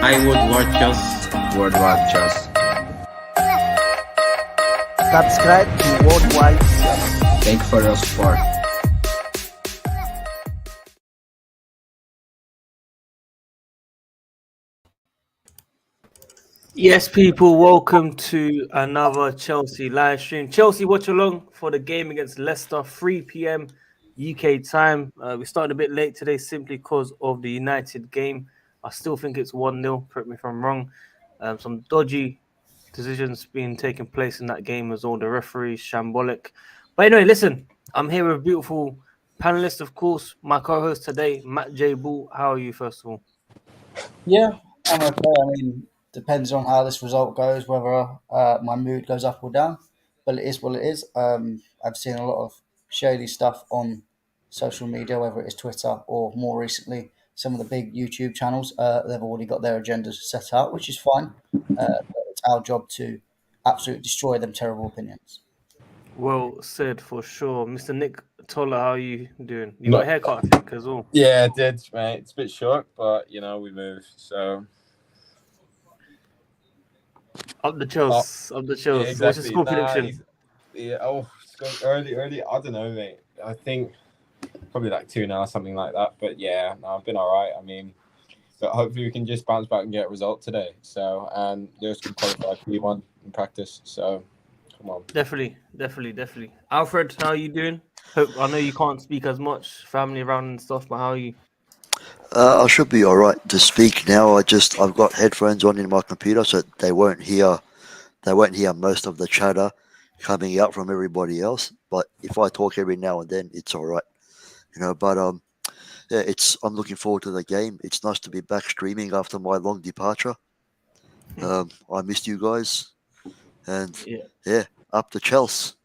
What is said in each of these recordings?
I would WorldWideChels. WorldWideChels. Subscribe to WorldWideChels. Thank you for your support. Yes, people, welcome to another Chelsea live stream. Chelsea watch along for the game against Leicester, 3 p.m. UK time. We started a bit late today simply because of the United game. I still think it's 1-0, correct me if I'm wrong. Some dodgy decisions being taken place in that game as all the referees shambolic. But anyway, listen, I'm here with a beautiful panelist, of course. My co-host today, Matt J. Bull. How are you, first of all? Yeah, I'm okay. I mean, depends on how this result goes, whether my mood goes up or down. But it is what it is. I've seen a lot of shady stuff on social media, whether it is Twitter or more recently some of the big YouTube channels. They've already got their agendas set out, which is fine. But it's our job to absolutely destroy them terrible opinions. Well said for sure. Mr. Nick Toller, how are you doing? You No. got a haircut, I think, as well. Yeah, I did, mate. It's a bit short, but we move. So Up the Chels, up the Chels. yeah, exactly. What's your score prediction? It's going early. I don't know, mate. I think probably like 2-0, something like that. But yeah, no, I've been all right. I mean, but hopefully we can just bounce back and get a result today. So and there's can qualify for one in practice. So come on. Definitely. Alfred, how are you doing? I know you can't speak as much, family around and stuff, but how are you? I should be all right to speak now. I've got headphones on in my computer, so they won't hear most of the chatter coming out from everybody else. But if I talk every now and then, it's all right, But yeah, I'm looking forward to the game. It's nice to be back streaming after my long departure. I missed you guys, and yeah, up to Chelsea.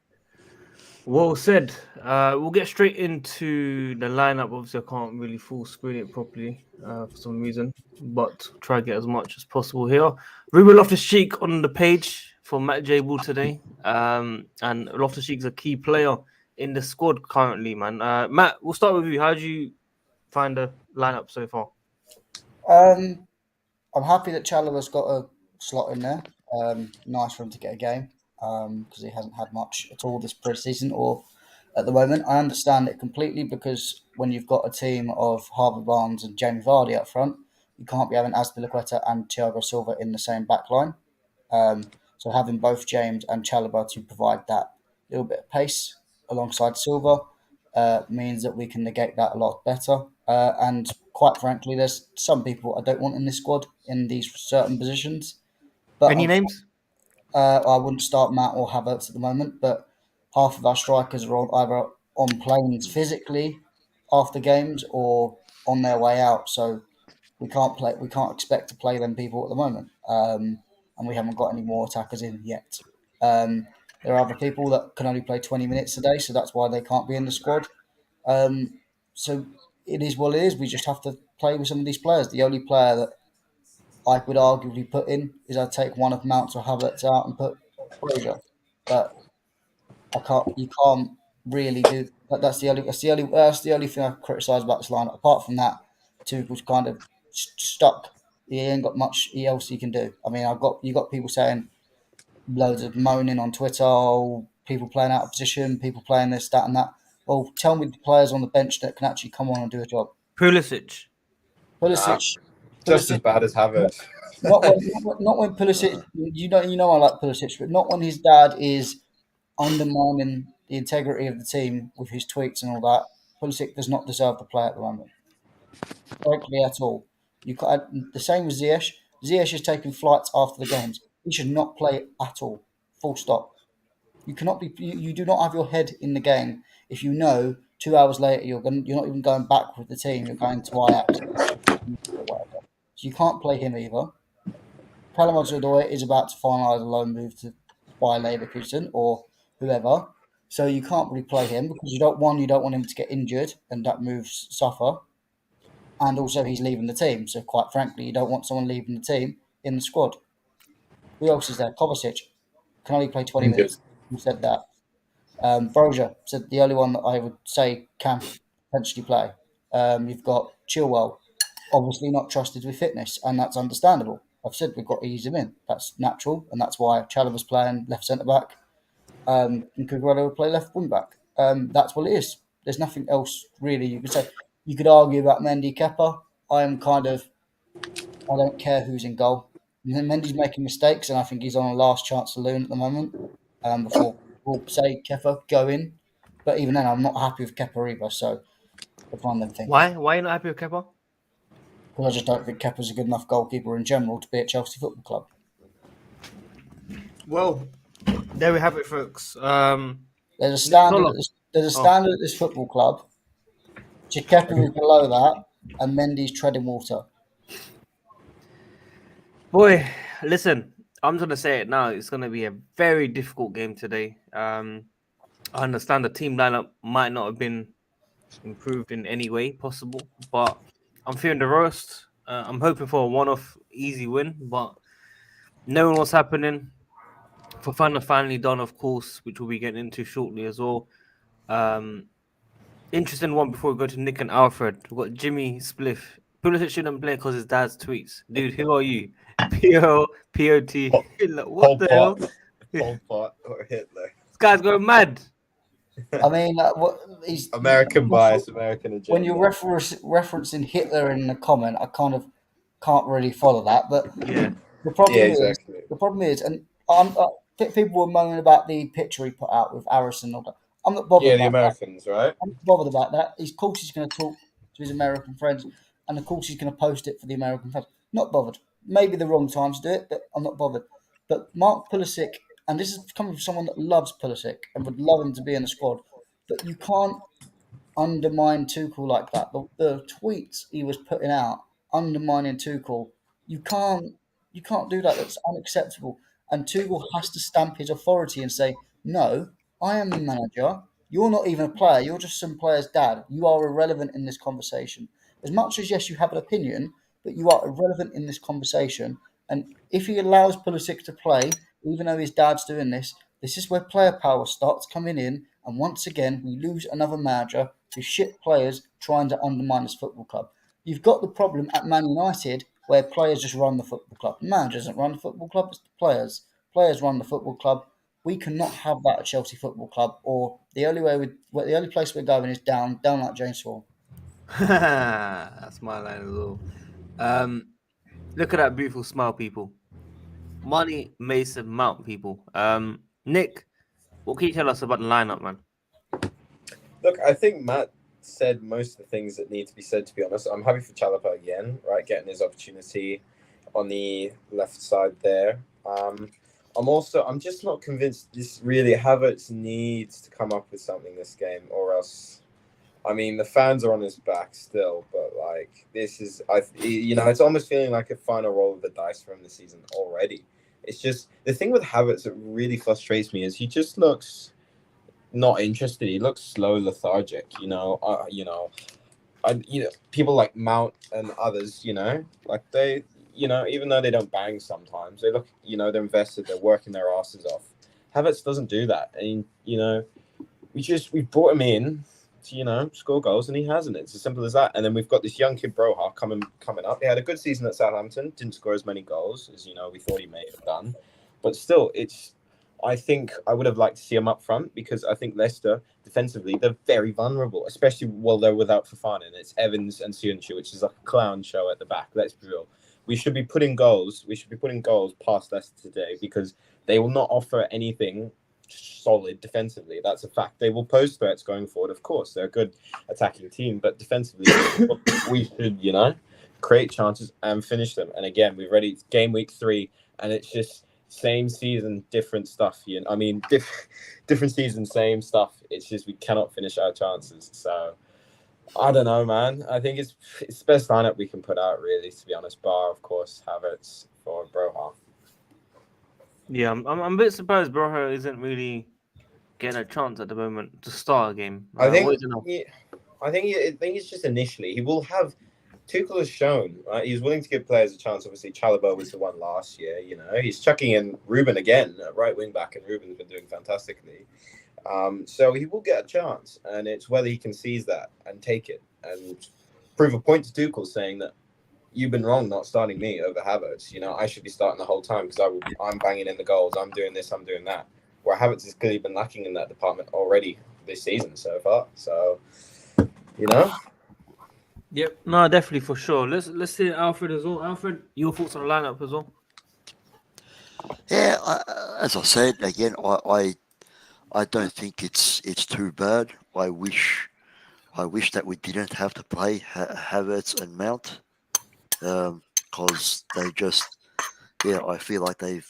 Well said. We'll get straight into the lineup. Obviously, I can't really full screen it properly for some reason, but try to get as much as possible here. Ruben Loftus-Cheek on the page for Matt J. Bull today. And Loftus-Cheek's a key player in the squad currently, man. Matt, we'll start with you. How did you find the lineup so far? I'm happy that Chalobah's got a slot in there. Nice for him to get a game because he hasn't had much at all this pre-season or at the moment. I understand it completely because when you've got a team of Harvey Barnes and Jamie Vardy up front, you can't be having Azpilicueta and Thiago Silva in the same back line. So having both James and Chalobah to provide that little bit of pace alongside Silva means that we can negate that a lot better. And quite frankly, there's some people I don't want in this squad in these certain positions. But Any names? I wouldn't start Matt or Havertz at the moment, but half of our strikers are either on planes physically after games or on their way out. So we can't expect to play them people at the moment. And we haven't got any more attackers in yet. There are other people that can only play 20 minutes a day, so that's why they can't be in the squad. So it is what it is. We just have to play with some of these players. The only player that I could arguably put in is I'd take one of Mount or Havertz out and put Brozier. But I can't. You can't really do. That's the only thing I criticise about this lineup. Apart from that, Tuchel's kind of stuck. He ain't got much else he can do. I mean, you got people saying loads of moaning on Twitter. Oh, people playing out of position, people playing this, that, and that. Well, tell me the players on the bench that can actually come on and do a job. Pulisic. Pulisic, Just as bad as Havertz. not when Pulisic. You know I like Pulisic, but not when his dad is undermining the integrity of the team with his tweets and all that. Pulisic does not deserve to play at the moment, frankly, at all. The same with Ziyech. Ziyech is taking flights after the games. He should not play at all. Full stop. You cannot be. You do not have your head in the game if you know 2 hours later you're not even going back with the team. You're going to Ajax or whatever. So you can't play him either. Callum Hudson-Odoi is about to finalise a loan move to buy Leverkusen or whoever. So you can't really play him because you don't want him to get injured and that move suffer. And also he's leaving the team. So quite frankly, you don't want someone leaving the team in the squad. Who else is there? Kovacic can only play 20 minutes. Who said that? Brozier said the only one that I would say can potentially play. You've got Chilwell, obviously not trusted with fitness, and that's understandable. I've said we've got to ease him in. That's natural, and that's why Chalobah's playing left centre back, and Cucurella will play left wing back. That's what it is. There's nothing else really you could say. You could argue about Mendy Kepa. I don't care who's in goal. Mendy's making mistakes, and I think he's on a last chance saloon at the moment. Before we'll say Kepa go in, but even then, I'm not happy with Kepa either. So it's one of them things. Why? Why are you not happy with Kepa? Because I just don't think Kepa's a good enough goalkeeper in general to be at Chelsea Football Club. Well, there we have it, folks. There's a standard. Hold on. There's a standard at this football club. Kepa is below that, and Mendy's treading water. Boy, listen, I'm going to say it now. It's going to be a very difficult game today. I understand the team lineup might not have been improved in any way possible, but I'm fearing the roast. I'm hoping for a one-off easy win, but knowing what's happening, Fofana finally done, of course, which we'll be getting into shortly as well. Interesting one before we go to Nick and Alfred. We've got Jimmy Spliff. Pulisic shouldn't play because his dad's tweets. Dude, who are you? P-O-P-O-T. What the hell? Pol Pot or Hitler. This guy's going mad. I mean, he's American bias, American agenda. when you're referencing Hitler in the comment, I kind of can't really follow that. But Yeah. the problem exactly. and people were moaning about the picture he put out with Harrison and all that. I'm not bothered. Yeah, the about Americans, right? I'm not bothered about that. Of course, he's going to talk to his American friends, and of course, he's going to post it for the American fans. Not bothered. Maybe the wrong time to do it, but I'm not bothered. But Mark Pulisic, and this is coming from someone that loves Pulisic and would love him to be in the squad, but you can't undermine Tuchel like that. The tweets he was putting out undermining Tuchel, you can't do that. That's unacceptable. And Tuchel has to stamp his authority and say, "No, I am the manager. You're not even a player. You're just some player's dad. You are irrelevant in this conversation. As much as yes, you have an opinion, but you are irrelevant in this conversation. And if he allows Pulisic to play, even though his dad's doing this is where player power starts coming in. And once again, we lose another manager to shit players trying to undermine this football club. You've got the problem at Man United where players just run the football club. The manager doesn't run the football club, it's the players. Players run the football club. We cannot have that at Chelsea Football Club, or the only place we're going is down like James Swore. That's my line as well. Look at that beautiful smile, people. Money, Mason Mount, people. Nick, what can you tell us about the lineup, man? Look, I think Matt said most of the things that need to be said, to be honest. I'm happy for Chalobah again, right? Getting his opportunity on the left side there. I'm just not convinced this really Havertz needs to come up with something this game, or else, I mean, the fans are on his back still, but like this is, it's almost feeling like a final roll of the dice for him this season already. It's just the thing with Havertz that really frustrates me is he just looks not interested. He looks slow, lethargic. People like Mount and others, like they. Even though they don't bang sometimes, they look, they're invested, they're working their asses off. Havertz doesn't do that. And, we brought him in to, score goals, and he hasn't. It's as simple as that. And then we've got this young kid, Broha, coming up. He had a good season at Southampton, didn't score as many goals as, we thought he may have done. But still, I think I would have liked to see him up front because I think Leicester, defensively, they're very vulnerable, especially while they're without Fofana. And it's Evans and Sionchu, which is like a clown show at the back. Let's be real. We should be putting goals past Leicester today because they will not offer anything solid defensively. That's a fact. They will pose threats going forward, of course. They're a good attacking team, but defensively, we should, create chances and finish them. And again, we've already game week 3, and it's just same season, different stuff. I mean, different season, same stuff. It's just we cannot finish our chances. So. I don't know, man. I think it's the best lineup we can put out, really, to be honest. Bar, of course, Havertz for Broha. Yeah, I'm a bit surprised Broha isn't really getting a chance at the moment to start a game. I think it's just initially he will have. Tuchel has shown, right? He's willing to give players a chance. Obviously, Chalobah was the one last year. He's chucking in Ruben again at right wing back, and Ruben's been doing fantastically. So he will get a chance, and it's whether he can seize that and take it and prove a point to Tuchel, saying that you've been wrong not starting me over Havertz. You know, I should be starting the whole time because I'm banging in the goals. I'm doing this. I'm doing that. Where Havertz has clearly been lacking in that department already this season so far. So, you know. Yep. No, definitely for sure. Let's see Alfred as well. Alfred, your thoughts on the lineup as well? Yeah, as I said again, I don't think it's too bad. I wish that we didn't have to play Havertz and Mount, because they just, yeah, I feel like they've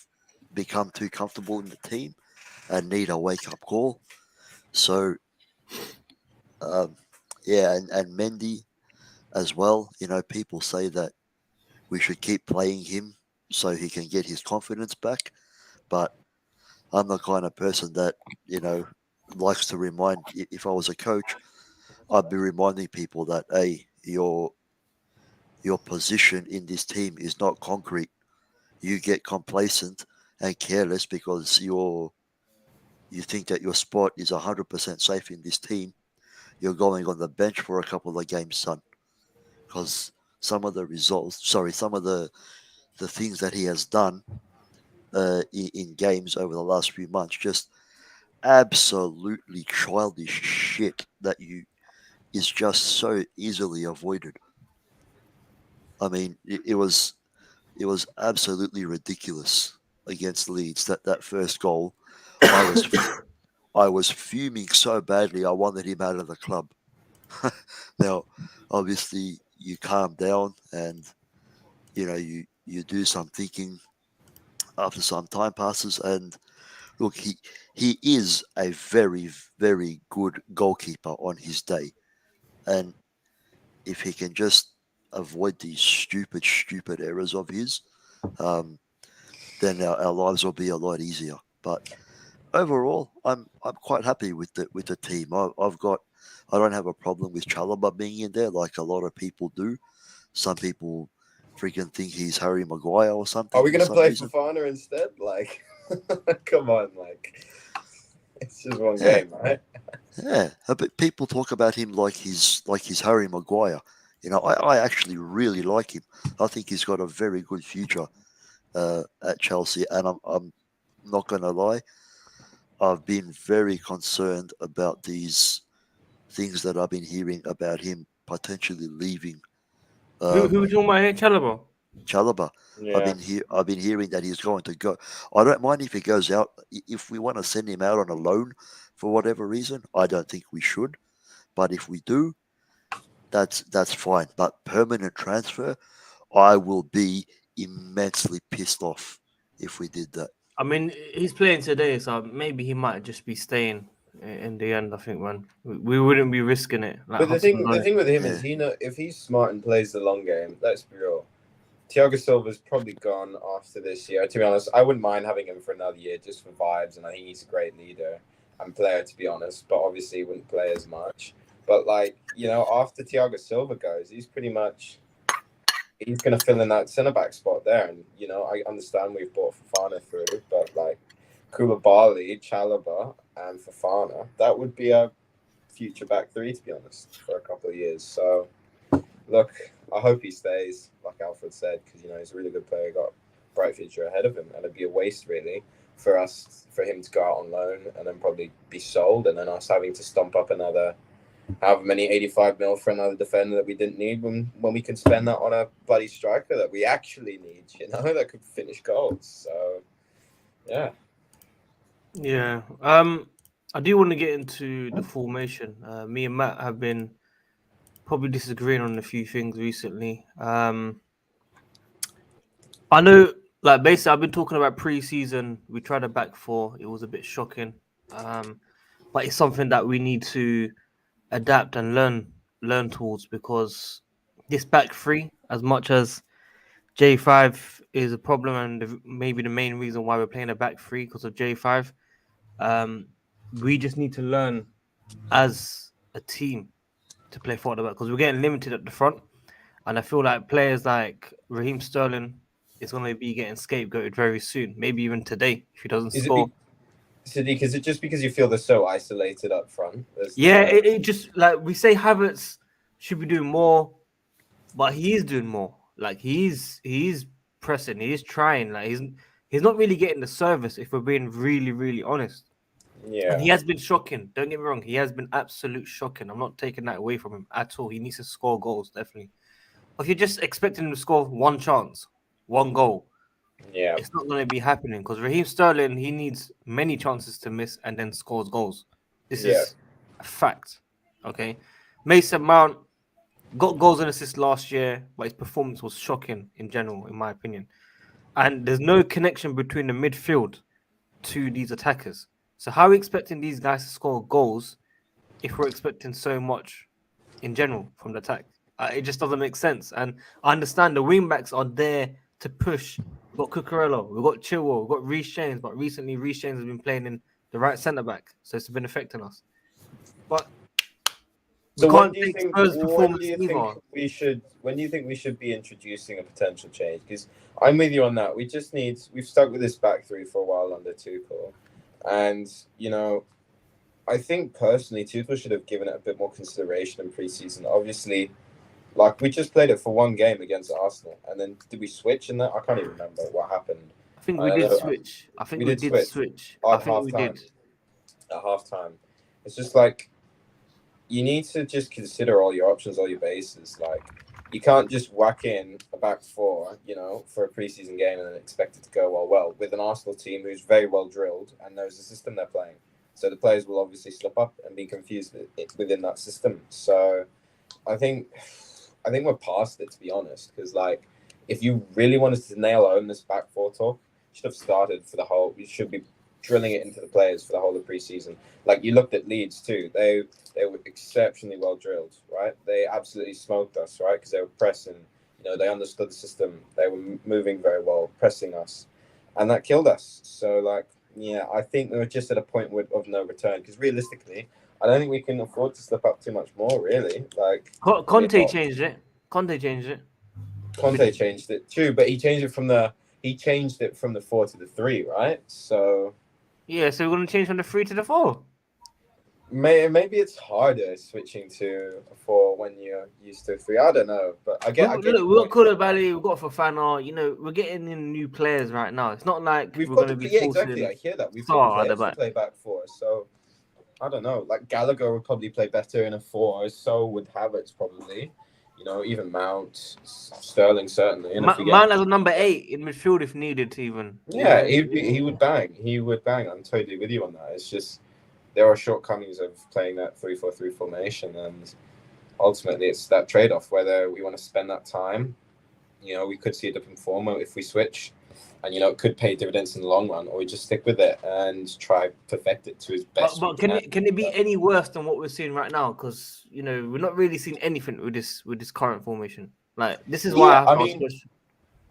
become too comfortable in the team and need a wake up call. So, yeah, and Mendy as well. You know, people say that we should keep playing him so he can get his confidence back, but I'm the kind of person that, you know, likes to remind. If I was a coach, I'd be reminding people that, hey, your position in this team is not concrete. You get complacent and careless because you think that your spot is 100% safe in this team. You're going on the bench for a couple of games, son, because some of the things that he has done in games over the last few months, just absolutely childish shit that is just so easily avoided. I mean, it was absolutely ridiculous against Leeds. That first goal, I was fuming so badly. I wanted him out of the club. Now, obviously, you calm down and you know you do some thinking after some time passes. And look, he is a very, very good goalkeeper on his day, and if he can just avoid these stupid errors of his, then our lives will be a lot easier. But overall, I'm quite happy with the team. I don't have a problem with Chalobah being in there like a lot of people do. Some people freaking think he's Harry Maguire or something. Are we for gonna some play reason. Fofana instead? Like, come on, like, it's just one Yeah. game, right? Yeah, but people talk about him like he's Harry Maguire. You know, I actually really like him. I think he's got a very good future at Chelsea, and I'm not going to lie. I've been very concerned about these things that I've been hearing about him potentially leaving. Who are we talking about here? Chalobah? Chalobah. Yeah. I've been hearing that he's going to go. I don't mind if he goes out. If we want to send him out on a loan for whatever reason, I don't think we should. But if we do, that's fine. But permanent transfer, I will be immensely pissed off if we did that. I mean, he's playing today, so maybe he might just be staying in the end. I think, man, we wouldn't be risking it. Like But the thing with him Yeah. is if he's smart and plays the long game, let's be real. Thiago Silva's probably gone after this year. To be honest, I wouldn't mind having him for another year just for vibes, and I think he's a great leader and player, to be honest. But obviously, he wouldn't play as much. But like, you know, after Thiago Silva goes, he's going to fill in that centre back spot there. And you know, I understand we've brought Fofana through, but like Koulibaly, Chalobah, and Fofana, that would be a future back three, to be honest, for a couple of years. So, look, I hope he stays, like Alfred said, because you know he's a really good player, got a bright future ahead of him, and it'd be a waste really for him to go out on loan and then probably be sold, and then us having to stomp up another however many 85 mil for another defender that we didn't need when we can spend that on a bloody striker that we actually need, you know, that could finish goals. So, yeah. Yeah. I do want to get into the formation. Me and Matt have been probably disagreeing on a few things recently. I know, like, basically, I've been talking about pre-season. We tried a back four. It was a bit shocking. But it's something that we need to adapt and learn towards, because this back three, as much as J5 is a problem and maybe the main reason why we're playing a back three because of J5, we just need to learn as a team to play forward because we're getting limited at the front, and I feel like players like Raheem Sterling is going to be getting scapegoated very soon, maybe even today if he doesn't score. Sadiq, is it just because you feel they're so isolated up front? Yeah, it just, like we say, Havertz should be doing more, but he is doing more. Like he's pressing, he's trying. Like he's not really getting the service. If we're being really, really honest. Yeah. And he has been shocking. Don't get me wrong. He has been absolute shocking. I'm not taking that away from him at all. He needs to score goals, definitely. But if you're just expecting him to score one chance, one goal, Yeah. it's not going to be happening because Raheem Sterling, he needs many chances to miss and then scores goals. This is a fact. Okay. Mason Mount got goals and assists last year, but his performance was shocking in general, in my opinion. And there's no connection between the midfield to these attackers. So how are we expecting these guys to score goals if we're expecting so much in general from the attack? It just doesn't make sense. And I understand the wing backs are there to push. We've got Cucurella, we've got Chilwell, we've got Reece James, but recently Reece James has been playing in the right centre back, so it's been affecting us. But we So when can't do you take think? Spurs' When performance do you either. think we should? When do you think we should be introducing a potential change? Because I'm with you on that. We just need. We've stuck with this back three for a while under Tuchel, and I think personally Tuchel should have given it a bit more consideration in preseason. Obviously, like we just played it for one game against Arsenal, and then did we switch in that? I can't even remember what happened. I think we did switch. I think we did switch. I At think we halftime. did. At halftime, it's just like. You need to just consider all your options, all your bases. Like, you can't just whack in a back four, for a preseason game and then expect it to go well with an Arsenal team who's very well drilled and knows the system they're playing. So the players will obviously slip up and be confused within that system. So I think we're past it, to be honest, because if you really wanted to nail home this back four talk, you should have started for the whole. You should be drilling it into the players for the whole of preseason. Like you looked at Leeds too; they were exceptionally well drilled, right? They absolutely smoked us, right? Because they were pressing. They understood the system. They were moving very well, pressing us, and that killed us. So, I think we were just at a point of no return. Because realistically, I don't think we can afford to slip up too much more. Really, Conte changed it. Conte changed it too, but he changed it from the 4 to the 3, right? So. Yeah, so we're going to change from the 3 to the 4. Maybe it's harder switching to a 4 when you're used to 3. I don't know, but I get. Look, we've got Koulibaly, we've got Fofana. We're getting in new players right now. It's not like we're going to be exactly. I hear that we've got players to play back 4. So I don't know. Like Gallagher would probably play better in a 4. So would Havertz probably. Even Mount, Sterling certainly. Mount as a number 8 in midfield if needed, even. Yeah, he would bang. He would bang. I'm totally with you on that. It's just there are shortcomings of playing that 3-4-3 formation, and ultimately it's that trade-off whether we want to spend that time. We could see a different form if we switch, and it could pay dividends in the long run, or we just stick with it and try perfect it to its best. But can it be any worse than what we're seeing right now? Because we're not really seeing anything with this current formation. Like this is why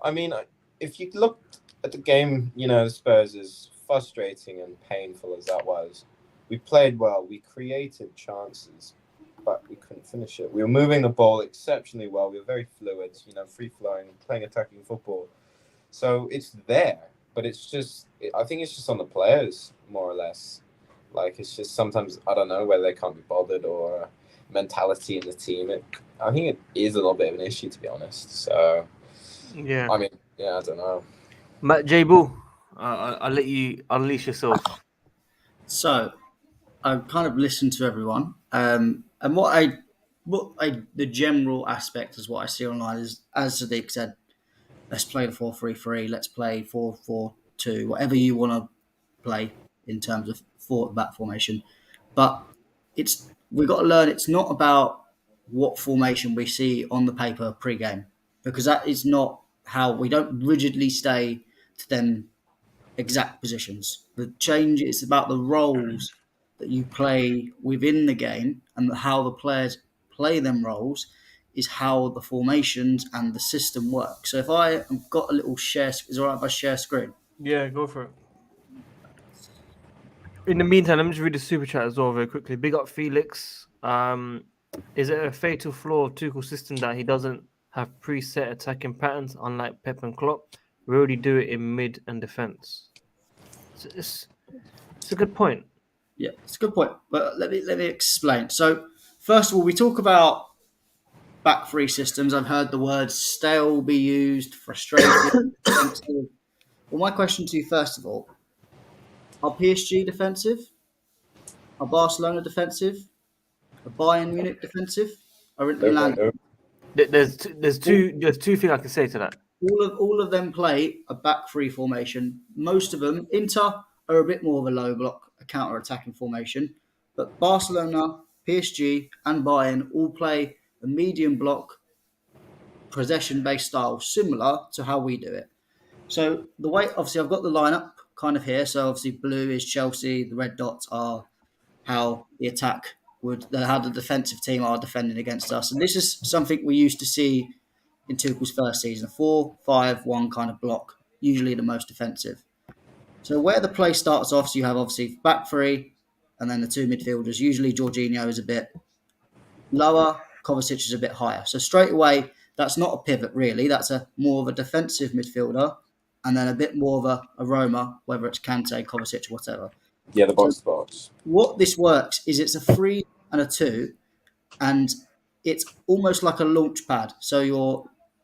I mean, if you look at the game, the Spurs, as frustrating and painful as that was, we played well, we created chances, but we couldn't finish it. We were moving the ball exceptionally well. We were very fluid, free-flowing, playing attacking football. So it's there, but I think it's just on the players, more or less. Like, it's just sometimes, I don't know, whether they can't be bothered or mentality in the team. I think it is a little bit of an issue, to be honest. So, yeah. I mean, I don't know. Matt J. Bull, I'll let you unleash yourself. So, I kind of listened to everyone, and the general aspect is what I see online is, as Sadiq said, let's play the 4-3-3, let's play 4-4-2, whatever you want to play in terms of back formation. But we've got to learn it's not about what formation we see on the paper pre-game, because that is not how we don't rigidly stay to them exact positions. The change is about the roles that you play within the game, and how the players play them roles is how the formations and the system work. So if I have got a little share, is it all right if I share screen? Yeah, go for it. In the meantime, let me just read the super chat as well very quickly. Big up Felix. Is it a fatal flaw of Tuchel's system that he doesn't have preset attacking patterns, unlike Pep and Klopp? We already do it in mid and defense. So it's a good point. Yeah, it's a good point. But let me explain. So first of all, we talk about back three systems. I've heard the words stale be used, frustrated, defensive. Well, my question to you, first of all, are PSG defensive? Are Barcelona defensive? Are Bayern Munich defensive? Are Inter Milan? There's two things I can say to that. All of them play a back three formation. Most of them, Inter are a bit more of a low block, a counter attacking formation, but Barcelona, PSG, and Bayern all play a medium block possession based style, similar to how we do it. So the way, obviously, I've got the lineup kind of here. So obviously, blue is Chelsea. The red dots are how the attack how the defensive team are defending against us. And this is something we used to see in Tuchel's first season: 4-5-1 kind of block, usually the most defensive. So where the play starts off, so you have obviously back three, and then the two midfielders. Usually Jorginho is a bit lower, Kovacic is a bit higher. So straight away, that's not a pivot really. That's a more of a defensive midfielder, and then a bit more of a Roma, whether it's Kante, Kovacic, whatever. Yeah, the box to box. What this works is it's a 3 and a 2, and it's almost like a launch pad. So you're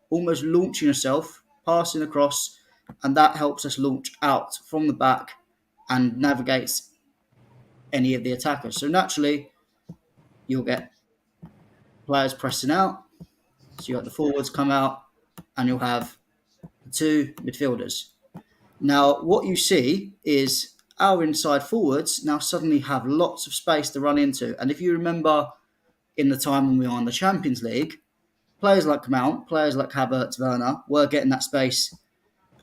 almost launching yourself, passing across, and that helps us launch out from the back and navigates any of the attackers. So naturally, you'll get players pressing out. So you got the forwards come out, and you'll have the two midfielders. Now, what you see is our inside forwards now suddenly have lots of space to run into. And if you remember in the time when we were in the Champions League, players like Mount, players like Havertz, Werner were getting that space.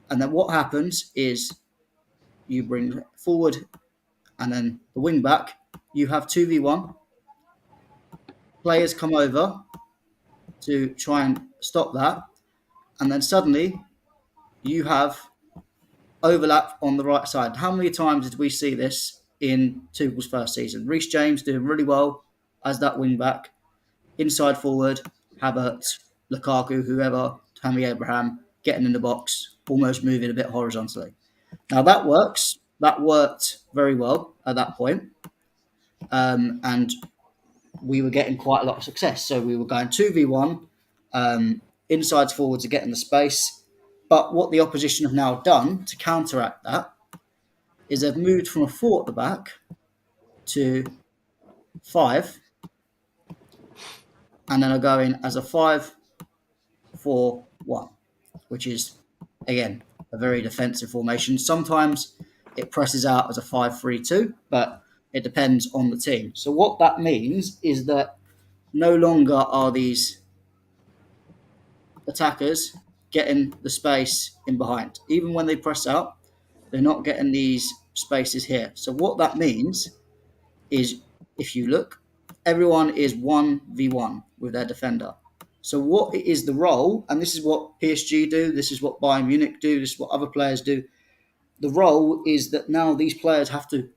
And then what happens is you bring forward and then the wing back, you have 2v1. Players come over to try and stop that. And then suddenly you have overlap on the right side. How many times did we see this in Tuchel's first season? Reece James doing really well as that wing back. Inside forward, Havertz, Lukaku, whoever, Tammy Abraham, getting in the box, almost moving a bit horizontally. Now that works. That worked very well at that point. And we were getting quite a lot of success. So we were going 2v1, insides forwards are getting the space. But what the opposition have now done to counteract that is they've moved from a 4 at the back to 5, and then are going as a 5-4-1, which is, again, a very defensive formation. Sometimes it presses out as a 5-3-2, but it depends on the team. So what that means is that no longer are these attackers getting the space in behind. Even when they press out, they're not getting these spaces here. So what that means is, if you look, everyone is 1v1 with their defender. So what is the role, and this is what PSG do, this is what Bayern Munich do, this is what other players do. The role is that now these players have to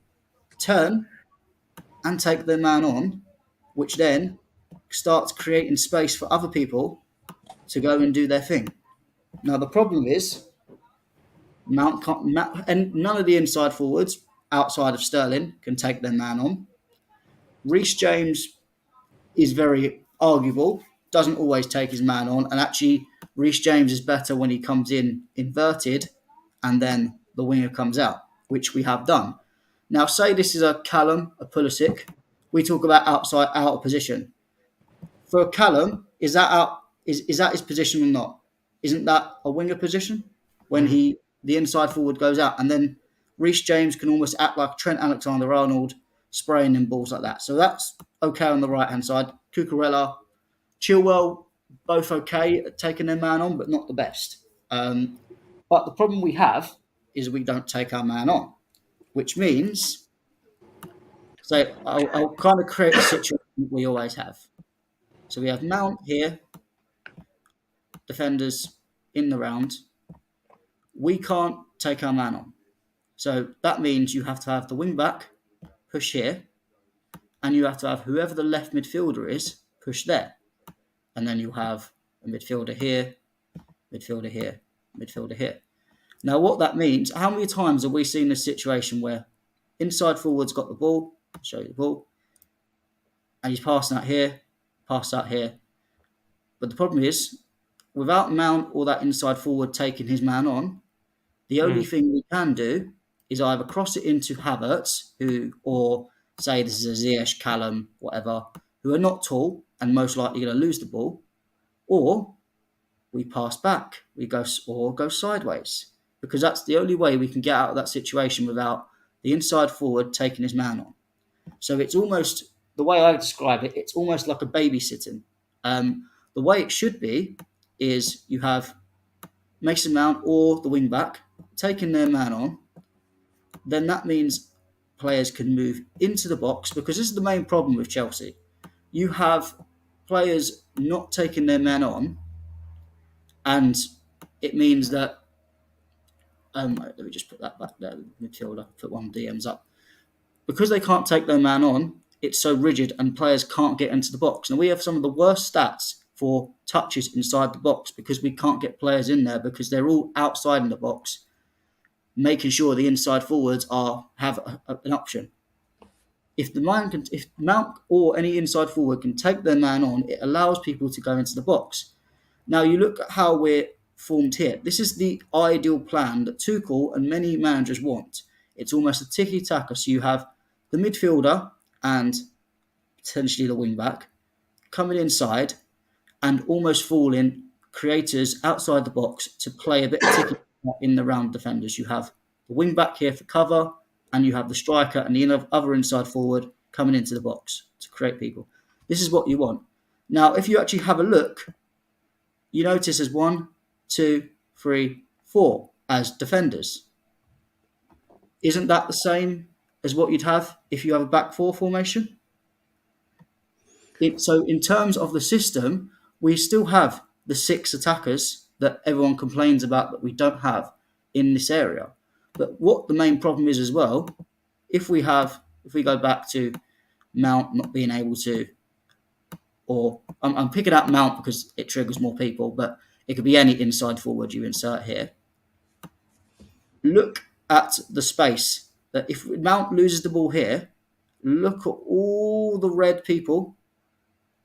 turn and take their man on, which then starts creating space for other people to go and do their thing. Now the problem is Mount and none of the inside forwards outside of Sterling can take their man on. Reece James is very arguable, doesn't always take his man on, and actually Reece James is better when he comes in inverted and then the winger comes out, which we have done. Now say this is a Callum, a Pulisic, we talk about out of position. For a Callum, is that his position or not? Isn't that a winger position when the inside forward goes out? And then Reece James can almost act like Trent Alexander-Arnold, spraying in balls like that. So that's okay on the right-hand side. Cucurella, Chilwell, both okay at taking their man on, but not the best. But the problem we have is we don't take our man on, which means, so I'll kind of create a situation we always have. So we have Mount here, defenders in the round. We can't take our man on. So that means you have to have the wing back push here, and you have to have whoever the left midfielder is push there. And then you have a midfielder here, midfielder here, midfielder here. Now what that means, how many times have we seen this situation where inside forward's got the ball, show you the ball, and he's passing out here, but But the problem is, without Mount or that inside forward taking his man on, the only thing we can do is either cross it into Havertz, or say this is a Ziyech, Callum, whatever, who are not tall and most likely going to lose the ball, or we pass back, we go sideways, because that's the only way we can get out of that situation without the inside forward taking his man on. So it's almost, the way I describe it, it's almost like a babysitting. The way it should be is you have Mason Mount or the wing back taking their man on. Then that means players can move into the box, because this is the main problem with Chelsea. You have players not taking their man on, and it means that let me just put that back there, midfielder, put one DMs up. Because they can't take their man on, it's so rigid and players can't get into the box. Now, we have some of the worst stats for touches inside the box because we can't get players in there because they're all outside in the box, making sure the inside forwards have an option. If Mount or any inside forward can take their man on, it allows people to go into the box. Now, you look at how we're formed here. This is the ideal plan that Tuchel and many managers want. It's almost a tiki-taka. So you have the midfielder and potentially the wing-back coming inside and almost falling creators outside the box to play a bit of tiki-taka in the round defenders. You have the wing-back here for cover, and you have the striker and the other inside forward coming into the box to create people. This is what you want. Now, if you actually have a look, you notice there's 1, 2, 3, 4 as defenders. Isn't that the same as what you'd have if you have a back four formation? So in terms of the system, we still have the 6 attackers that everyone complains about that we don't have in this area. But what the main problem is as well, if we go back to Mount not being able to, or I'm picking out Mount because it triggers more people, but it could be any inside forward you insert here. Look at the space that if Mount loses the ball here, look at all the red people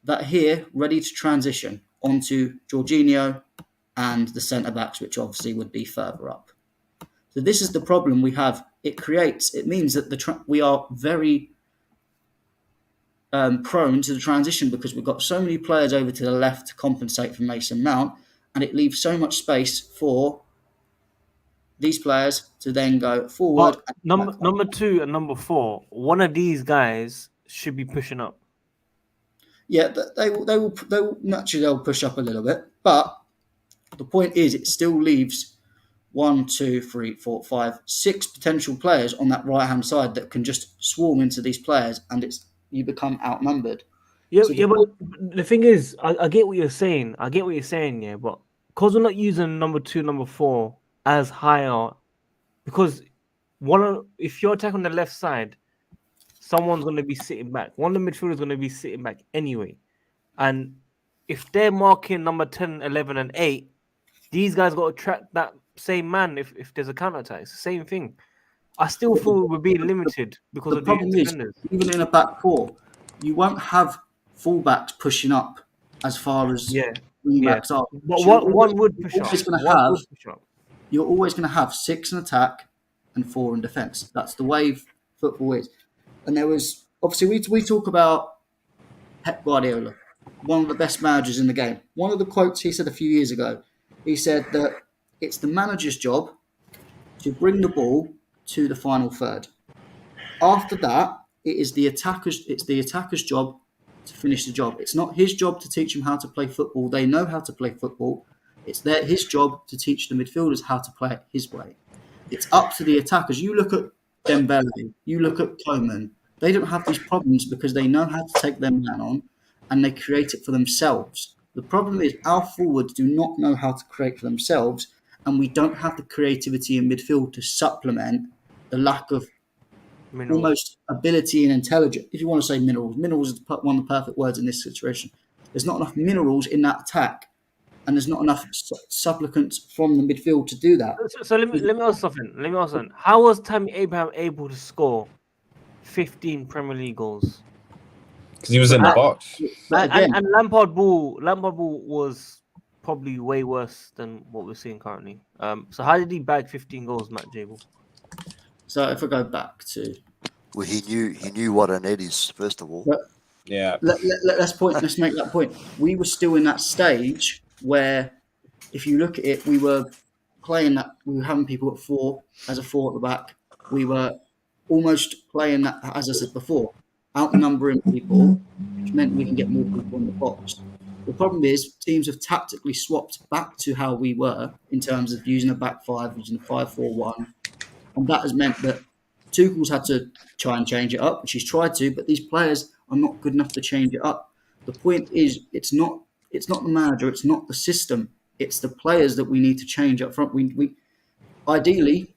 that are here ready to transition onto Jorginho and the centre-backs, which obviously would be further up. So this is the problem we have. It means that we are very prone to the transition because we've got so many players over to the left to compensate for Mason Mount, and it leaves so much space for these players to then go forward. Number 2 and number 4, one of these guys should be pushing up. Yeah, they will naturally they'll push up a little bit, but the point is it still leaves 1, 2, 3, 4, 5, 6 potential players on that right hand side that can just swarm into these players, and you become outnumbered. Yeah, but the thing is, I get what you're saying. Yeah, but because we're not using number 2, number 4 as higher, because if you're attacking the left side, someone's going to be sitting back. One of the midfielders is going to be sitting back anyway. And if they're marking number 10, 11, and 8, these guys got to track that same man if there's a counter-attack. It's the same thing. I still feel we're being limited because of the problem is, even in a back four, you won't have fullbacks pushing up as far as wingbacks are. But one would push up. You're always going to have 6 in attack and 4 in defence. That's the way football is. And there was, obviously, we talk about Pep Guardiola, one of the best managers in the game. One of the quotes he said a few years ago, he said that it's the manager's job to bring the ball to the final third. After that, it's the attacker's job to finish the job. It's not his job to teach them how to play football. They know how to play football. It's his job to teach the midfielders how to play it his way. It's up to the attackers. You look at Dembele, you look at Coman. They don't have these problems because they know how to take their man on and they create it for themselves. The problem is our forwards do not know how to create for themselves, and we don't have the creativity in midfield to supplement the lack of almost ability and intelligence. If you want to say minerals is one of the perfect words in this situation. There's not enough minerals in that attack, and there's not enough supplicants from the midfield to do that. So let me ask something. How was Tammy Abraham able to score 15 Premier League goals? because he was in the box. But again, And Lampard ball was probably way worse than what we're seeing currently. So how did he bag 15 goals, Matt Jable? so if I go back to, Well, he knew what a net is, first of all. but Yeah. let's make that point. We were still in that stage where, if you look at it, we were playing that. We were having people at four as a four at the back. We were almost playing that, as I said before, outnumbering people, which meant we can get more people in the box. The problem is teams have tactically swapped back to how we were in terms of using a back five, using a 5-4-1, and that has meant that Tuchel's had to try and change it up, which he's tried to, but these players are not good enough to change it up. The point is, it's not the manager, it's not the system, it's the players that we need to change up front. We ideally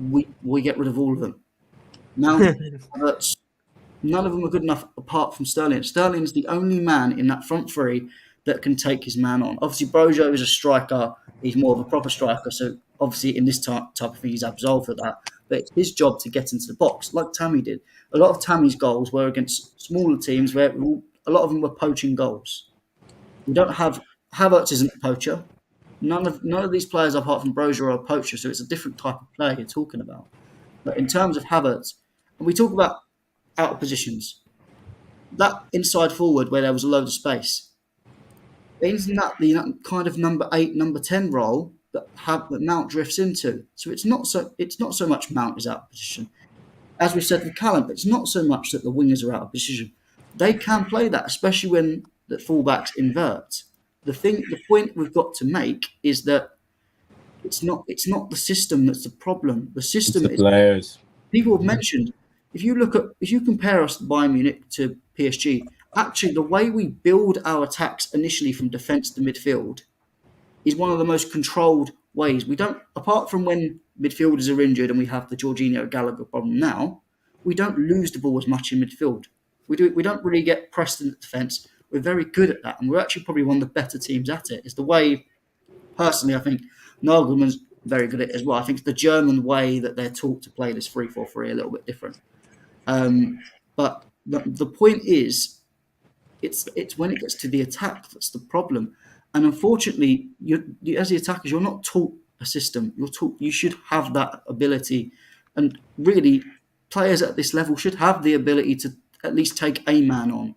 we get rid of all of them. Now, none of them are good enough apart from Sterling. Sterling's the only man in that front three that can take his man on. Obviously, Brojo is a striker. He's more of a proper striker. So, obviously, in this type of thing, he's absolved for that. But it's his job to get into the box, like Tammy did. A lot of Tammy's goals were against smaller teams where a lot of them were poaching goals. We don't have... Havertz isn't a poacher. None of these players, apart from Brojo, are a poacher. So, it's a different type of player you're talking about. But in terms of Havertz, and we talk about out of positions, that inside forward where there was a load of space, isn't that the kind of number 8, number 10 role that Mount drifts into? So it's not so much Mount is out of position. As we said with Callum, it's not so much that the wingers are out of position. They can play that, especially when the fullbacks invert. The point we've got to make is that it's not the system that's the problem. The system is players. People have mentioned, if you compare us Bayern Munich to PSG, actually the way we build our attacks initially from defence to midfield is one of the most controlled ways. We don't, apart from when midfielders are injured and we have the Jorginho Gallagher problem now, we don't lose the ball as much in midfield. We don't really get pressed in the defence. We're very good at that, and we're actually probably one of the better teams at it. It's the way, personally, I think Nagelmann's very good at it as well. I think it's the German way that they're taught to play this 3-4-3 a little bit different. But the point is, it's when it gets to the attack that's the problem. And unfortunately, you as the attackers, you're not taught a system. You should have that ability. And really, players at this level should have the ability to at least take a man on.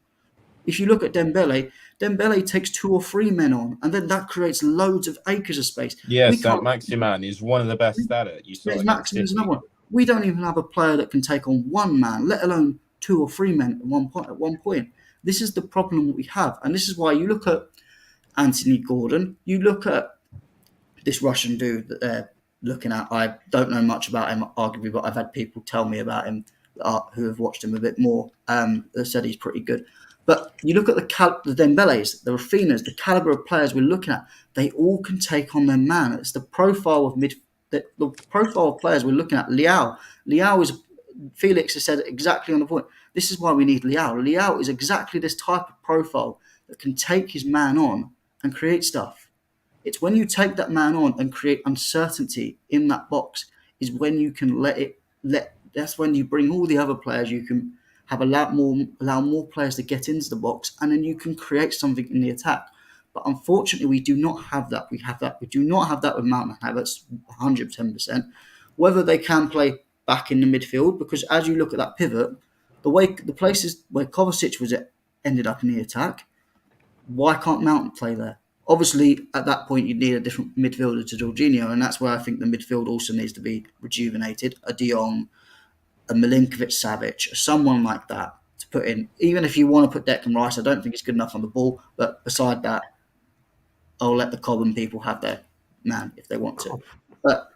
If you look at Dembele takes 2 or 3 men on, and then that creates loads of acres of space. Yes, that Maximan is one of the best at it. You saw Maximan's another one. We don't even have a player that can take on 1 man, let alone 2 or 3 men at one point. This is the problem we have, and this is why you look at Anthony Gordon, you look at this Russian dude that they're looking at. I don't know much about him, arguably, but I've had people tell me about him who have watched him a bit more. They said he's pretty good. But you look at the Dembeles, the Rafinhas, the caliber of players we're looking at. They all can take on their man. It's the profile of the profile of players we're looking at. Leao is, Felix has said exactly on the point. This is why we need Leao. Leao is exactly this type of profile that can take his man on and create stuff. It's when you take that man on and create uncertainty in that box is when you can that's when you bring all the other players. You can allow more players to get into the box, and then you can create something in the attack. But unfortunately, we do not have that. We do not have that with Mount and Havertz, 110%. Whether they can play back in the midfield, because as you look at that pivot, the places where Kovacic was ended up in the attack, why can't Mount play there? Obviously, at that point, you need a different midfielder to Jorginho, and that's where I think the midfield also needs to be rejuvenated. A De Jong, a Milinkovic-Savic, someone like that to put in. Even if you want to put Declan Rice, I don't think it's good enough on the ball. But beside that, I'll let the Cobham people have their man if they want to. But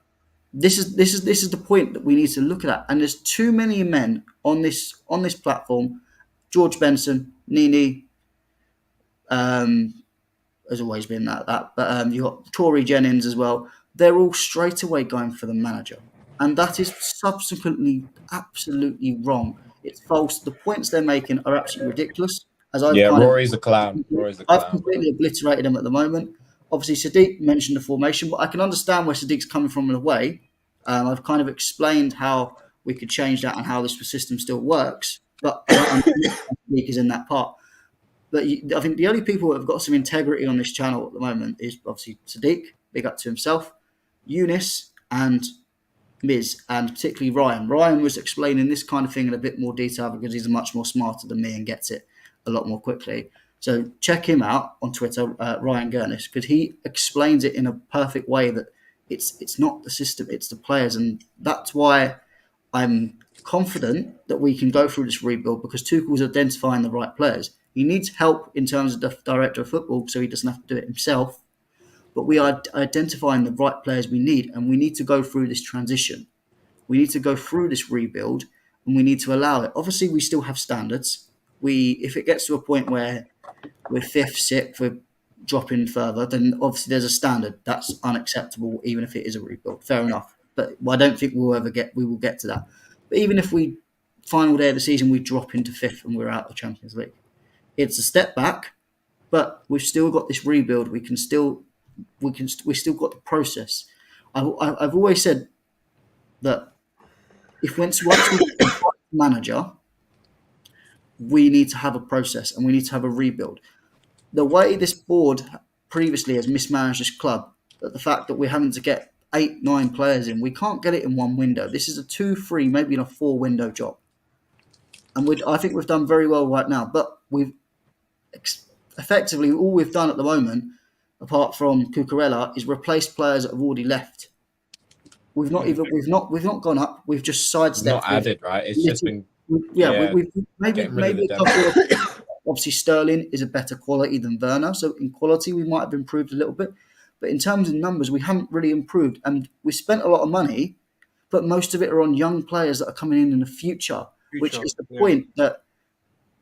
this is the point that we need to look at. And there's too many men on this platform. George Benson, Nini, has always been that. But you've got Tory Jennings as well. They're all straight away going for the manager. And that is subsequently absolutely wrong. It's false. The points they're making are absolutely ridiculous. Rory's a clown. I've completely obliterated him at the moment. Obviously, Sadiq mentioned the formation, but I can understand where Sadiq's coming from in a way. I've kind of explained how we could change that and how this system still works. but I think is in that part. But I think the only people that have got some integrity on this channel at the moment is obviously Sadiq, big up to himself, Eunice, and Miz, and particularly Ryan. Ryan was explaining this kind of thing in a bit more detail because he's much more smarter than me and gets it a lot more quickly. So check him out on Twitter, Ryan Gurnish, because he explains it in a perfect way that it's not the system, it's the players. And that's why I'm confident that we can go through this rebuild, because Tuchel's identifying the right players. He needs help in terms of the director of football, so he doesn't have to do it himself. But we are identifying the right players we need, and we need to go through this transition. We need to go through this rebuild, and we need to allow it. Obviously, we still have standards. If it gets to a point where we're fifth, sixth, we're dropping further, then obviously there's a standard. That's unacceptable, even if it is a rebuild. Fair enough. But I don't think we will get to that. But even if we, final day of the season, we drop into fifth and we're out of the Champions League, it's a step back, but we've still got this rebuild. We've still got the process. I've always said that once we get the manager, we need to have a process and we need to have a rebuild. The way this board previously has mismanaged this club, that the fact that we're having to get 8-9 players in, we can't get it in one window. This is a 2-3, maybe in a 4-window job. And I think we've done very well right now, but we've effectively, all we've done at the moment, apart from Cucurella, is replaced players that have already left. We've not gone up. We've just sidestepped. Not added, right? It's just been we've maybe a couple of, obviously Sterling is a better quality than Werner, so in quality we might have improved a little bit, but in terms of numbers we haven't really improved, and we spent a lot of money, but most of it are on young players that are coming in the future, which is the point that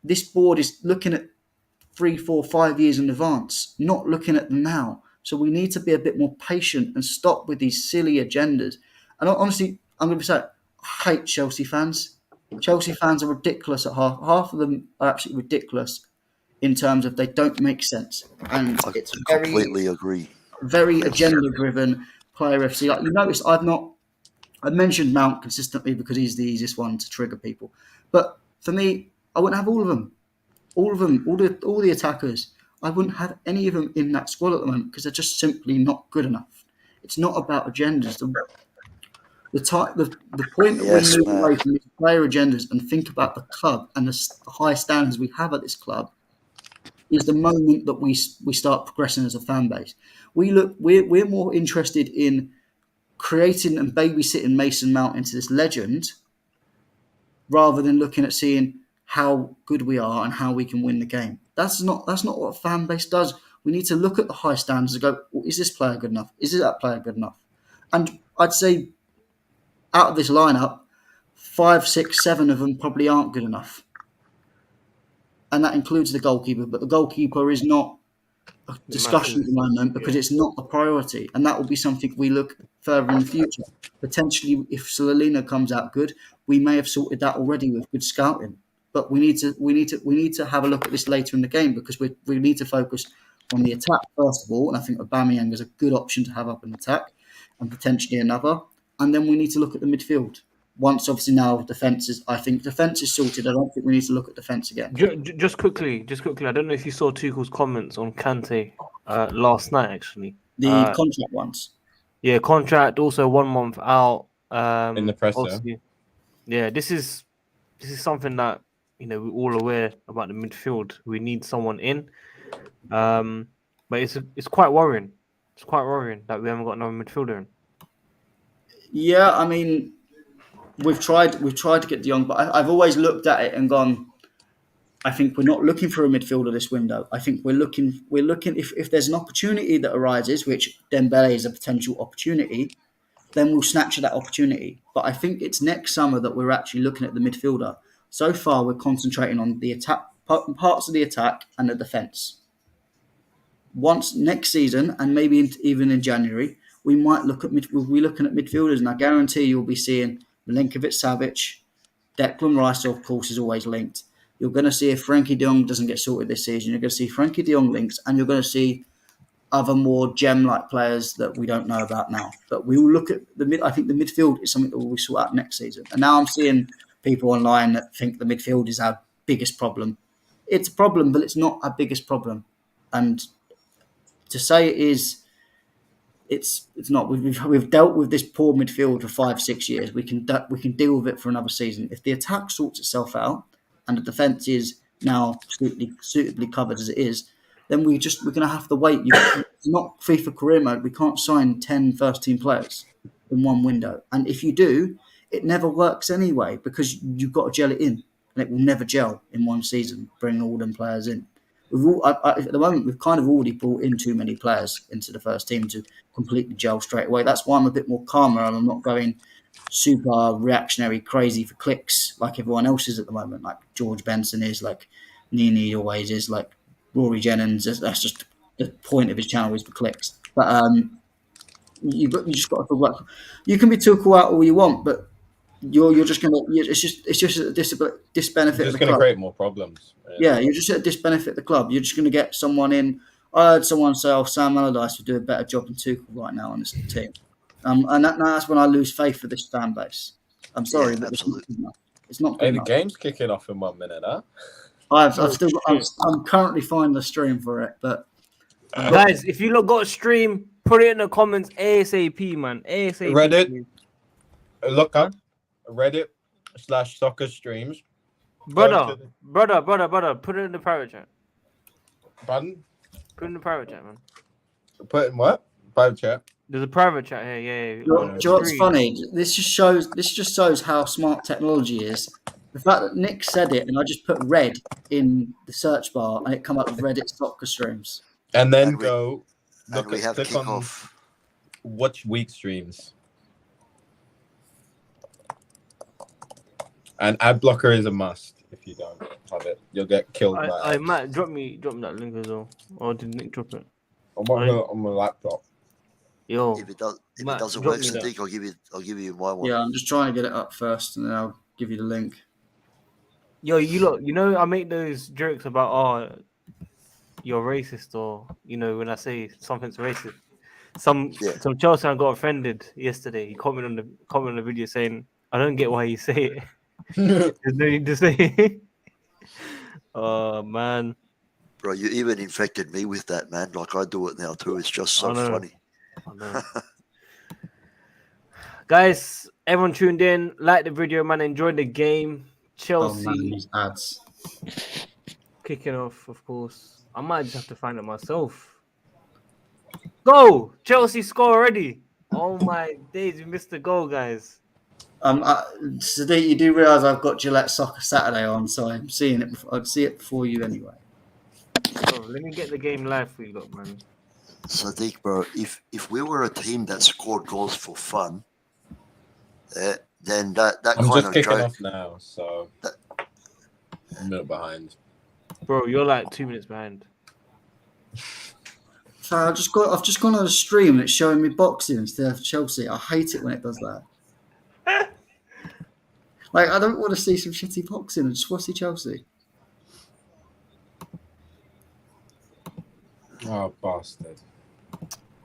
this board is looking at 3, 4, 5 years in advance, not looking at them now. So we need to be a bit more patient and stop with these silly agendas. And honestly, I'm going to say, I hate Chelsea fans. Chelsea fans are ridiculous at half. Half of them are absolutely ridiculous in terms of they don't make sense. And it's completely agree. Very agenda-driven player FC. Like you notice, I've mentioned Mount consistently because he's the easiest one to trigger people. But for me, I wouldn't have all of them. All the attackers. I wouldn't have any of them in that squad at the moment because they're just simply not good enough. It's not about agendas. The point that we move away from these player agendas and think about the club and the high standards we have at this club is the moment that we start progressing as a fan base. We're more interested in creating and babysitting Mason Mount into this legend rather than looking at seeing how good we are and how we can win the game. That's not what a fan base does. We need to look at the high standards and go, well, is this player good enough? Is that player good enough? And I'd say out of this lineup, 5, 6, 7 of them probably aren't good enough. And that includes the goalkeeper, but the goalkeeper is not a discussion at the moment because it's not a priority. And that will be something we look further in the future. Potentially, if Salina comes out good, we may have sorted that already with good scouting. But we need to have a look at this later in the game because we need to focus on the attack first of all. And I think Aubameyang is a good option to have up in attack and potentially another. And then we need to look at the midfield. Once obviously now I think defence is sorted. I don't think we need to look at defence again. Just quickly. I don't know if you saw Tuchel's comments on Kante last night. Actually, the contract ones. Yeah, contract also 1 month out. In the presser. Yeah, this is something that we're all aware about the midfield. We need someone in, but it's quite worrying. It's quite worrying that we haven't got another midfielder in. Yeah, I mean, we've tried to get De Jong, but I've always looked at it and gone, I think we're not looking for a midfielder this window. I think we're looking if there's an opportunity that arises, which Dembele is a potential opportunity, then we'll snatch at that opportunity. But I think it's next summer that we're actually looking at the midfielder. So far, we're concentrating on the attack, parts of the attack and the defence. Once next season, and maybe even in January, we might we'll be looking at midfielders, and I guarantee you'll be seeing Milinkovic-Savic, Declan Rice, of course, is always linked. You're going to see if Frankie de Jong doesn't get sorted this season, you're going to see Frankie de Jong links, and you're going to see other more gem-like players that we don't know about now. But we will look at I think the midfield is something that we'll sort out next season. And now I'm seeing people online that think the midfield is our biggest problem. It's a problem, but it's not our biggest problem. And to say it is, it's not. We've dealt with this poor midfield for 5-6 years. We can deal with it for another season. If the attack sorts itself out and the defence is now suitably covered as it is, then we're going to have to wait. It's not FIFA career mode. We can't sign 10 first-team players in one window. And if you do, it never works anyway because you've got to gel it in. And it will never gel in one season, bringing all them players in. At the moment, we've kind of already brought in too many players into the first team to completely gel straight away. That's why I'm a bit more calmer and I'm not going super reactionary crazy for clicks like everyone else is at the moment, like George Benson is, like Nini always is, like Rory Jennings. That's just the point of his channel is for clicks. But you just got to work. You can be too cool out all you want, but you're just gonna. It's just a disbenefit. Just going to create more problems. Really. Yeah, you're just at a disbenefit the club. You're just going to get someone in. I heard someone say, "Oh, Sam Allardyce would do a better job than Tuchel right now on this team," and that's when I lose faith for this fan base. I'm sorry, but absolutely. it's not good Hey, enough. the game's kicking off in 1 minute, huh? I'm currently finding the stream for it, but Guys, if you got a stream, put it in the comments ASAP, man. ASAP. Reddit. Look up Reddit/soccer streams. Brother, put it in the private chat. Pardon? Put it in the private chat, man. Put in what? Private chat. There's a private chat here, yeah. do you know what's funny? This just shows how smart technology is. The fact that Nick said it and I just put red in the search bar and it come up with Reddit soccer streams. And then And we- go And we have click on kickoff. watch week streams. And ad blocker is a must. If you don't have it, you'll get killed by I ads. might drop that link as well. Or did Nick drop it? on my laptop. Yo, If it Matt, doesn't drop work, me that. Sadiq, I'll give you my one. Yeah, I'm just trying to get it up first and then I'll give you the link. Yo, you know, I make those jokes about you're racist, or when I say something's racist. Some Chelsea fan got offended yesterday. He commented on the video saying, "I don't get why you say it. There's no need to say it." Oh man, Bro, you even infected me with that, man. Like I do it now too. It's just so I know. funny. I know. Guys, everyone tuned in, like the video, man. Enjoyed the game. Chelsea these ads. kicking off, of course. I might just have to find it myself. Go! Chelsea score already. Oh my days, we missed the goal, guys. Sadiq, you do realise I've got Gillette Soccer Saturday on, so I'm seeing it. I'd see it before you anyway. Bro, let me get the game live for you, lot, man. Sadiq, bro, if we were a team that scored goals for fun, then that I'm kind just of kicking joke. off now, so I'm a minute behind. Bro, you're like 2 minutes behind. So I've just gone on a stream and it's showing me boxing instead of Chelsea. I hate it when it does that. Like, I don't want to see some shitty boxing. I just want to see Chelsea. Oh, bastard.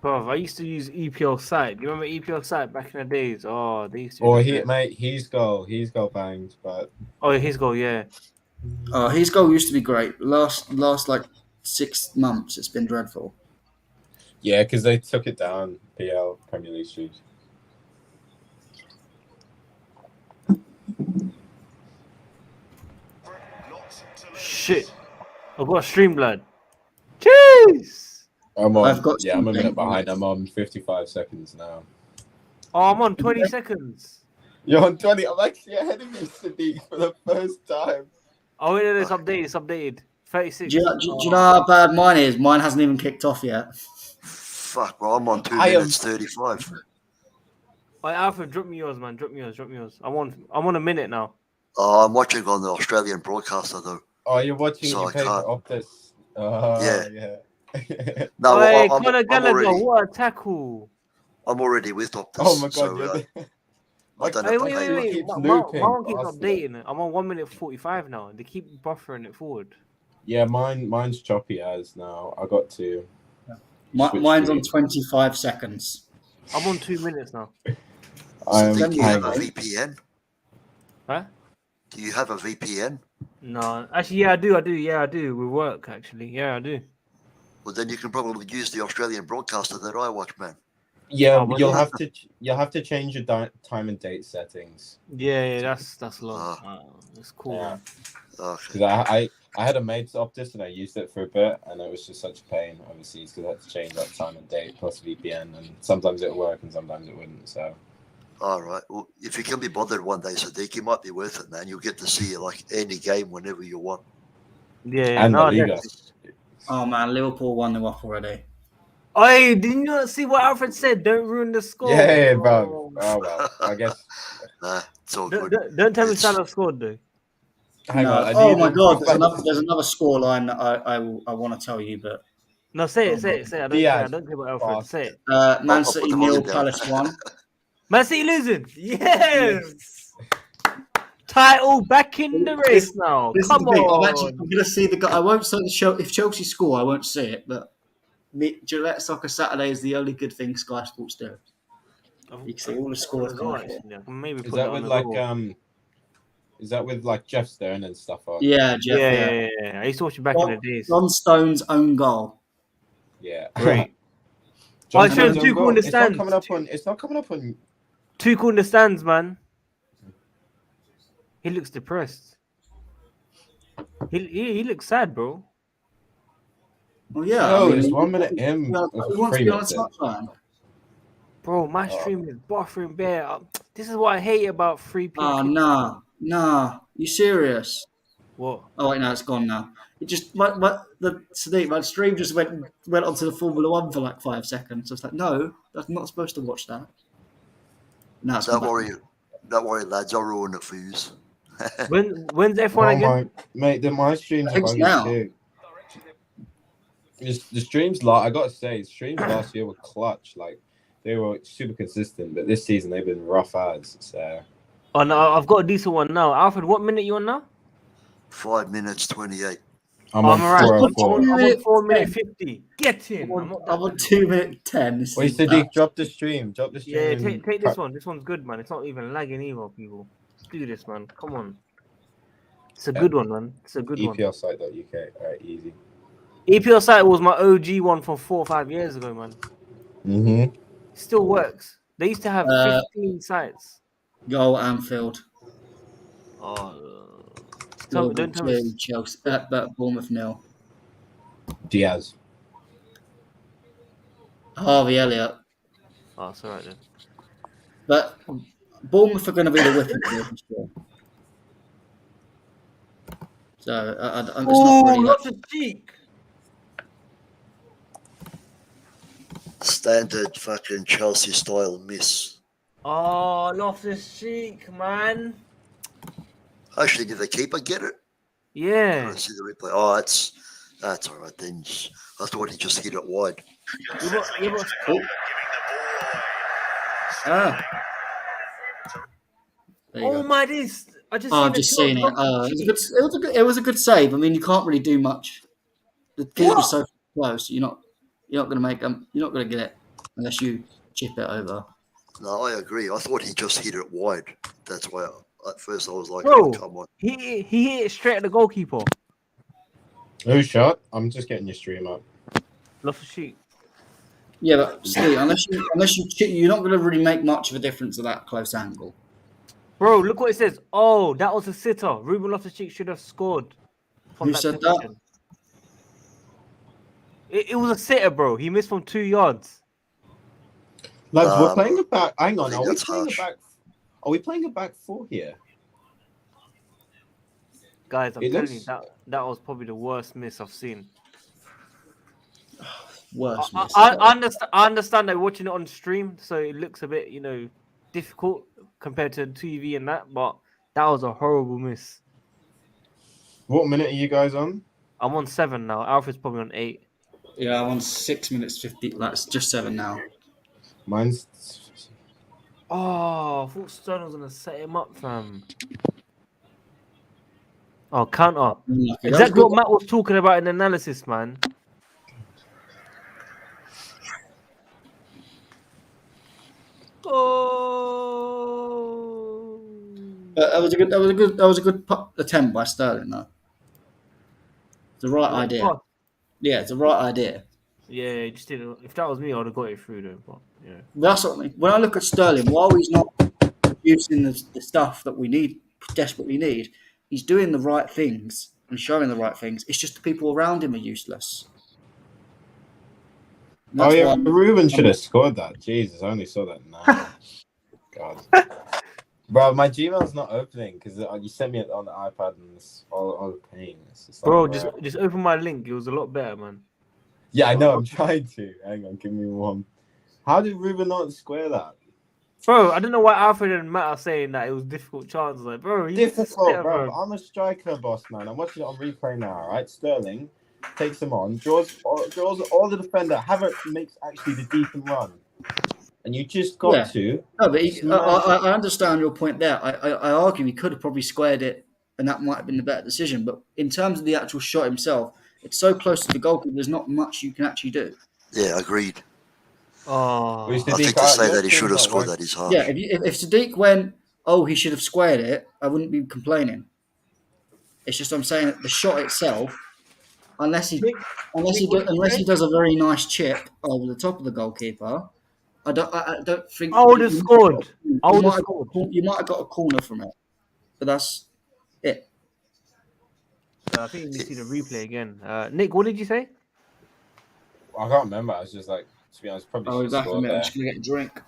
Bro, I used to use EPL site. Do you remember EPL site back in the days? Oh, they used to. Or he's goal banged, but Oh, his goal, yeah. His goal used to be great. Last like 6 months, it's been dreadful. yeah, because they took it down. PL Premier League streams. Shit. I've got a stream, blood. Jeez. I'm I've got a minute something. behind. I'm on 55 seconds now. Oh, I'm on 20 seconds. You're on 20. I'm actually ahead of you, Sadiq, for the first time. Oh, wait, no, it's updated. 36. Do you know how bad mine is? Mine hasn't even kicked off yet. Fuck, bro, I'm on 2 I am- minutes 35. Wait, Alfred, drop me yours, man. Drop me yours. I'm on a minute now. Oh, I'm watching on the Australian broadcaster though. Oh, you're watching So your I paper can't. off this. Yeah. Yeah. No, Hey, I'm Conor Gallagher, already, what a tackle. I'm already with Optus. Oh my god, so, you're I don't Hey, have to wait. It keeps My looping, one keeps bastard. updating. I'm on 1 minute 45 now. They keep buffering it forward. Yeah, mine's choppy as now. I got to. switch Mine's on screen. 25 seconds. I'm on 2 minutes now. I'm So do you have a hang on. VPN? Huh? Do you have a VPN? No, actually, yeah, I do. Yeah, I do. We work actually. Yeah, I do. Well, then you can probably use the Australian broadcaster that I watch, man. Yeah, Oh, you'll have to change your time and date settings. Yeah, that's long. Ah. That's cool. Yeah. Man. Okay. Because I had a mate's Optus and I used it for a bit and it was just such a pain overseas because I had to change that time and date plus VPN and sometimes it would work and sometimes it wouldn't. So All right. Well, if you can be bothered one day, Sadiq, it might be worth it, man. You'll get to see like any game whenever you want. Yeah, and no, La Liga. Oh man, Liverpool 1-0 up already. Hey, did you not see what Alfred said? Don't ruin the score. Yeah, bro. Oh well, I guess. It's all Don't, good. don't tell me It's- Salah scored though. Hang No. on. I Oh need my to- God, there's another score line that I want to tell you, but No, say it. I don't care. I Diaz. don't care about Alfred. Pass. Say it. Man I'll City put the 0, volume down. Palace 1. Man City losing. Yes. Title back in the race now. This Come is the thing. on. I'm gonna see the guy. I won't say the show if Chelsea score. I won't see it, but Gillette Soccer Saturday is the only good thing Sky Sports do. You can see all the scores come up. Actually, I can maybe Is put that it on with the like goal. Is that with like Jeff Stone and stuff on? Yeah, Jeff. Yeah. I used to watch it back in the days. John Stone's own goal. Yeah. Great. John I showed Stone's two own goal goal. in the It's stands. not coming up on. Too cool in the stands, man. He looks depressed. He looks sad, bro. Well, yeah. No, I mean, it's 1 minute in. He wants to 3 be on minutes the in. touchline. Bro, my stream is buffering bare. This is what I hate about free people. Oh, nah. You serious? What? Oh wait, no, it's gone now. It just my stream just went onto the Formula One for like 5 seconds. I was like, no, I'm not supposed to watch that. Now it's Don't gone worry, lads. I'll ruin it for you. When's F1 again? Mate, my streams I are think it's buggy now. too. The streams I gotta say, streams last year were clutch. Like they were super consistent, but this season they've been rough ads. So Oh no, I've got a decent one now. Alfred, what minute you on now? 5 minutes 28. I'm I'm on alright. 404. I'm on 4 minute 50. Get in. I'm not that I'm on bad. 2 minute 10. This Wait, is Sadiq, drop the stream. Yeah, and take this one. This one's good, man. It's not even lagging either, people. Let's do this, man. Come on. It's a good one, man. It's a good one. EPLsite.uk. Alright, easy. EPL site was my OG one from 4 or 5 years ago, man. Mm-hmm. It still works. They used to have 15 sites. Goal Anfield. Don't tell me. Chelsea. Bournemouth 0. Diaz. Harvey Elliott. Oh, it's alright then. But Bournemouth are going to be the whipping deal for sure. So it's not really. lots of cheek. Standard fucking Chelsea style miss. Oh, Loftus Cheek, man. Actually, did the keeper get it? I Yeah. don't see the replay. Oh, that's all right then. I thought he just hit it wide. You got There you oh go. my days! I just. I've just seen it. It was a good save. I mean, you can't really do much. The keeper's so close. You're not going to make them. You're not going to get it unless you chip it over. No, I agree. I thought he just hit it wide. That's why at first I was like, Bro, oh, come on. he hit it straight at the goalkeeper. Who shot? I'm just getting your stream up. Loftus Cheek. Yeah, but Steve, unless you chip, you're not going to really make much of a difference at that close angle. Bro, look what it says. Oh, that was a sitter. Ruben Loftus Cheek should have scored. From Who said that? position. It was a sitter, bro. He missed from 2 yards. Lads, we're playing a back. Hang I on, think are we that's playing harsh. a back? Are we playing a back four here? Guys, I'm It telling looks- you, that was probably the worst miss I've seen. Worse. I understand they're watching it on stream, so it looks a bit, difficult compared to TV and that, but that was a horrible miss. What minute are you guys on? I'm on 7 now. Alfred's probably on 8. Yeah, I'm on 6 minutes 50. That's just 7 now. Mine's. Oh, I thought Stone was gonna set him up, fam. Oh, counter. Unlucky. Exactly what Matt was talking about in analysis, man. Oh. That was a good attempt by Sterling, though. The right What, idea. what? Yeah, it's the right idea. Yeah, it just didn't. If that was me, I would have got it through though. But yeah, That's what I mean. When I look at Sterling, while he's not producing the stuff that we desperately need, he's doing the right things and showing the right things. It's just the people around him are useless. And Oh that's yeah, why Ruben should have scored that. Jesus, I only saw that now. God, bro, my Gmail's not opening because you sent me it on the iPad and it's all the pain. It's just like, bro, just open my link. It was a lot better, man. yeah, I know. I'm trying to. Hang on, give me one. How did Ruben not square that? Bro, I don't know why Alfred and Matt are saying that it was difficult chances. Like, bro, you Difficult, bro. I'm a striker, boss man. I'm watching it on replay now. Right, Sterling takes him on, draws all the defender. Havertz makes actually the decent run, and you just got to. No, but smash it. I understand your point there. I argue he could have probably squared it, and that might have been the better decision. But in terms of the actual shot himself, it's so close to the goalkeeper. There's not much you can actually do. Yeah, agreed. Oh, Which I think to say that he should have scored that is harsh. Yeah, if Sadiq went, oh, he should have squared it, I wouldn't be complaining. It's just I'm saying that the shot itself, unless he does a very nice chip over the top of the goalkeeper, I don't think I would have scored. I would have scored. You might have got a corner from it, but that's it. I think you need to see the replay again. Nick, what did you say? I can't remember. I was just like, to be honest, probably should have Exactly. scored I'm there. just gonna get a drink.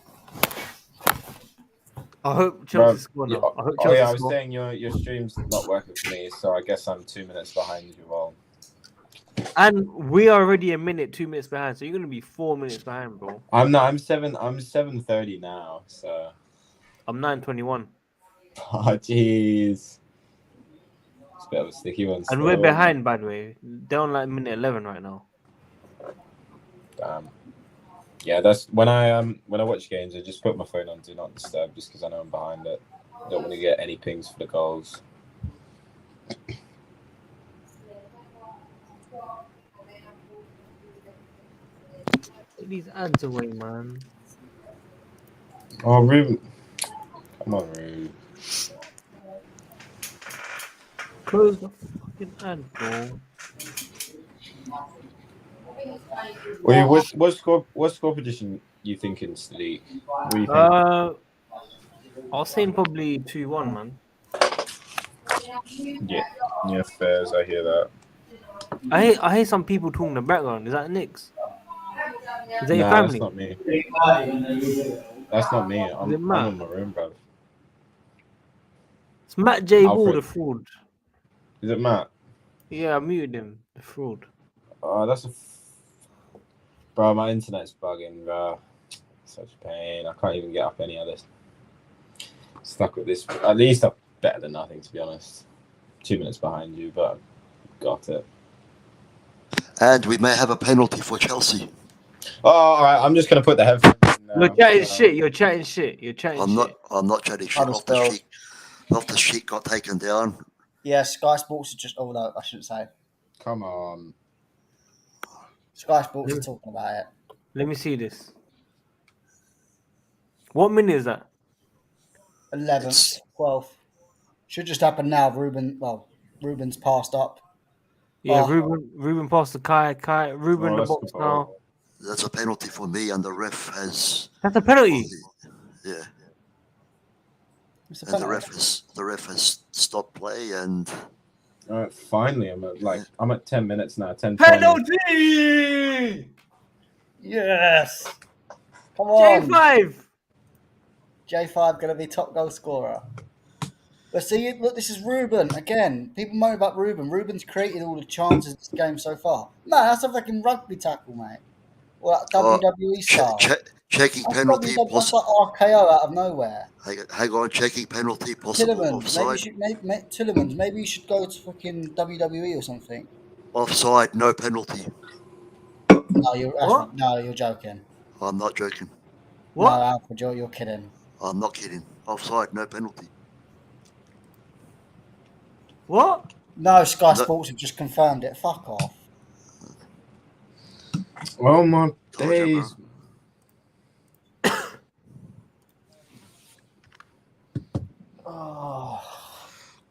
I hope Chelsea score Yeah, now. I hope oh Chelsea yeah, I was score. saying your stream's not working for me, so I guess I'm 2 minutes behind you all. And we are already 2 minutes behind, so you're gonna be 4 minutes behind, bro. I'm 7:30 now, so. I'm 9:21. Oh jeez. It's a bit of a sticky one. And we're behind, by the way. They're on like minute 11 right now. Damn. Yeah, that's when I watch games, I just put my phone on do not disturb just because I know I'm behind it. Don't want to get any pings for the goals. Take these ads away, man. Oh, Ruben. Come on, Ruben. Close the fucking ad, bro. Wait, what score position you thinking, Sadiq? What do you think? I was saying probably 2-1, man. Yeah, fairs. I hear that. I hear some people talking in the background. Is that Nick's? Is that your Nah, family? that's not me. That's not me. I'm in my room, bro. It's Matt J. Ball, Alfred. the fraud. Is it Matt? Yeah, I muted him. The fraud. Oh, that's bro. My internet's bugging, bro. Such pain. I can't even get up any of this. Stuck with this. At least I'm better than nothing, to be honest. 2 minutes behind you, but got it. And we may have a penalty for Chelsea. Oh, all right. I'm just gonna put the headphones in now. You're chatting shit. You're chatting shit. You're chatting shit. I'm not chatting shit. Off the sheet got taken down. Yeah, Sky Sports is just. Oh no, I shouldn't say. Come on. Sky Sports are talking about it. Let me see this. What minute is that? 11th, 12th. Should just happen now. Ruben's passed up. Yeah, Oh. Ruben passed to Kai. Ruben the that's box good. now. That's a penalty for me, and the ref has. That's a penalty. Yeah. It's a And penalty. the ref has stopped play, and All right, finally, I'm at 10 minutes now. 10. Penalty! Yes. Come on. J5. J5 going to be top goal scorer. But see, look, this is Ruben again. People moan about Ruben. Ruben's created all the chances in this game so far. Man, that's a fucking rugby tackle, mate. Or that WWE style. checking That's penalty. that's like RKO out of nowhere. Hang on, checking penalty possible Tillemans, offside. maybe you should go to fucking WWE or something. Offside, no penalty. No, you're joking. I'm not joking. What? No, Alfred, you're kidding. I'm not kidding. Offside, no penalty. What? No, Sky Sports have just confirmed it. Fuck off. Oh my Told you, days. Oh,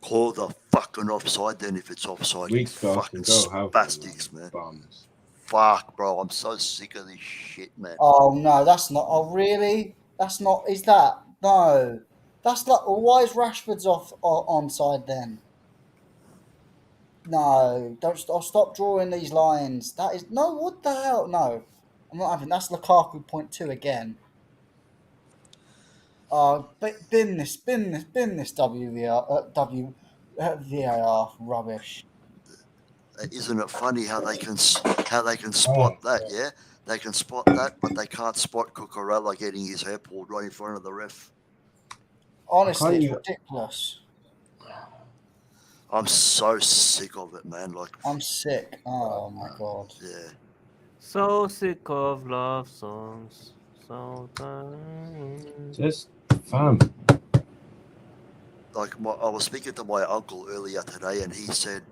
Call the fucking offside then if it's offside. Weak You spots can fucking go have spastics, man. bums. Fuck, bro. I'm so sick of this shit, man. oh no, that's not. Oh really? That's not. Is that no? That's like. Well, why is Rashford's onside then? No, don't. I'll stop drawing these lines. That is no. What the hell? No, I'm not having. That's Lukaku .2 again. Bin this VAR rubbish. Isn't it funny how they can spot that? Yeah, they can spot that, but they can't spot Cucurella getting his hair pulled right in front of the ref. Honestly, it's ridiculous. I'm so sick of it, man. Like, I'm sick. Oh my god. yeah. So sick of love songs. So Just fam. Like, I was speaking to my uncle earlier today, and he said,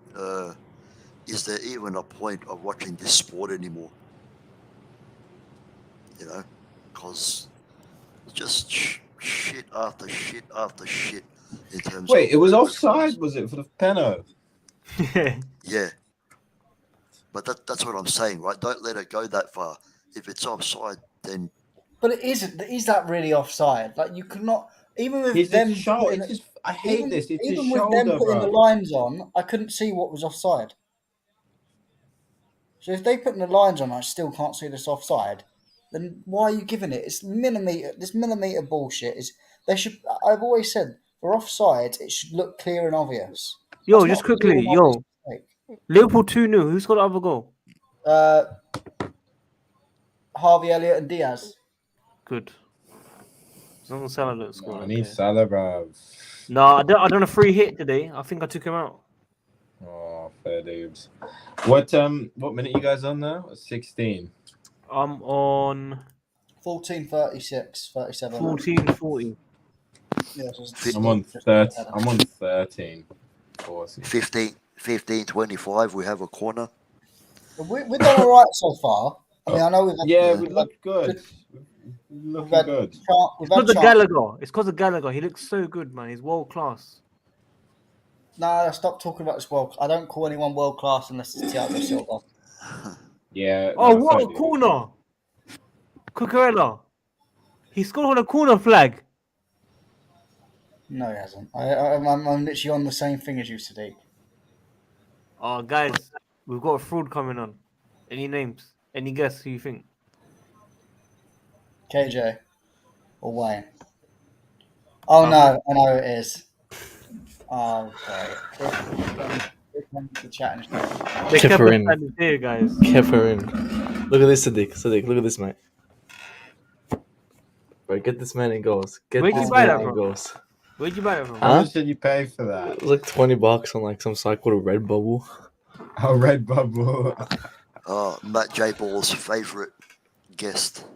"Is there even a point of watching this sport anymore?" You know, because just shit after shit after shit in terms. Wait, of it was offside, was it, for the penalty? Yeah, but that's what I'm saying, right? Don't let it go that far. If it's offside, then. But it isn't. Is that really offside? Like you could not. Even with It's them a shoulder. putting, It's just, I hate even, this. It's even his with them shoulder, putting the bro. lines on, I couldn't see what was offside. So if they putting the lines on, I still can't see this offside. Then why are you giving it? It's millimeter. This millimeter bullshit is. They should. I've always said for offside, it should look clear and obvious. Yo, That's just not a clear quickly, and obvious mistake. Liverpool 2-0. Who's got the other goal? Harvey Elliott and Diaz. Good. As long as Salah don't score. I need Salah, bro. No, I done a free hit today. I think I took him out. Oh, fair dudes. What minute you guys on now? 16. I'm on 14:36, 37. 14:40. Yeah, so I'm on 30. I'm on 13. 40. 15-25, we have a corner. We've done all right so far. I mean, I know we've had, we look good. Looking had good. It's because of Gallagher. It's because of Gallagher. He looks so good, man. He's world class. No, stop talking about this world. I don't call anyone world class unless it's Thiago Silva. Yeah. Oh, no, what fair a dues. corner! Cucurella. He scored on a corner flag. No, he hasn't. I'm literally on the same thing as you, Sadiq. Oh, guys, we've got a fraud coming on. Any names? Any guess who you think? KJ or Wayne. Oh no, I know it is. Oh, okay. The chat and stuff. They kept her us in. standing here, guys. Kept her in. Look at this, Sadiq. Sadiq, look at this, mate. Bro, get this man in goals. Where'd you buy that from? Goals. Where'd you buy it from? How Huh? much did you pay for that? It was like $20 on like some site called a Redbubble. Oh, Red Bubble. Matt J. Ball's favourite guest.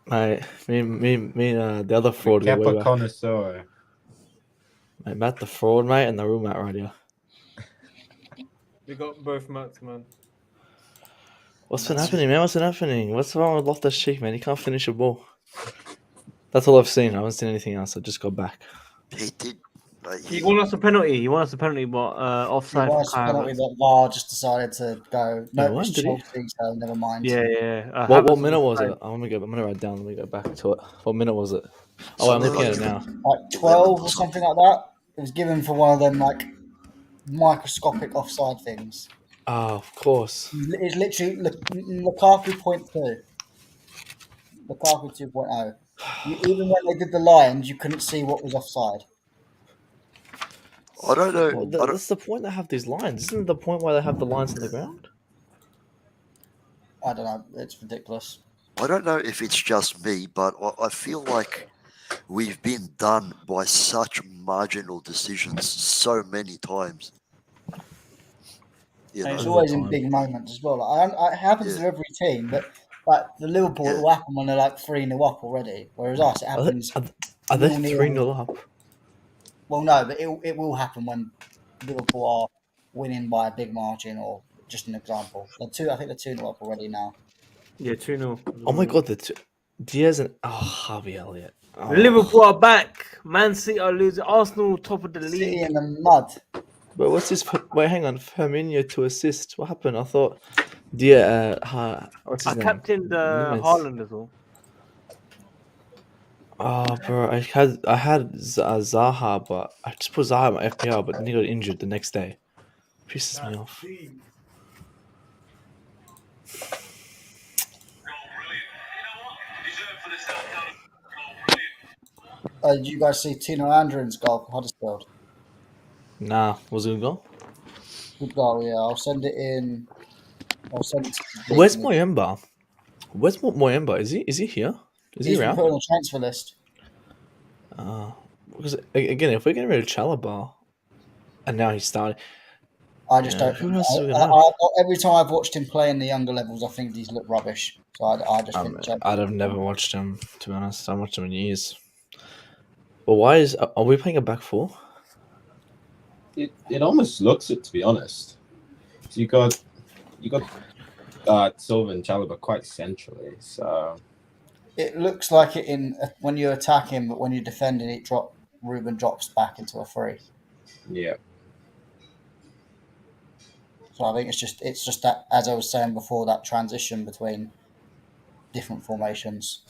Mate, the other fraud guy. Kepa connoisseur. Mate, Matt the fraud, mate, and the real Matt right here. We got both Mats, man. What's been happening, man? What's been happening? What's wrong with Loftus-Cheek, man? He can't finish a ball. That's all I've seen. I haven't seen anything else. I just got back. He did. He won us a penalty. But offside. It was a penalty that VAR just decided to go. No, what, it's did he? Chelsea, so never mind. Yeah. What minute was it? I'm gonna write down. Let me go back to it. What minute was it? Oh, I'm looking at it now. Like 12 or something like that. It was given for one of them like microscopic offside things. Oh, of course. It's literally Lukaku .2. Lukaku 2.0. Even when they did the lines, you couldn't see what was offside. I don't know. Well, that's the point they have these lines. Isn't it the point why they have the lines on the ground? I don't know. It's ridiculous. I don't know if it's just me, but I feel like we've been done by such marginal decisions so many times. You And know, it's always in big moments as well. Like, it happens to every team, but like the Liverpool, it will happen when they're like 3-0 up already. Whereas us, it happens. Are they 0-0. 3-0 up? Well, no, but it will happen when Liverpool are winning by a big margin, or just an example. I think they're 2-0 up already now. Yeah, 2-0. Oh my god, Diaz and Harvey Elliott. Oh, Liverpool are back. Man City are losing. Arsenal top of the City league. in the mud. but what's this? Wait, hang on. Firmino to assist. What happened? I thought. Yeah. What's I his name? captained Nunes. Haaland as well. Oh, bro, I had Zaha, but I just put Zaha in my FPL, but then he got injured the next day. Pisses me off. Did you guys see Tino Andrin's goal for Huddersfield? Nah, was it a good goal? Good goal, yeah. I'll send it in. I'll send it to the big Where's one. Moyemba? Where's Moyemba? Is he here? Is he He's been around? put on the transfer list. Because again, if we're getting rid of Chalobah, and now he's starting, I just yeah, don't. who else are we gonna have? Every time I've watched him play in the younger levels, I think he's looked rubbish. So I just think. I'd have never watched him, to be honest. I haven't watched him in years. But why are we playing a back four? It almost looks it, to be honest. So you got Silva and Chalobah quite centrally, so It looks like it in when you attack him, but when you're defending, Ruben drops back into a free. yeah. So I think it's just that, as I was saying before, that transition between different formations.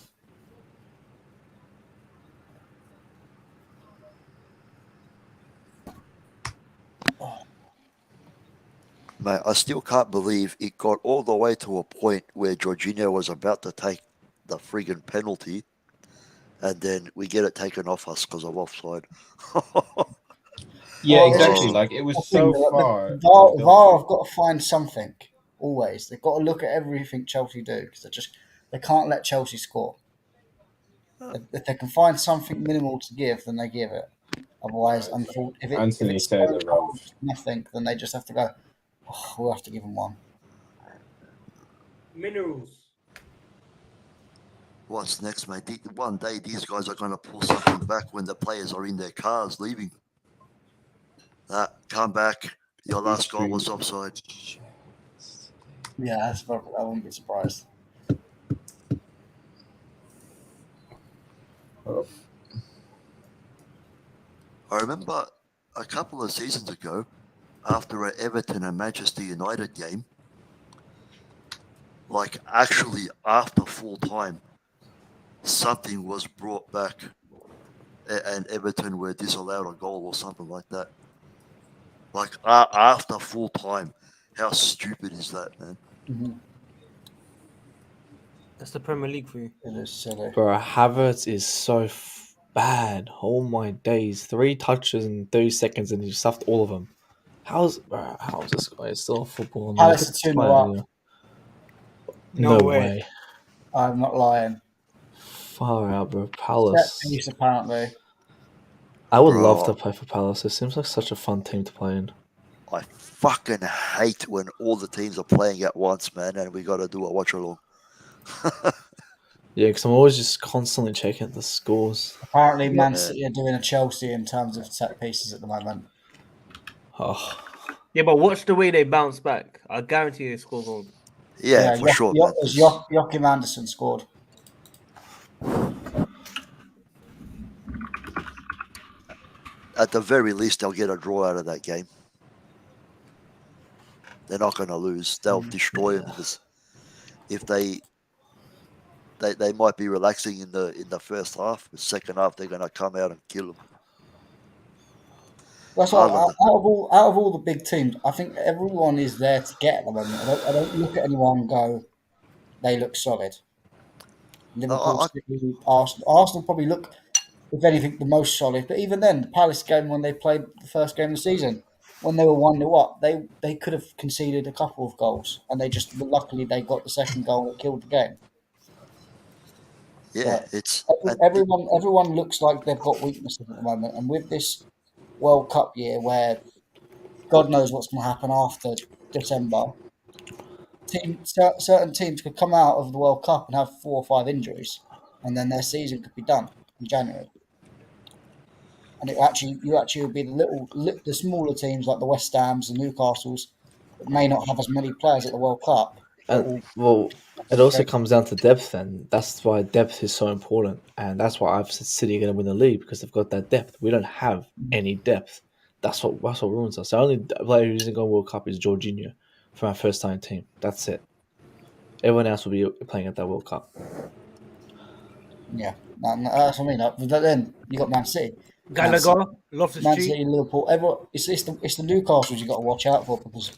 Mate, I still can't believe it got all the way to a point where Jorginho was about to take the friggin' penalty, and then we get it taken off us because of offside. Yeah, Well, exactly. Oh. Like it was I think so far. VAR have got to find something. Always, they've got to look at everything Chelsea do because they can't let Chelsea score. If they can find something minimal to give, then they give it. Otherwise, if Anthony it's Taylor, bro. nothing, then they just have to go. Oh, we'll have to give them one. Minerals. What's next, mate? One day these guys are going to pull something back when the players are in their cars leaving. Come back. Your last goal was offside. Yeah, I wouldn't be surprised. Oh. I remember a couple of seasons ago, after an Everton and Manchester United game, like actually after full time, something was brought back and Everton were disallowed a goal or something like that. Like after full time. How stupid is that, man? Mm-hmm. That's the Premier League for you. It is silly. Bro, Havertz is so bad. Oh my days. 3 touches in 30 seconds and he stuffed all of them. How's this guy still a football? Palace are 2-0 up. No way. I'm not lying. Far out, bro. Set Palace. piece, apparently. I would Bro. love to play for Palace. It seems like such a fun team to play in. I fucking hate when all the teams are playing at once, man, and we got to do a watch along. Yeah, because I'm always just constantly checking the scores. Apparently, Man City are doing a Chelsea in terms of set pieces at the moment. Oh, Yeah, but watch the way they bounce back. I guarantee they score goals. Yeah, for sure, man. Joachim Anderson scored. At the very least, they'll get a draw out of that game. They're not going to lose. They'll destroy them. If they might be relaxing in the first half, the second half they're going to come out and kill them. That's why out of all the big teams, I think everyone is there to get at the moment. I don't look at anyone and go, they look solid. Liverpool, City, Arsenal probably look, if anything, the most solid. But even then, the Palace game when they played the first game of the season, when they were 1-0 up, they could have conceded a couple of goals, and luckily they got the second goal that killed the game. Yeah, everyone looks like they've got weaknesses at the moment, and with this World Cup year, where God knows what's going to happen after December, certain teams could come out of the World Cup and have 4 or 5 injuries, and then their season could be done in January. And you actually would be the smaller teams like the West Hams and Newcastles that may not have as many players at the World Cup, And well, it also comes down to depth, and that's why depth is so important, and that's why I've said City are going to win the league because they've got that depth. We don't have any depth. That's what ruins us. The only player who's going to go World Cup is Jorginho from our first time team. That's it. Everyone else will be playing at that World Cup. Yeah, that's what I mean. But then you got Man City, Gallagher, Loftus Man Street. City, Liverpool. Everyone, it's the Newcastles you got to watch out for because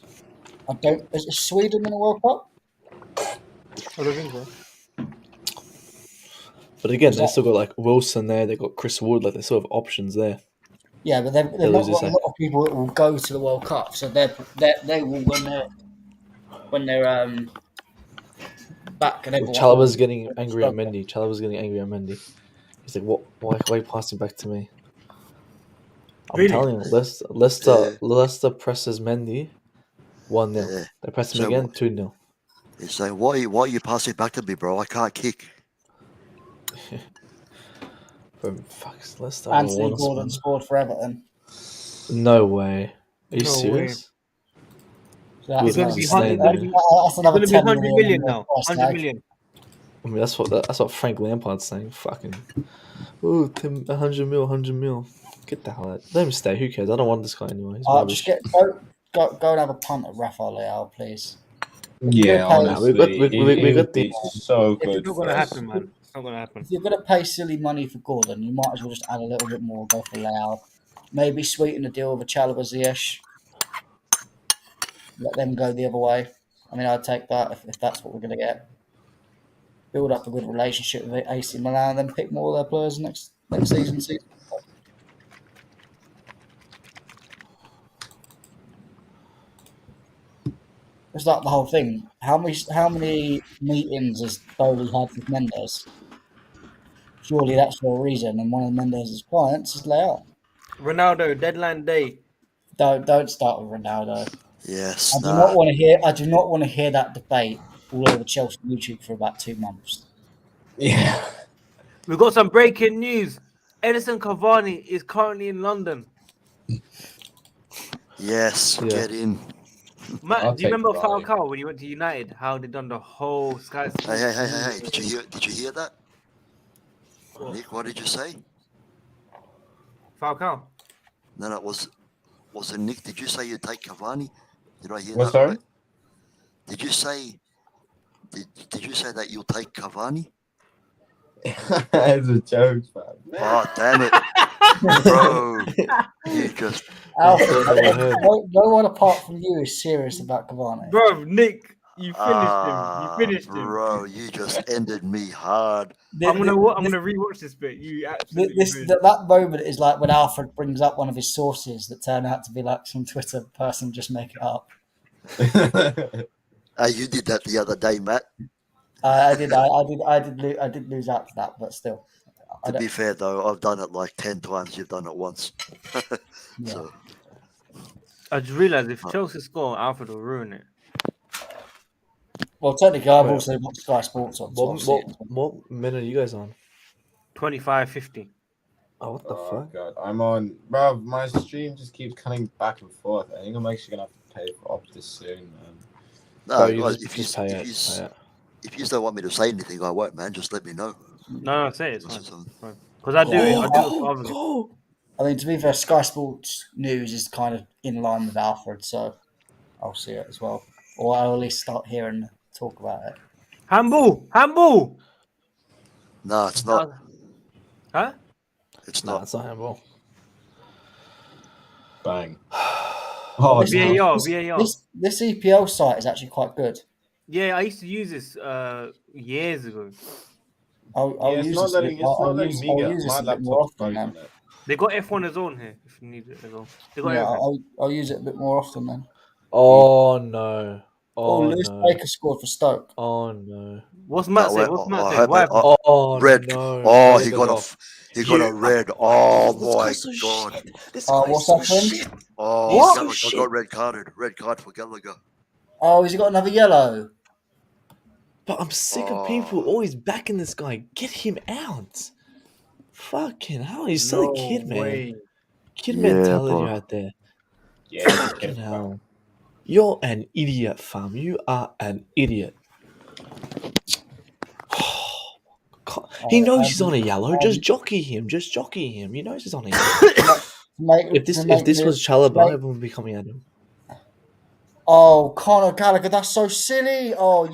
I don't. Is Sweden in the World Cup? I don't think so. But again, Is they that, still got like Wilson there. They got Chris Wood. Like they still have options there. yeah, but they've They'll not lose got a this. lot of people that will go to the World Cup, so they will when they're back and everyone. Chalobah's getting angry at Mendy. Chalobah's getting angry at Mendy. He's like, "What? Why are you passing back to me?" I'm Really? telling you, Leicester presses Mendy 1-0. Yeah. They press him So again 2-0. He's saying, why are you passing back to me, bro? I can't kick. Bro, fuck, Leicester Anthony won us, Gordon man. scored for Everton. No way. Are you No serious? So that's It's going to Woodman's be staying hundred. there. that's It's another going to be 10 100 million million on the now. price 100 tag. million. I mean, that's what Frank Lampard's saying. Fucking, ooh, 100 mil, 100 mil. Get the hell out. Let him stay. Who cares? I don't want this guy anymore. He's Just rubbish. go and have a punt at Rafael Leao, please. Yeah, Nah, we got honestly, we got the. it's so If good It's not for going to us. happen, man. It's not going to happen. If you're going to pay silly money for Gordon, you might as well just add a little bit more, go for Leao. Maybe sweeten the deal with a Chalobah Ziyech. Let them go the other way. I mean, I'd take that if that's what we're going to get. Build up a good relationship with AC Milan, then pick more of their players next season. It's like the whole thing. How many meetings has Bowley had with Mendes? Surely that's for a reason. And one of Mendes' clients is Leao. Ronaldo, deadline day. Don't start with Ronaldo. Yes, I do nah. not want to hear that debate all over Chelsea YouTube for about 2 months. Yeah. We've got some breaking news. Edison Cavani is currently in London. Yes, Yeah. get in. Matt, I'll do you take remember Cavani. Falcao when he went to United? How they done the whole Sky Sports? Hey, did you hear that? What? Nick, what did you say? Falcao. No, it was it Nick? Did you say you'd take Cavani? Did I hear What's that that? right? Did you say that you'll take Cavani? It's a joke, man. Oh, damn it, bro! You just Alfred, Don't know what I heard. no one apart from you is serious about Cavani. Bro, Nick, you finished him. You finished him. bro, you just ended me hard. I'm gonna rewatch this bit. You absolutely finished. That moment is like when Alfred brings up one of his sources that turn out to be like some Twitter person just making it up. You did that the other day, Matt. I did lose out to that, but still. To be fair, though, I've done it like 10 times. You've done it once. Yeah. So I just realized if Chelsea score, Alfred will ruin it. Well, technically, I've Wait. also got Sky Sports on. So I'll see it. What minute are you guys on? 25-50. Oh, what the Oh fuck? god, I'm on, bro. My stream just keeps cutting back and forth. I think I'm actually gonna have to pay for Optus soon, man. no, Bro, you guys, just pay it. if you don't want me to say anything, I won't, man. Just let me know. No, say it. It's So- fine. Because I do it. I do it for other Go! I mean, to be fair, Sky Sports News is kind of in line with Alfred, so I'll see it as well. Or I'll at least start hearing talk about it. Handball. No, it's not. Huh? It's Nah, not. it's not handball. Bang. Oh, This- no. VAR. This EPL site is actually quite good. Yeah, I used to use this years ago. I'll it's use not this. letting me I'll get use this my a bit more laptop's often, frozen man. it. They got F1 as on here if you need it as well. They got Yeah, everything. I'll use it a bit more often then. Oh no! Oh Lewis no! Baker scored for Stoke. Oh no! What's Matt saying? What's Matt saying? What happened? Oh red. no! Oh, No, he it got goes he got a red. Oh This my guy's so god. shit. This Oh, guy's what's so happened? shit. Oh, He's so Gallagher shit. got red carded. Red card for Gallagher. Oh, has he got another yellow? But I'm sick of people always backing this guy. Get him out. Fucking hell, he's still a kid, man. Kid Yeah, mentality bro. right there. Yeah, just Fucking kidding, bro. hell. You're an idiot, fam. You are an idiot. He knows he's on a yellow. Just jockey him. Just jockey him. He knows he's on a yellow. If this was Chalobah, everyone would be coming at him. Oh, Conor Gallagher, that's so silly. Oh,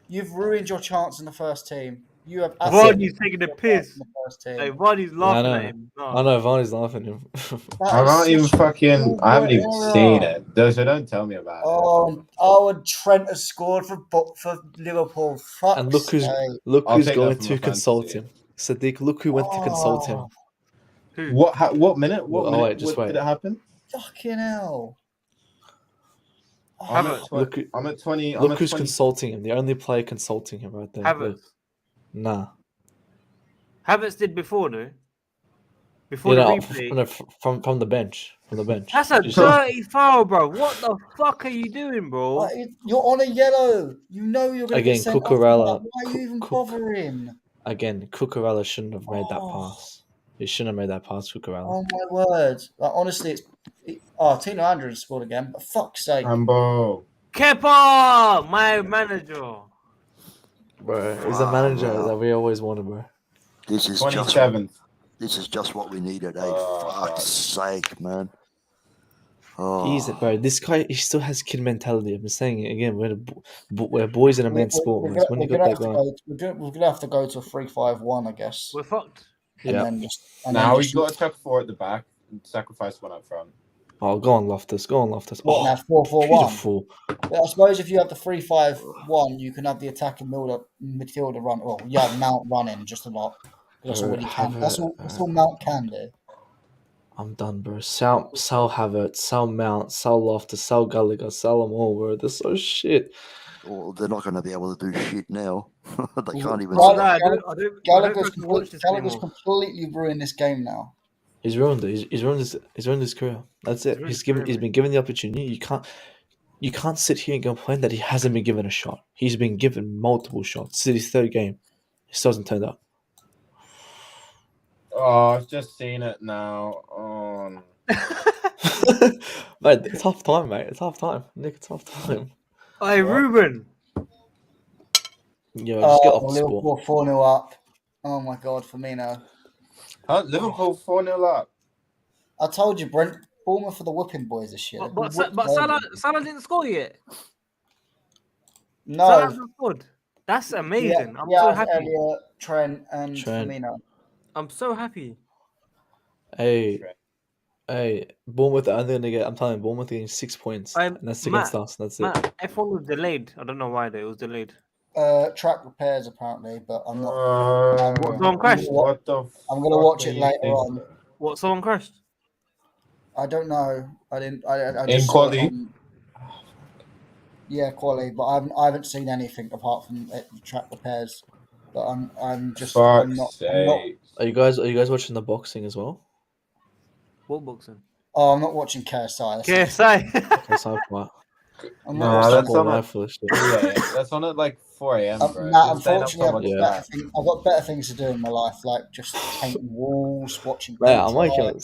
you've ruined your chance in the first team. You have Vardy's taking the piss. in the first team. Hey, Vardy's laughing at him. No. I know, Vardy's laughing at him. I haven't even seen it. So don't tell me about it. And Trent has scored for Liverpool. Fuck's And look who's take going that from to a consult fantasy. him. Sadiq, look who went to consult him. Who? What minute? Wait, just What wait. did it happen? Fucking hell. I'm Havertz. at 20. Look who's consulting him. The only player consulting him right there. Havertz. Look. Nah. Havertz did before, though. You know, replay. from the bench. From the bench. That's a dirty foul, bro. What the fuck are you doing, bro? You're on a yellow. You know you're going to get sent off. Cucurella. Why are you even bothering? Again, Cucurella shouldn't have made that pass. He shouldn't have made that pass, Cucurella. Oh my word! Like, honestly, Tino Andrews scored again. But fuck's sake! Rambo. Kepa, my manager. Bro, he's the manager that we always wanted, bro. This is 27th. This is just what we needed. Fuck's sake, man. Bro. This guy, he still has kid mentality. I've been saying it again. We're boys in a men's sport. We're gonna have to go to a 3-5-1, I guess. We're fucked. Now we've got to tuck 4 at the back and sacrifice 1 up front. Oh, go on, Loftus. What, now 4-4-1? Beautiful. I suppose if you have the 3-5-1, you can have the attacking midfielder run. Well, you have Mount running just a lot. That's all he can. That's all Mount can do. I'm done, bro. Sal Havertz, Sal Mount, Sal Loftus, Sal Gallagher, Sal them all, bro. They're so shit. Well, they're not going to be able to do shit now. They can't even. Gallagher's completely ruined this game now. He's ruined it. He's ruined his career. That's it. He's been given the opportunity. You can't sit here and complain that he hasn't been given a shot. He's been given multiple shots. This is his 3rd game. He still hasn't turned up. Oh, I've just seen it now. Oh. Mate, it's half time, mate. It's half time. Nick, it's half time. Hey, Ruben. Yeah, just get off the Liverpool sport. 4-0 up. Oh my God, Firmino. Liverpool 4-0 up. I told you, Brent. Bournemouth for the whipping boys this year. But Salah didn't score yet. No. Salah hasn't scored. That's amazing. I'm so happy. Elliot, Trent, and Firmino. I'm so happy. Hey, Bournemouth are only gonna get. I'm telling you, Bournemouth are getting 6 points, and that's against us. That's it. F1 was delayed. I don't know why though. It was delayed. Track repairs apparently, but I'm not. Someone crashed. I'm gonna watch it later on. What? Someone crashed? I don't know. I didn't. I In quality. Yeah, quality, but I haven't seen anything apart from track repairs. But I'm just. I'm not. Are you guys watching the boxing as well? What boxing? Oh, I'm not watching KSI. KSI what? That's on at like 4 a.m. Matt, unfortunately, I've got better things to do in my life, like just painting walls, watching. I'm waking.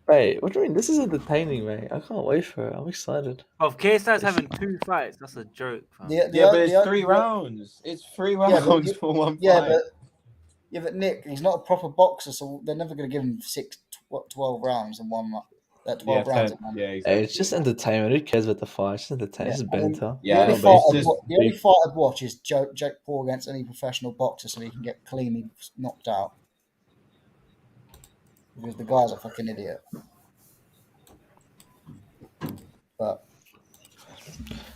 Wait, what do you mean? This is entertaining, mate. I can't wait for it. I'm excited. Of KSI's having 2 fights. That's a joke. But it's 3 rounds. It's 3 rounds for one fight. But Nick, he's not a proper boxer, so they're never going to give him 12 rounds in one. 12 rounds. Yeah, exactly. Hey, it's just entertainment. Who cares about the fight? It's just entertainment. It's banter. The only fight I'd watch is Jake Paul against any professional boxer, so he can get cleanly knocked out. Because the guy's a fucking idiot. But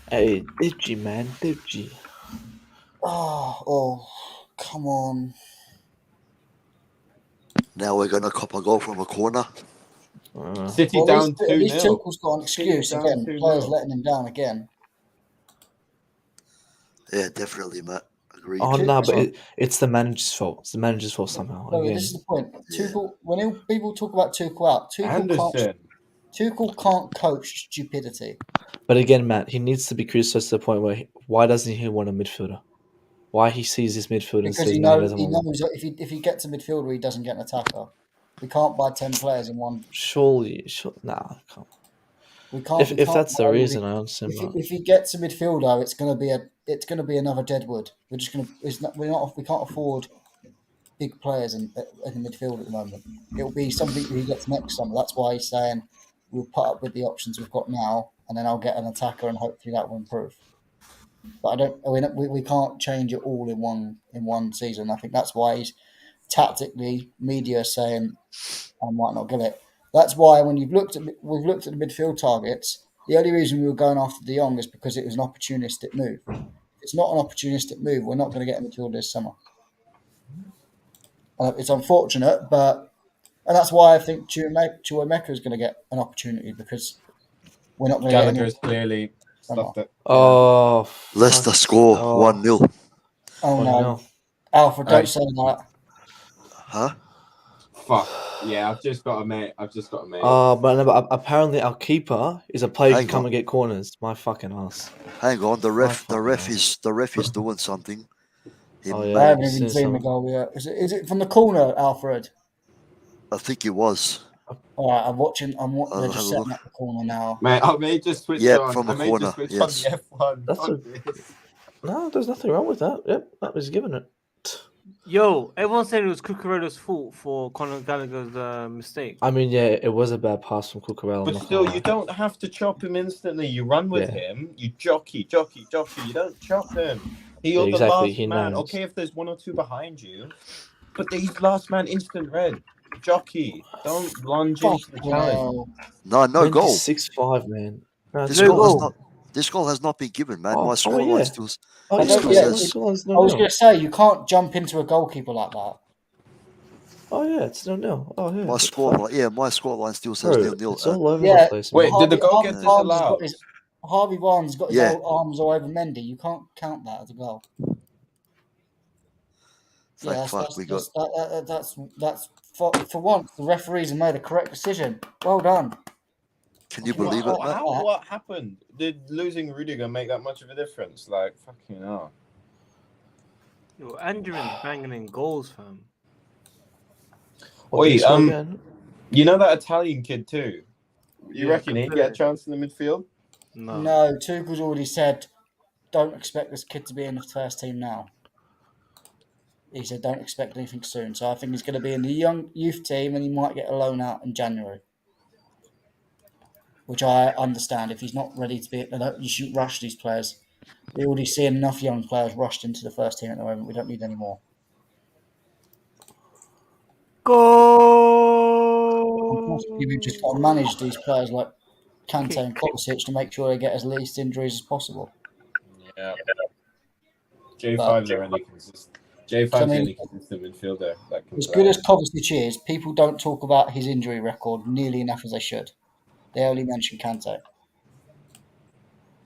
hey, Digi, man, Digi. Oh, come on. Now we're gonna cop a goal from a corner. City down 2-0. At least Tuchel's got an excuse again. Players letting him down again. Yeah, definitely, Matt. Agreed. Oh no, but it's the manager's fault. It's the manager's fault somehow. No, this is the point. Tuchel, when people talk about Tuchel out, Tuchel can't coach stupidity. But again, Matt, he needs to be criticized to the point where why doesn't he want a midfielder? Why he sees this midfielder? Because he knows if he gets a midfielder, he doesn't get an attacker. We can't buy 10 players in one. Surely, nah, come on. We can't. If that's the play reason, with- I understand that. if he gets a midfielder, it's going to be another Deadwood. We're just going to. We can't afford big players in the midfield at the moment. It'll be something he gets next summer. That's why he's saying we'll put up with the options we've got now, and then I'll get an attacker, and hopefully that will improve. But I don't. We can't change it all in one season. I think that's why he's tactically media is saying I might not get it. That's why when we've looked at the midfield targets, the only reason we were going after De Jong is because it was an opportunistic move. If it's not an opportunistic move, we're not going to get a midfielder this summer. It's unfortunate, and that's why I think Chukwuemeka is going to get an opportunity because we're not going to get Gallagher's clearly stuffed it. Oh, Leicester fuck. score Oh, 1-0. Oh 1-0. no, Alfred, don't Right. say that. Huh? Fuck. Yeah, I've just got a mate. But apparently our keeper is a player who Hang can come on. and get corners. My fucking ass. Hang on, the ref fucking is doing something. He Oh, may- yeah. I haven't I've even seen seen the some. goal yet. Is it from the corner, Alfred? I think it was. All right, I'm watching. I'll They're have just a setting look. up the corner now. Mate, I may just switch Yeah, on. from a I may corner, just switch yes. on the F1. That's Fuck this. No, there's nothing wrong with that. Yep, that was given it. Yo, everyone said it was Cucurella's fault for Conor Gallagher's mistake. I mean, yeah, it was a bad pass from Cucurella. But still, you don't have to chop him instantly. You run with him. You jockey. You don't chop him. You're the exactly. last He man. knows. Okay, if there's one or two behind you, but he's last man, instant red. Jockey. Don't lunge into the challenge. No goal. 6-5, man. No, This No goal has goal. not. This goal has not been given, man. Oh, My scoreline yeah. still. Oh, I it yeah, don't- still yeah, says. I was going to say you can't jump into a goalkeeper like that. Oh, yeah, it's 0-0. Oh, yeah. My what the fuck? scoreline. Yeah, my scoreline still says Bro, 0-0. it's all over Yeah. the place. Wait, man. did the goal get disallowed? Harvey Barnes has got his Yeah. old arms all over Mendy. You can't count that as a goal. Thank fuck we got. That's for once the referees have made a correct decision. Well done. Can you believe it, man? What happened? Did losing Rudiger make that much of a difference? Like, fucking hell. Yo, Andrew's banging in goals, fam. Wait, again? you know that Italian kid too? You Yeah, reckon he'd get a chance in the midfield? No, Tuchel's already said, don't expect this kid to be in the first team now. He said, don't expect anything soon. So I think he's going to be in the young youth team and he might get a loan out in January. Which I understand. If he's not ready to be, you shouldn't rush these players. We're already seeing enough young players rushed into the first team at the moment. We don't need any more. Unfortunately, we've just got to manage these players like Kante and Kovacic to make sure they get as least injuries as possible. Yeah. J5's the only consistent. J5's the only consistent midfielder that can. As good as Kovacic is, people don't talk about his injury record nearly enough as they should. They only mention Kante.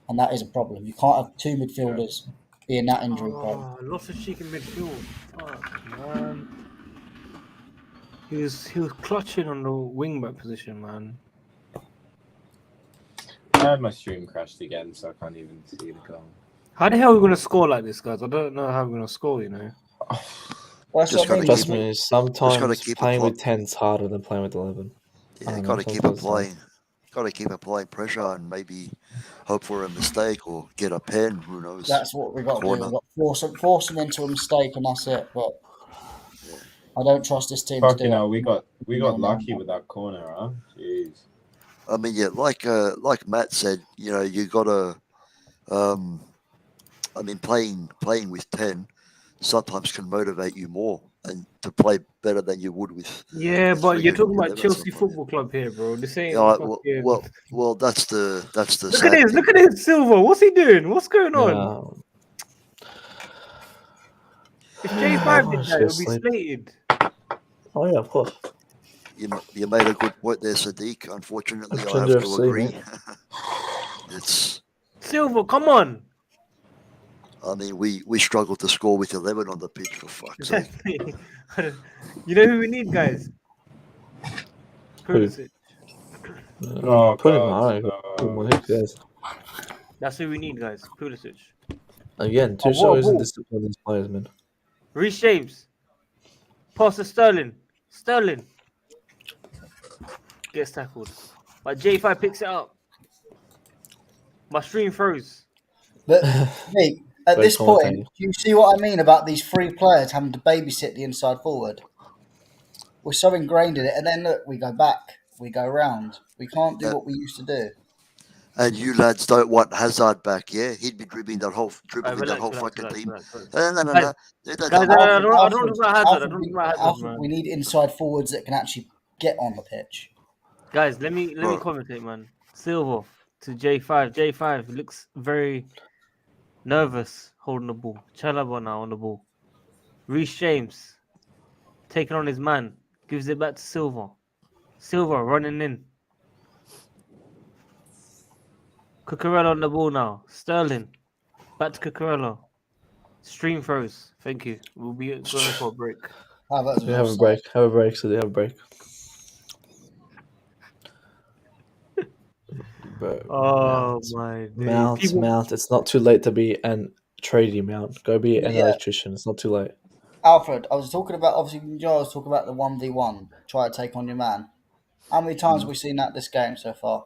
And that is a problem. You can't have two midfielders being that injury prone. Lots of cheek in midfield. Fuck, man. He was clutching on the wingback position, man. I had my stream crashed again, so I can't even see the goal. How the hell are we gonna score like this, guys? I don't know how we're gonna score. You know. Well, Just gotta Trust keep- me, just gotta sometimes keep playing apply- with 10 is harder than playing with 11. Yeah, I don't got know, to keep sometimes applying. Got to keep applying pressure and maybe hope for a mistake or get a pen. Who knows? That's what we got to do. Corner. We've got to force them into a mistake, and that's it. But I don't trust this team Fucking to do hell, it. we got lucky with that corner, huh? Jeez. I mean, yeah, like Matt said, you know, you got to. I mean, playing with 10 sometimes can motivate you more and to play better than you would with. Yeah, but you're talking about 11 Chelsea sometimes. Football Club here, bro. This ain't. Yeah, fucking... well, that's the. Look at this! Look at this, Silva. What's he doing? What's going on? If J5 did that, it would be slated. Oh, yeah, of course. You made a good point there, Sadiq. Unfortunately, I'm I trying have to to see, agree. mate. It's. Silva, come on. I mean, we struggle to score with 11 on the pitch, for fuck's sake. Exactly. You know who we need, guys? Pulisic. Oh, Put him God. on. That's who we need, guys. Pulisic. Again, Oh, Tuchel what a isn't ball. disciplined these players, man. Reece James. Pass to Sterling. Sterling. Gets tackled. But J5 picks it up. My stream froze. But Nick, at Very this point, commentating. do you see what I mean about these three players having to babysit the inside forward? We're so ingrained in it, and then look, we go back, we go round. We can't do what we used to do. And you lads don't want Hazard back, yeah? He'd be dribbling that whole Relax. fucking team. Relax. No. Guys, I don't talk about Hazard. I don't talk about Hazard, man. We need inside forwards that can actually get on the pitch. Guys, let me commentate, man. Silva to J5. J5 looks very nervous holding the ball. Chalaba now on the ball. Reece James taking on his man. Gives it back to Silva. Silva running in. Cucurella on the ball now. Sterling. Back to Cucurella. Stream froze. Thank you. We'll be going for a break. How about We have a break. Have a break. So they have a break. Bro, My Mount. It's not too late to be an tradie Mount. Go be an electrician. It's not too late. Alfred, I was talking about, obviously, I was talking about the 1v1. Try to take on your man. How many times have we seen that this game so far?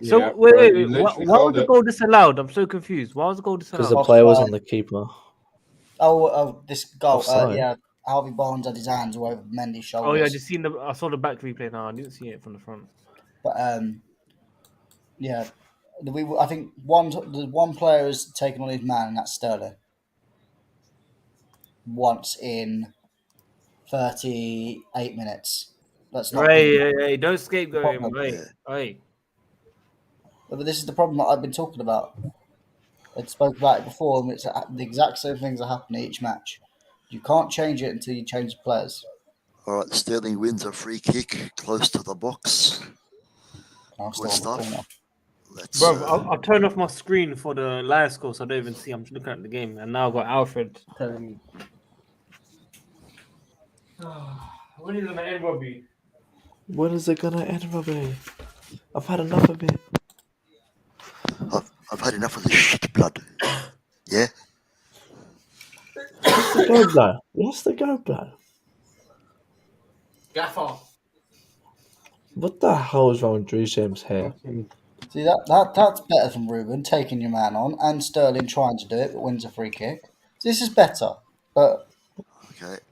So, Yeah, wait. bro, Why was the goal disallowed? I'm so confused. Why was the goal disallowed? Because the player was on the keeper. Oh, this goal. Offside. Yeah, Harvey Barnes had his hands all over Mendy's shoulders. Oh, yeah, I saw the back replay now. I didn't see it from the front. But, yeah. I think the one player has taken on his man, and that's Sterling. Once in 38 minutes. That's not Hey, don't scapegoat him. Hey. But this is the problem that I've been talking about. I spoke about it before, and it's the exact same things that happen each match. You can't change it until you change the players. All right, Sterling wins a free kick close to the box. Good stuff. Bro, I'll turn off my screen for the live score so I don't even see. I'm just looking at the game. And now I've got Alfred telling me. When is it going to end, Robbie? When is it going to end, Robbie? I've had enough of it. I've had enough of this shit, blood. Yeah? What's the go, blood? What's the go, blood? Gaffer. What the hell is wrong with Drew James' hair? See, that's better from Ruben taking your man on, and Sterling trying to do it but wins a free kick. This is better, but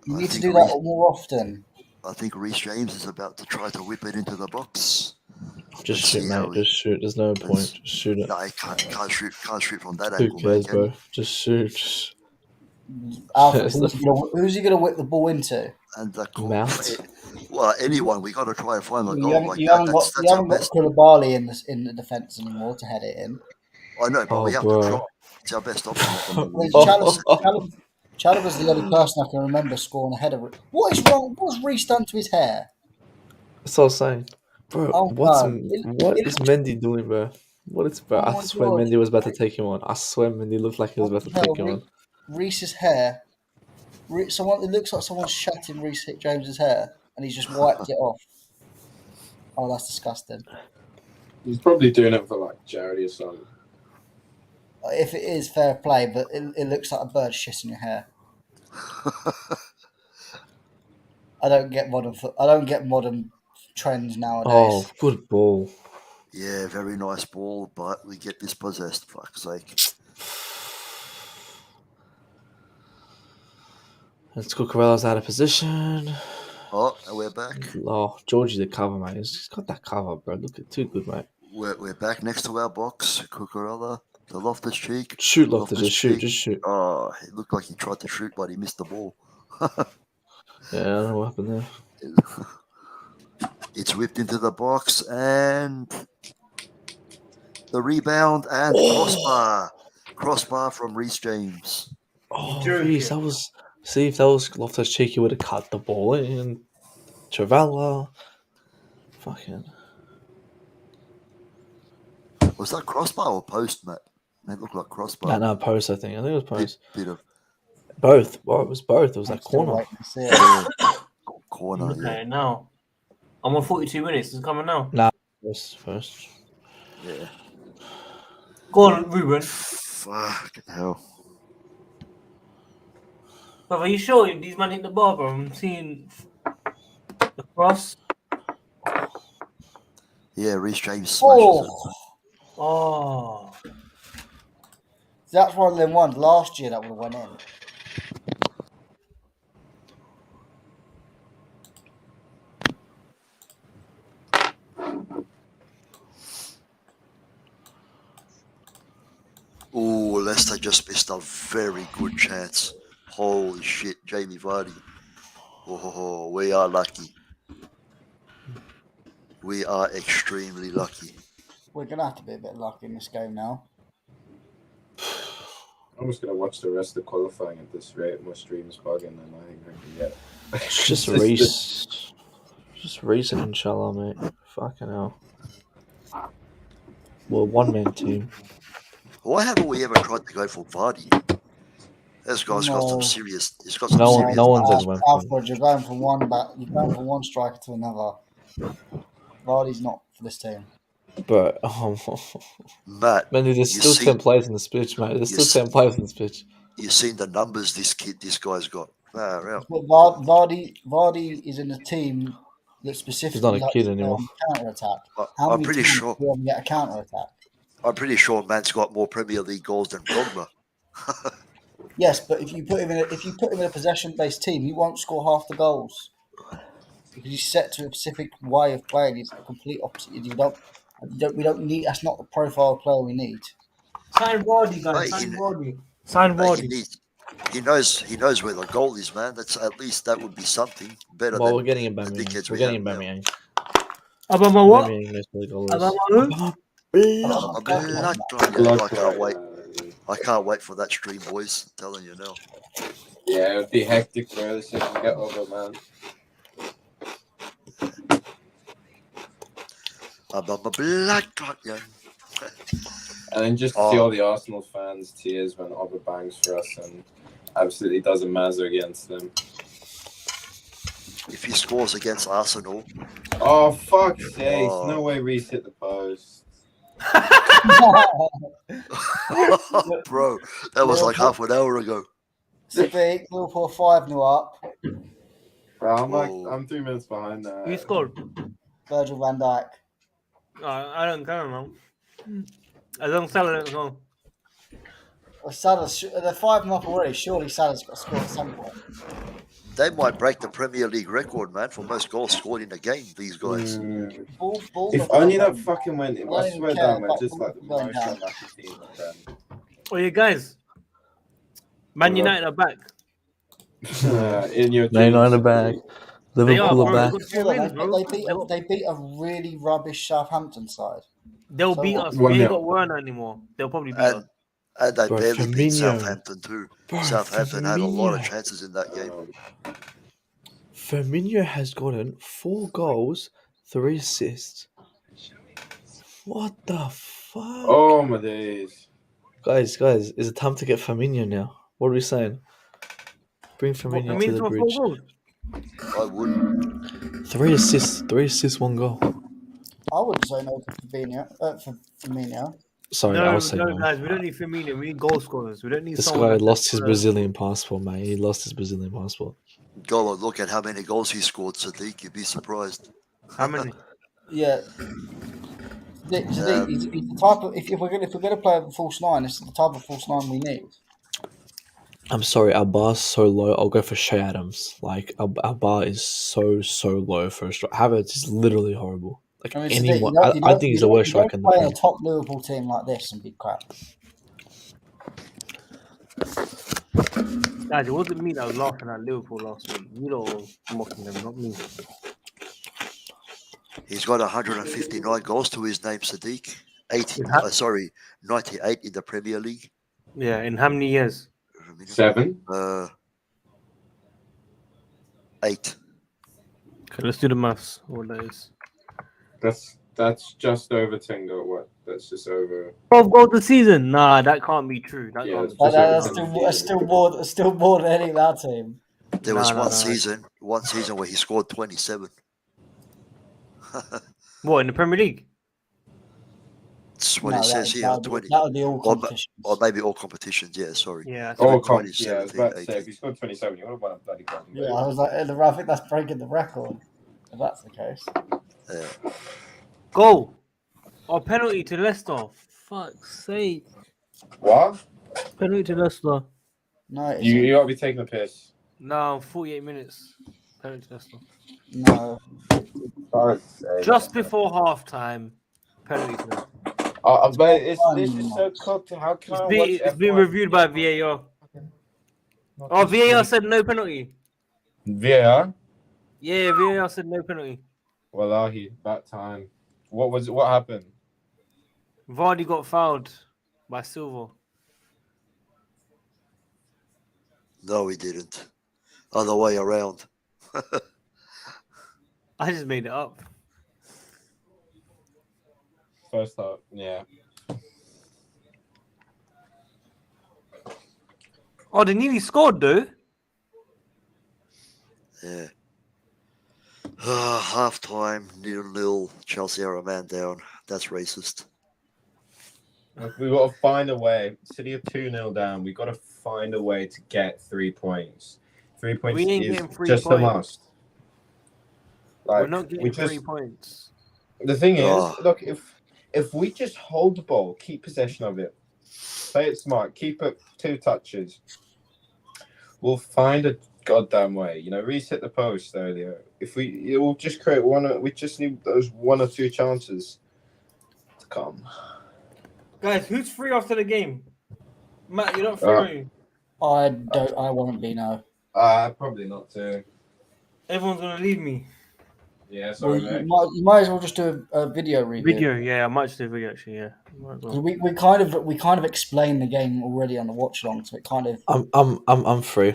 you need to do that more often. I think Reece James is about to try to whip it into the box. Just shoot, mate. Just shoot. There's no point. Just shoot it. No, he can't shoot from that Who angle. cares, bro? Just shoot. Alfred, who's he going to whip the ball into? And Mount. Well, anyone. We got to try and find a goal like you that. haven't got Koulibaly in the defence anymore to head it in. I know, but we have to try. It's our best option. Chalaba's the only person I can remember scoring a header. What is wrong? What's Reece done to his hair? That's what I'm saying. Bro, what is Mendy doing, bro? Bro? I swear Mendy was about to take him on. I swear Mendy looked like he was about to take him on. Reece's hair. It looks like someone's shat in Reece James's hair, and he's just wiped it off. Oh, that's disgusting. He's probably doing it for like charity or something. If it is, fair play, but it looks like a bird shitting your hair. I don't get modern trends nowadays. Oh, good ball. Yeah, very nice ball, but we get dispossessed, fuck's sake. Let's go. Cucurella's out of position. Oh, and we're back. Oh, Georgie the cover, mate. He's got that cover, bro. Look at too good, mate. We're back next to our box. Cucurella, the Loftus-Cheek. Shoot, Loftus, just shoot. Oh, it looked like he tried to shoot, but he missed the ball. Yeah, I don't know what happened there. It's whipped into the box, and the rebound, and crossbar from Reece James. Oh, Reece, that was... See, if that was Loftus-Cheek, he would have cut the ball in. Trevella. Fucking... Was that crossbar or post, Matt? It looked like crossbar. No, post, I think. I think it was post. Bit of... Both. Well, it was both. It was that corner. Corner, okay, now. I'm on 42 minutes. It's coming now. Nah, first. Yeah. Go on, Ruben. Fucking hell. But are you sure these men hit the bar, bro? I'm seeing the cross. Yeah, Reece James smashes it. Oh. That's one of them ones last year that would have went in. Oh, Leicester just missed a very good chance. Holy shit, Jamie Vardy. Oh, we are lucky. We are extremely lucky. We're gonna have to be a bit lucky in this game now. I'm just gonna watch the rest of the qualifying at this rate. My stream's bugging, and I think I can get. It's just race. Just racing, inshallah, mate. Fucking hell. We're a one-man team. Why haven't we ever tried to go for Vardy? This guy's got some No. serious. He's got some No one- serious. no one's ever went for him. Alfred, you're going from one back. You're going from one striker to another. Vardy's not for this team. But Matt, man, there's you still see- 10 players in this pitch, mate. There's you still 10 players in this pitch. you've seen the numbers this guy's got. Wow. But Vardy is in a team that specifically He's not a likes kid to anymore. counter attack. I'm pretty sure. Do you get a counter attack? I'm pretty sure Matt's got more Premier League goals than Pogba. Yes, but if you put him in a possession-based team, he won't score half the goals because he's set to a specific way of playing. He's the complete opposite. We don't need. That's not the profile of player we need. Sign Vardy, guys. Mate, Sign Vardy. Sign Mate, Vardy. he knows where the goal is, man. That's at least that would be something better Well, than we're getting the Aubameyang. dickheads We're we getting have now. Aubameyang. Abama what? Aubameyang knows where the goal is. Abama who? I can't wait. I can't wait for that stream, boys. I'm telling you now. Yeah, it'd be hectic, bro. This thing can get over, man. I'm a black dragon. And then just to see all the Arsenal fans' tears when Oba bangs for us and absolutely doesn't matter against them. If he scores against Arsenal, Oh, fuck's sake. Oh. No way Reece hit the post. bro, that was like half an hour ago. Speak, Liverpool 5-0 up. Bro, Whoa. I'm 3 minutes behind that. Who scored? Virgil van Dijk. I don't care, man. As long as Salah don't go. Well, they're 5-0 up already. Surely Salah's got to score at some point. They might break the Premier League record, man, for most goals scored in a game. These guys. If only that fucking went in. I don't I even swear care down, man. about Just like the Liverpool most going unlucky team of them. Oh, yeah, guys. Man United are back. In your Man United dreams. back. They Liverpool are, are bro. back. They've got 2 wins, bro. They beat a really rubbish Southampton side. They'll So beat what? us. We ain't 1-0. got Werner anymore. They'll probably beat us. And they Bro, barely beat Firmino. Southampton too. Bro, Southampton had a lot of Firmino. chances in that game. Firmino has gotten 4 goals, 3 assists. What the fuck? Oh, my days. Guys, is it time to get Firmino now? What are we saying? Bring Firmino to the bridge. I would. 3 assists, 1 goal. I wouldn't say no to Firmino. Sorry, I was saying no. guys, we don't need Firmino. We need goal scorers. We don't need This someone guy that lost his can- Brazilian passport, man. He lost his Brazilian passport. Go and look at how many goals he scored, Sadiq. You'd be surprised. How many? Yeah. He's the type of if we're gonna play a false 9, this is the type of false 9 we need. I'm sorry, our bar's so low. I'll go for Shea Adams. Like our bar is so low for a strike. Havertz is literally horrible. Like I mean, anyone, you I don't- think he's you the worst don't striker in the play Premier. a top Liverpool team like this and be crap. Guys, it wasn't me that was laughing at Liverpool last week. You lot were mocking them, not me. He's got 159 goals to his name, Sadiq. 98 in the Premier League. Yeah, in how many years? 7. 8. Okay, let's do the maths. What that is. That's just over 10 goals. What? That's just over. 12 goals a season? Nah, that can't be true. That Yeah, can't it's be But just true. over that's still more than any of that team. There was No. one season where he scored 27. What, in the Premier League? That's what No, it says here, 20. That would be all Or, competitions. or maybe all competitions, yeah, sorry. Yeah. Oh, Like comp. Yeah, I was 2017, about to say, 18. if you scored 27, you would have won a bloody golden Yeah, boot. I was like, I think that's breaking the record. If that's the case. Yeah. Goal. Or penalty to Leicester. Fuck's sake. What? Penalty to Leicester. No, it You isn't. gotta be taking a piss. No, 48 minutes. Penalty to Leicester. No. Just before half time. Penalty to Leicester. But this is so cooked. How can I watch It's been F1? reviewed by VAR. Oh, VAR said no penalty. VAR? Yeah, VAR said no penalty. Wallahi, that time. What happened? Vardy got fouled by Silva. No, we didn't. Other way around. I just made it up. First thought, yeah. Oh, they nearly scored though. Yeah. Half time, 0-0. Chelsea are a man down. That's racist. We got to find a way. City are 2-0 down. We got to find a way to get 3 points. 3 points We ain't is getting 3 just a points. must. Like, We're not getting 3 points. The thing is, Oh. look, if we just hold the ball, keep possession of it, play it smart, keep it 2 touches, we'll find a goddamn way. You know, reset the post earlier. It will just create one. We just need those 1 or 2 chances to come. Guys, who's free after the game? Matt, you're not free, are you? I won't be, no. Probably not too. Everyone's gonna leave me. Yeah, Well, sorry, you mate. might as well just do a video review. Video, yeah, I might just do a video actually, yeah. Might as well. We kind of explained the game already on the watch along, so it kind of I'm free.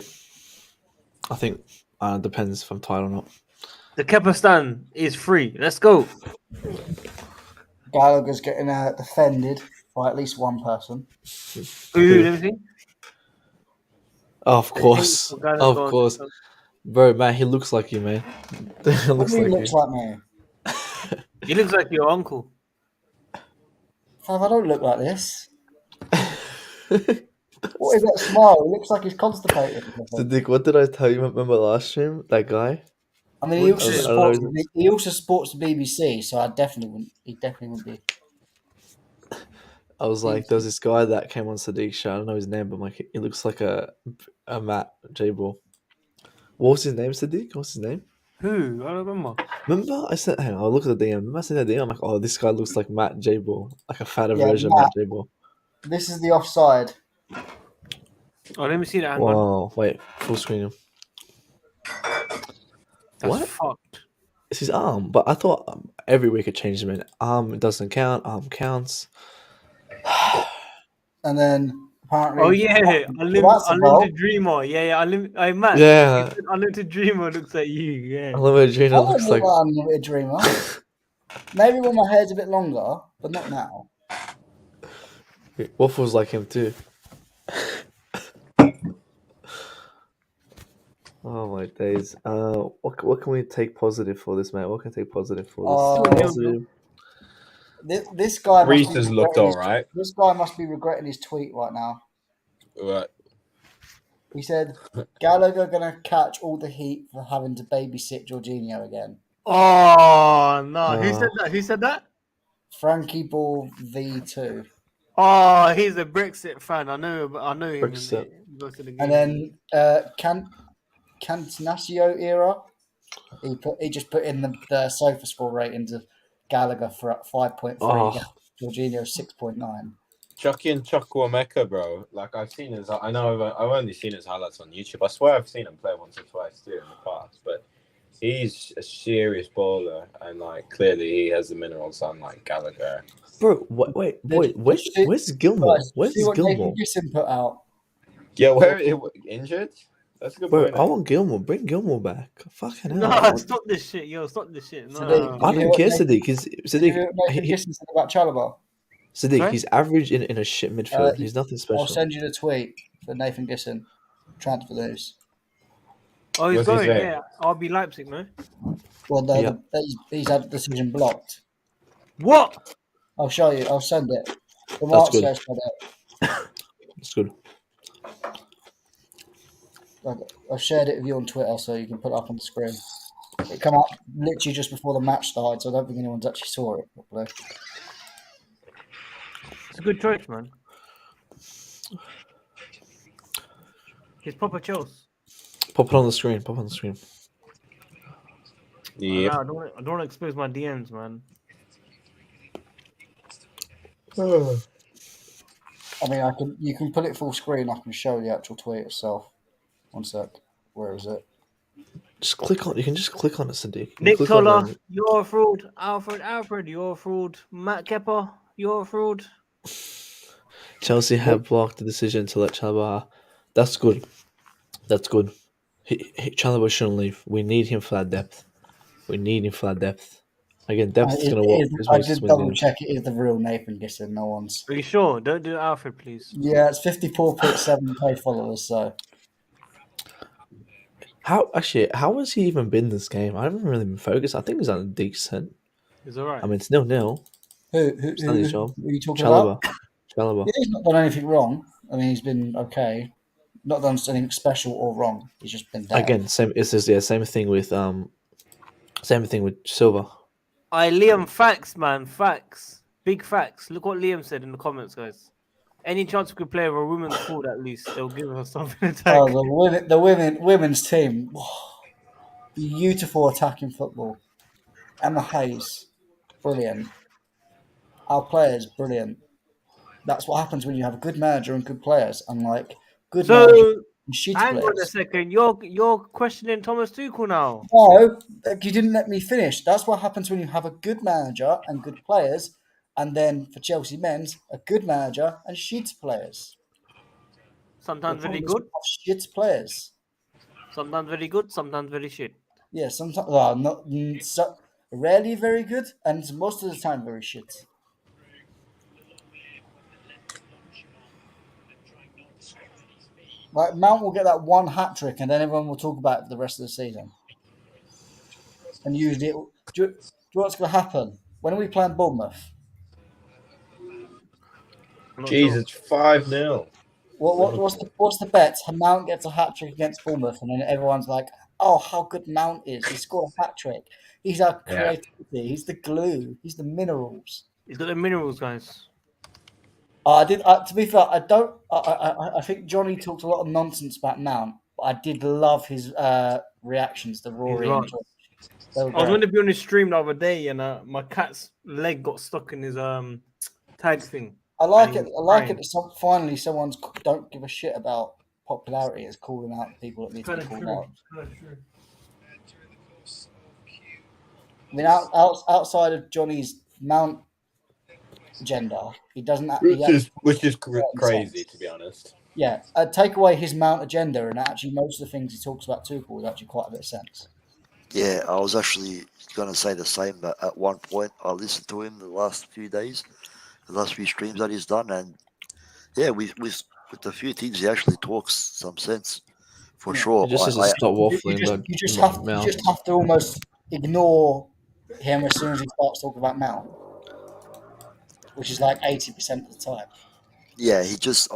I think depends if I'm tired or not. The Kepistan is free. Let's go. Gallagher's getting defended by at least one person. Ooh, let me see. Of course, Hey, guys, of go on. course, bro, man. He looks like you, man. He What looks do you like looks you. like me? He looks like your uncle. Fav, I don't look like this. What is that smile? He looks like he's constipated. Sadiq, what did I tell you? Remember last stream? That guy. I mean, he What also is it? sports the BBC, so I definitely wouldn't. He definitely wouldn't be. I was like, there was this guy that came on Sadiq's show. I don't know his name, but like, he looks like a Matt J-Ball. What was his name, Sadiq? What's his name? Who? I don't remember. Remember, I said, hang on, I'll look at the DM. Remember I said that DM? I'm like, oh, this guy looks like Matt J-Ball, like a fatter Yeah, version of Matt J-Ball. This is the offside. Oh, let me see that. Hang on. Wow, wait, full screen him. That's What? fucked. It's his arm, but I thought every week it changed him. In arm doesn't count. Arm counts. And then apparently. Oh yeah, that's a goal. Unlimited Dreamer. Yeah. Matt. Yeah. Unlimited Dreamer looks like you. Yeah. Unlimited I Dreamer don't looks look like. like Unlimited Dreamer. Maybe when my hair's a bit longer, but not now. Waffles like him too. Oh my days. What can we take positive for this, mate? What can we take positive for this? Positive. This guy Reece must be has looked regretting all right. This guy must be regretting his tweet right now. Right. He said, Gallagher gonna catch all the heat for having to babysit Jorginho again. Oh no! Who said that? Frankie Ball V2. Oh, he's a Brexit fan. I know him. Brexit. He goes to the game. And then Cantanasio era. He just put in the sofa score rating to Gallagher for 5.3. Oh. Jorginho 6.9. Chucky and Chukwuemeka, bro. Like I've seen I know I've only seen his highlights on YouTube. I swear I've seen him play once or twice too in the past, but he's a serious bowler, and like clearly he has the minerals unlike Gallagher. Bro, wait, where's Gilmore? Where's Gilmore? Gibson put out. Yeah, where injured? That's a good Bro, point. I want Gilmore. Bring Gilmore back. Fucking hell. No, stop this shit, yo! Stop this shit. No. Sadiq, I don't care, Sadiq. Nathan Gibson said about Chalobah. Sadiq, Sorry? he's average in a shit midfield. He's nothing special. I'll send you the tweet for Nathan Gibson. Transfer news. Oh, he's What's he going. saying? Yeah, RB Leipzig, no. Well, no, Yeah. he's had the decision blocked. What? I'll show you. I'll send it. The That's Mark good. says for that. It's good. I've shared it with you on Twitter, so you can put it up on the screen. It came out literally just before the match started, so I don't think anyone's actually saw it properly. It's a good choice, man. He's proper Chels. Pop it on the screen. Pop it on the screen. Yep. I don't want to expose my DMs, man. I mean, you can put it full screen. I can show the actual tweet itself. One sec. Where is it? Just click on. You can just click on it, Sadiq. You Nick click on Toller, it. you're a fraud. Alfred, you're a fraud. Matt Kepper, you're a fraud. Chelsea have blocked the decision to let Chalobah. That's good. That's good. Chalobah shouldn't leave. We need him for that depth. We need him for that depth. Again, depth is gonna work. I did double check. It is the real Nathan Gisson. No one's. Are you sure? Don't do Alfred, please. Yeah, it's 54.7k followers. So How has he even been this game? I haven't really been focused. I think he's on decent. It's all right. I mean, it's 0-0. who He's done his job. are you talking about? Chalobah. Yeah, he's not done anything wrong. I mean, he's been okay. Not done anything special or wrong. He's just been there. Again, same. It's just, yeah, same thing with Silva. Liam, facts, man, facts, big facts. Look what Liam said in the comments, guys. Any chance we could play with a women's forward at least, they'll give us something to attack. Oh, the women's team, beautiful attacking football. Emma Hayes, brilliant. Our players, brilliant. That's what happens when you have a good manager and good players, unlike good manager and shit hang players. on a second. You're questioning Thomas Tuchel now. No, you didn't let me finish. That's what happens when you have a good manager and good players, and then for Chelsea men's, a good manager and shit players. Sometimes very good. Shit players. Sometimes very good. Sometimes very shit. Yeah, sometimes rarely very good, and most of the time very shit. Like Mount will get that one hat trick, and then everyone will talk about it for the rest of the season. And usually, do you know what's going to happen when we play Bournemouth? Jeez, it's 5-0. What's the bet? Mount gets a hat trick against Bournemouth, and then everyone's like, "Oh, how good Mount is! He scored a hat trick. He's our creativity. He's the glue. He's the minerals. He's got the minerals, guys." To be fair, I don't. I think Johnny talked a lot of nonsense about Mount, but I did love his reactions to Rory and George. I was going to be on his stream the other day, and my cat's leg got stuck in his tag thing. I like it. I like it that finally someone's don't give a shit about popularity is calling out people that need to be called out. I mean, outside of Johnny's Mount agenda, he doesn't. Which is crazy, to be honest. Yeah, take away his Mount agenda, and actually most of the things he talks about Tuchel is actually quite a bit of sense. Yeah, I was actually going to say the same, but at one point I listened to him the last few days, the last few streams that he's done, and yeah, with the few things he actually talks some sense for sure. He just has to stop waffling. You just have to almost ignore him as soon as he starts talking about Mount, which is like 80% of the time. Yeah, he just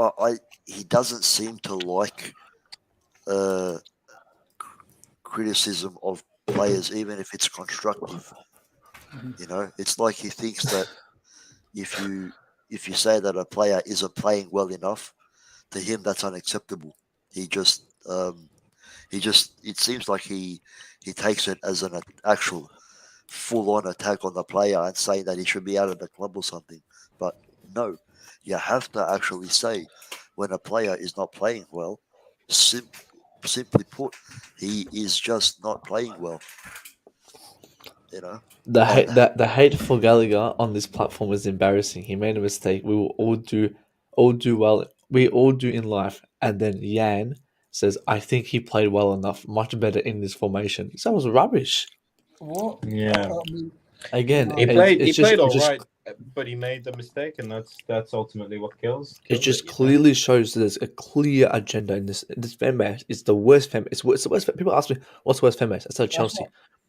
he doesn't seem to like criticism of players, even if it's constructive. You know, it's like he thinks that if you say that a player isn't playing well enough, to him that's unacceptable. It seems like he takes it as an actual full-on attack on the player and saying that he should be out of the club or something. But no, you have to actually say when a player is not playing well, simply put, he is just not playing well. You know, the hate for Gallagher on this platform is embarrassing. He made a mistake. We will all do well. We all do in life. And then Yan says, "I think he played well enough, much better in this formation." That was rubbish. What? Yeah. Again, he played all right, but he made the mistake, and that's ultimately what kills it just clearly shows that there's a clear agenda in this fan base. It's the worst fan base. It's the worst. People ask me, "What's the worst fan base?" I said Chelsea.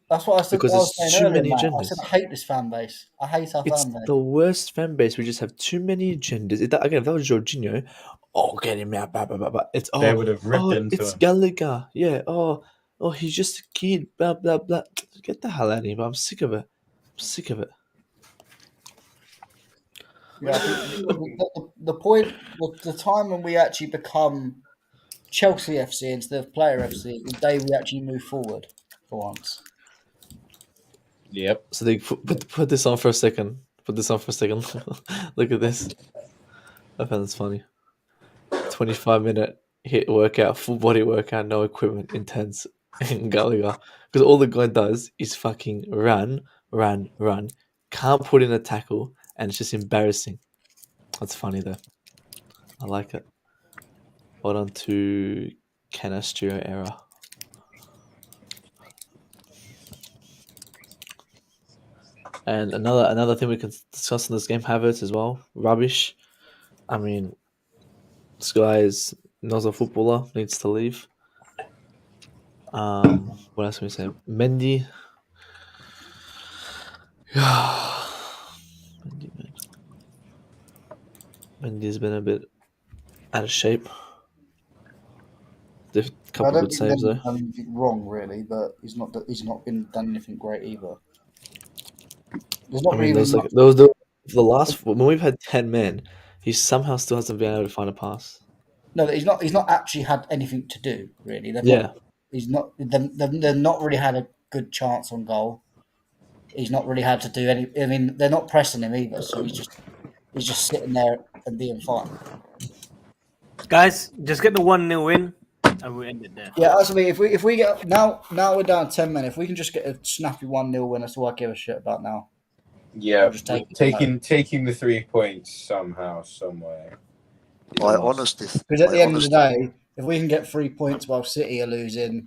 That's what I said. Because there's too many agendas. I said I hate this fan base. I hate our fan base. It's the worst fan base. We just have too many agendas. If that was Jorginho, get him out. Blah, blah, blah, blah. They would have ripped into it's him. Gallagher. Yeah. He's just a kid. Blah blah blah. Get the hell out of here. But I'm sick of it. Yeah, the point, the time when we actually become Chelsea FC instead of Player FC, the day we actually move forward for once. Yep. So they put this on for a second. Put this on for a second. Look at this. I found this funny. 25-minute hit workout, full body workout, no equipment, intense in Gallagher. Because all the guy does is fucking run. Can't put in a tackle, and it's just embarrassing. That's funny though. I like it. Hold on to Canastro era. And another thing we can discuss in this game, Havertz as well. Rubbish. I mean, this guy is not a footballer, needs to leave. What else can we say? Mendy. Mendy's been a bit out of shape. A I couple don't good think saves Mendy's though. done anything wrong really, but he's not been done anything great either. There's not I really mean, been much. those the last when we've had 10 men, he somehow still hasn't been able to find a pass. No, he's not. He's not actually had anything to do really. They've Yeah, not. He's not. They've not really had a good chance on goal. He's not really had to do any. I mean, they're not pressing him either, so he's just sitting there and being fine. Guys, just get the 1-0 win, and we'll end it there. Yeah, that's what I mean. If we get now we're down 10 men. If we can just get a snappy 1-0 win, that's all I give a shit about now. Yeah. We'll just take it. Taking the 3 points somehow, somewhere. I honestly, Because at the I end of the honestly, day, if we can get 3 points while City are losing,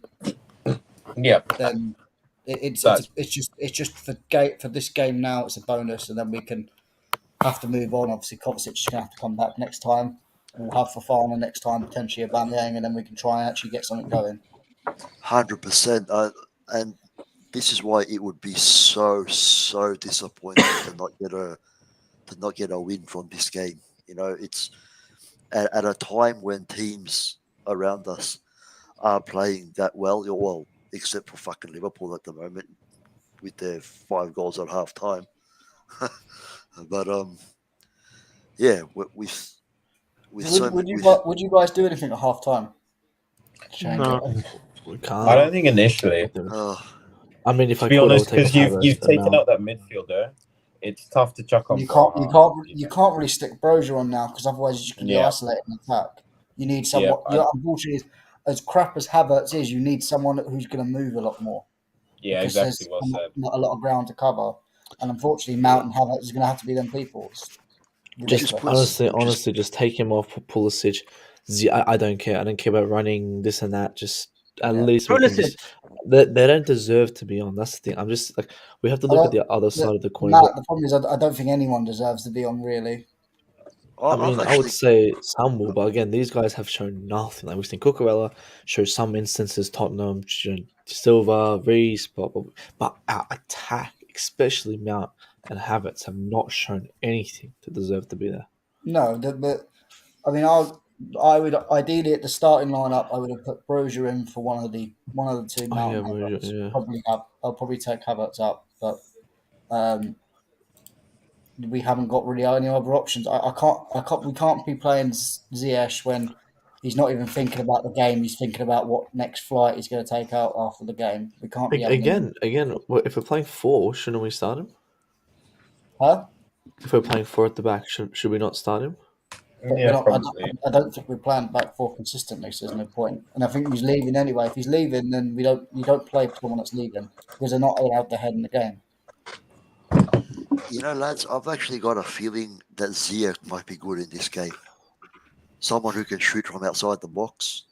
Yeah. then it's just for this game now. It's a bonus, and then we can have to move on. Obviously, Kovacic is going to have to come back next time. We'll have Fofana next time, potentially a Aubameyang, and then we can try and actually get something going. 100%. And this is why it would be so disappointing to not get a win from this game. You know, it's at a time when teams around us are playing that well. Well, except for fucking Liverpool at the moment with their 5 goals at half time. But yeah, with so Would with you guys do anything at half time? Change No. it. we can't. I don't think initially. I mean, if To I be could, I would honest, take because Havertz you've for taken Mount. out that midfielder, it's tough to chuck on. You Broha, can't really stick Brozier on now because otherwise you can be Yeah. isolated in attack. You need someone. Unfortunately, as crap as Havertz is, you need someone who's going to move a lot more. Yeah, Because exactly there's well said. not a lot of ground to cover, and unfortunately, Mount and Havertz is going to have to be them people. It's Just ridiculous. honestly, just take him off Pulisic. I don't care. I don't care about running this and that. Just at least we can just. They don't deserve to be on. That's the thing. I'm just like we have to look at the other side of the coin. Matt, the problem is I don't think anyone deserves to be on really. I mean, I would say some will, but again, these guys have shown nothing. Like we've seen Cucurella show some instances, Tottenham, Silva, Reece, but our attack, especially Mount and Havertz, have not shown anything to deserve to be there. No, but I mean, I would ideally at the starting lineup I would have put Brozier in for one of the two Mount and Havertz. Yeah. I'll probably take Havertz out, but we haven't got really any other options. We can't be playing Ziyech when he's not even thinking about the game. He's thinking about what next flight he's going to take out after the game. We can't be having him. Again. If we're playing 4, shouldn't we start him? Huh? If we're playing 4 at the back, should we not start him? Yeah, probably. I don't think we're playing back 4 consistently, so there's no point. And I think he's leaving anyway. If he's leaving, then you don't play for someone that's leaving because they're not allowed to head in the game. You know, lads, I've actually got a feeling that Ziyech might be good in this game. Someone who can shoot from outside the box.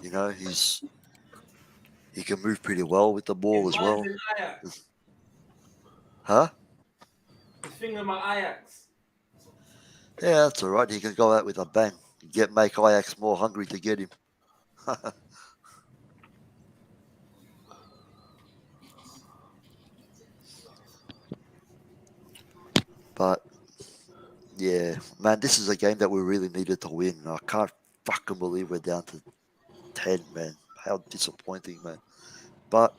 You know, he can move pretty well with the ball as well. Huh? His finger in my Ajax. Yeah, that's all right. He can go out with a bang. Make Ajax more hungry to get him. But yeah, man, this is a game that we really needed to win. I can't fucking believe we're down to 10, man. How disappointing, man. But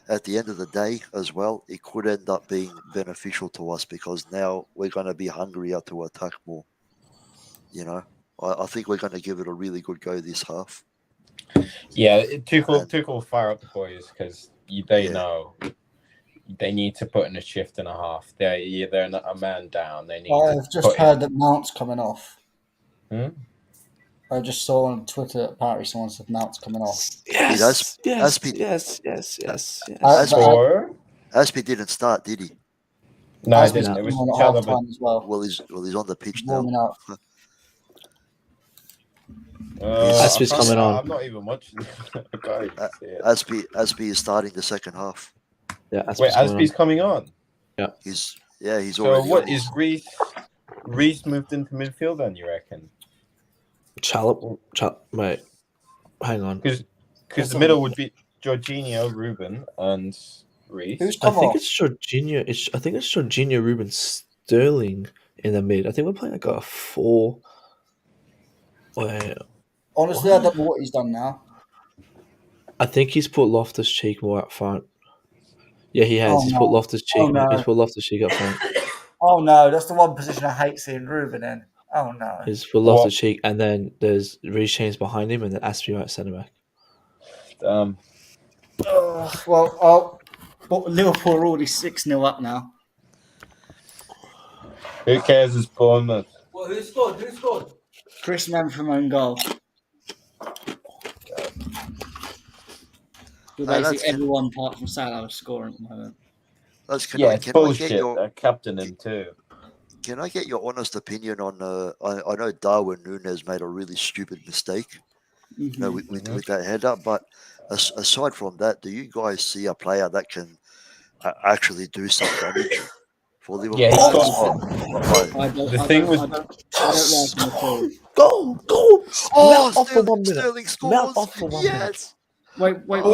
at the end of the day, as well, it could end up being beneficial to us because now we're going to be hungrier to attack more. You know? I think we're going to give it a really good go this half. Yeah, Tuchel will fire up the boys because they Yeah. know they need to put in a shift and a half. They're not a man down. They need I've to just put heard that Mount's coming off. Hmm? I just saw on Twitter apparently someone said Mount's coming off. Yes, yes, Aspie- yes, yes, yes, yes. Aspie didn't start, did he? No, I Aspie's didn't. It coming was on at half Chalobah. time as well. Well, he's on the pitch He's now. warming up. Aspie's coming on. I'm not even watching. I can't even see it. Aspie is starting the second half. Yeah, Wait, Aspie's coming on. coming on. He's So already. what on. is Reece moved into midfield then? You reckon? Wait, hang on. Because the middle would be Jorginho, Ruben, and Reece. Who's I come think off? it's Jorginho. I think it's Jorginho, Ruben, Sterling in the mid. I think we're playing like a 4. Wait, Honestly, I don't know what he's done now. I think he's put Loftus Cheek more up front. Yeah, he has. Oh, He's no. put Loftus Cheek. Oh, no. He's put Loftus Cheek up front. Oh no, that's the one position I hate seeing Ruben in. Oh no. He's put Loftus Cheek, and then there's Reece James behind him, and then Aspie right centre back. But Liverpool are already 6-0 up now. Who cares? It's Bournemouth. Well, who scored? Chris Mann from own goal. But basically everyone apart from Salah is scoring at the moment. It's bullshit. Captain him too. Can I get your honest opinion on? I know Darwin Núñez made a really stupid mistake, with that header. But aside from that, do you guys see a player that can actually do some damage for Liverpool? Yeah, I don't like him at all. Go! Mount off for 1 minute. Sterling scores. Mount off for 1 minute. Wait, no,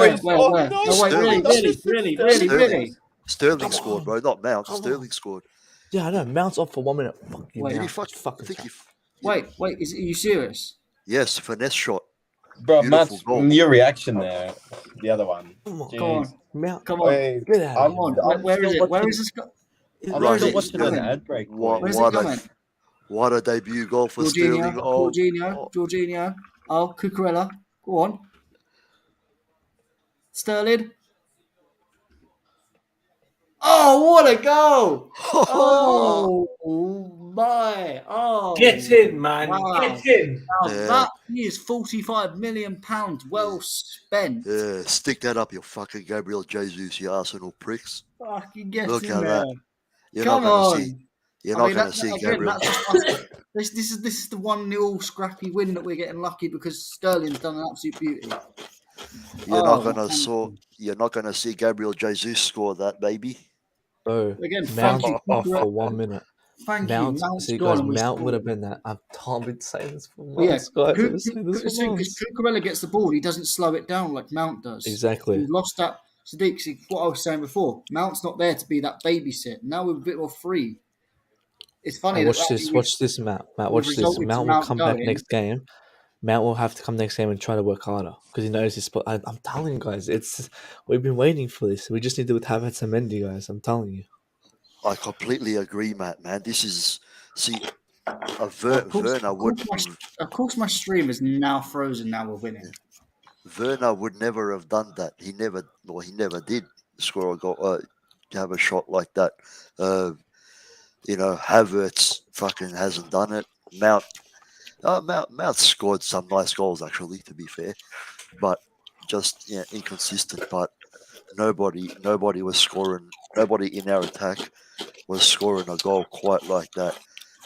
really? Sterling scored, bro, not Mount. Sterling scored. Yeah, I know. Mount's off for 1 minute. Fuck you, Wait, Mount. Did he Fucking I think he Wait, are you serious? Yes, finesse shot. Bro, Beautiful Matt, goal. your reaction there. The other one. Come on, Jeez. Come on. Mount. Come on. Wait, Get out I'm of Come here. on. I'm Where is still it? Where watching- is this? I'm Right, still it's watching an coming. ad break. Where's it coming? What a debut goal for Sterling. Jorginho. Oh, Cucurella. Go on. Sterling. Oh, what a goal! Oh my! Oh, Get in, man. Wow. Get in. Now that is £45 million well spent. Yeah, stick that up, you fucking Gabriel Jesus, you Arsenal pricks. Fucking get Look in at there. that. You're Come not on. going to see. You're not going to see Gabriel. This is the 1-0 scrappy win that we're getting lucky because Sterling's done an absolute beauty. You're not going to see Gabriel Jesus score that, baby. Bro, Again, Mount thank you, off for Cucurella. 1 minute. Thank Mount, you. Mount's see, gone guys, and we Mount scored. would have been that. I can't be saying this for Well, months, guys. I've been saying this Because for months. Cucurella gets the ball, he doesn't slow it down like Mount does. Exactly. We've lost that. Sadiq, see, what I was saying before, Mount's not there to be that babysit. Now we're a bit more free. It's funny. Watch this, Matt. Watch this. Mount will come back next game. Mount will have to come next game and try to work harder because he knows his spot. I'm telling you guys, we've been waiting for this. We just need to have Havertz and Mendy, guys. I'm telling you. I completely agree, Matt. Man, this is Werner would. Of course, my stream is now frozen. Now we're winning. Werner would never have done that. He never did score a goal, have a shot like that. Havertz fucking hasn't done it. Mount scored some nice goals actually, to be fair, but just inconsistent. But nobody was scoring. Nobody in our attack was scoring a goal quite like that.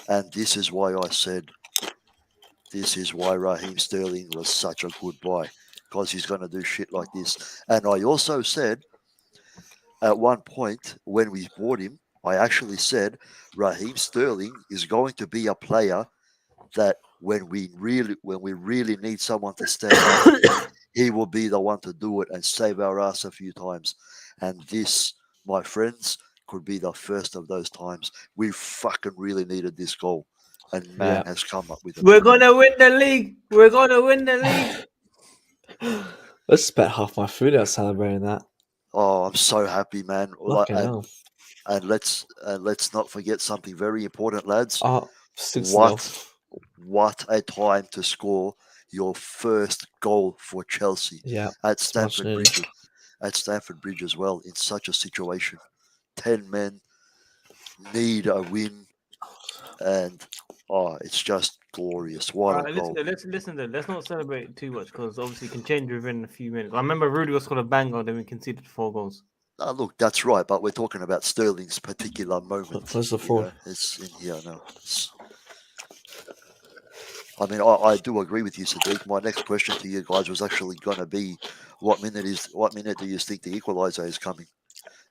And this is why I said, this is why Raheem Sterling was such a good buy, because he's going to do shit like this. And I also said at one point when we bought him, I actually said Raheem Sterling is going to be a player that when we really need someone to step up, he will be the one to do it and save our ass a few times. And this, my friends, could be the first of those times. We fucking really needed this goal, and man has come up with it. We're gonna win the league. We're gonna win the league. Let's spat half my food out celebrating that. Oh, I'm so happy, man. Hell. And let's not forget something very important, lads. Oh, 6-0. what a time to score your first goal for Chelsea Yeah, at it's much Stamford needed. Bridge. At Stamford Bridge as well, in such a situation. 10 men need a win, and it's just glorious. What a goal. Let's not celebrate too much because obviously it can change within a few minutes. I remember Rudiger scored a banger, then we conceded 4 goals. Look, that's right, but we're talking about Sterling's particular moment. Close the forward. It's in here now. I mean, I do agree with you, Sadiq. My next question to you guys was actually going to be, what minute do you think the equaliser is coming?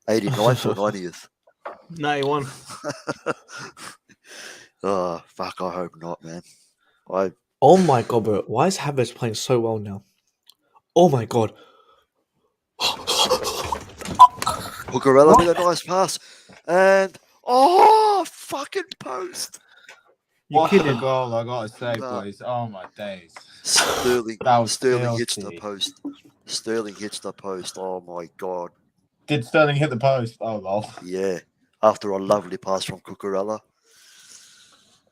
89th or 90th? 91. Oh, fuck, I hope not, man. Oh my god, bro. Why is Havertz playing so well now? Oh my god. Cucurella with a nice pass. And, fucking post. You're What kidding. a goal, I gotta say, Nah. boys. Oh my days. Sterling hits the filthy. post. Sterling hits the post. Oh my god. Did Sterling hit the post? Oh, lol. Yeah. After a lovely pass from Cucurella.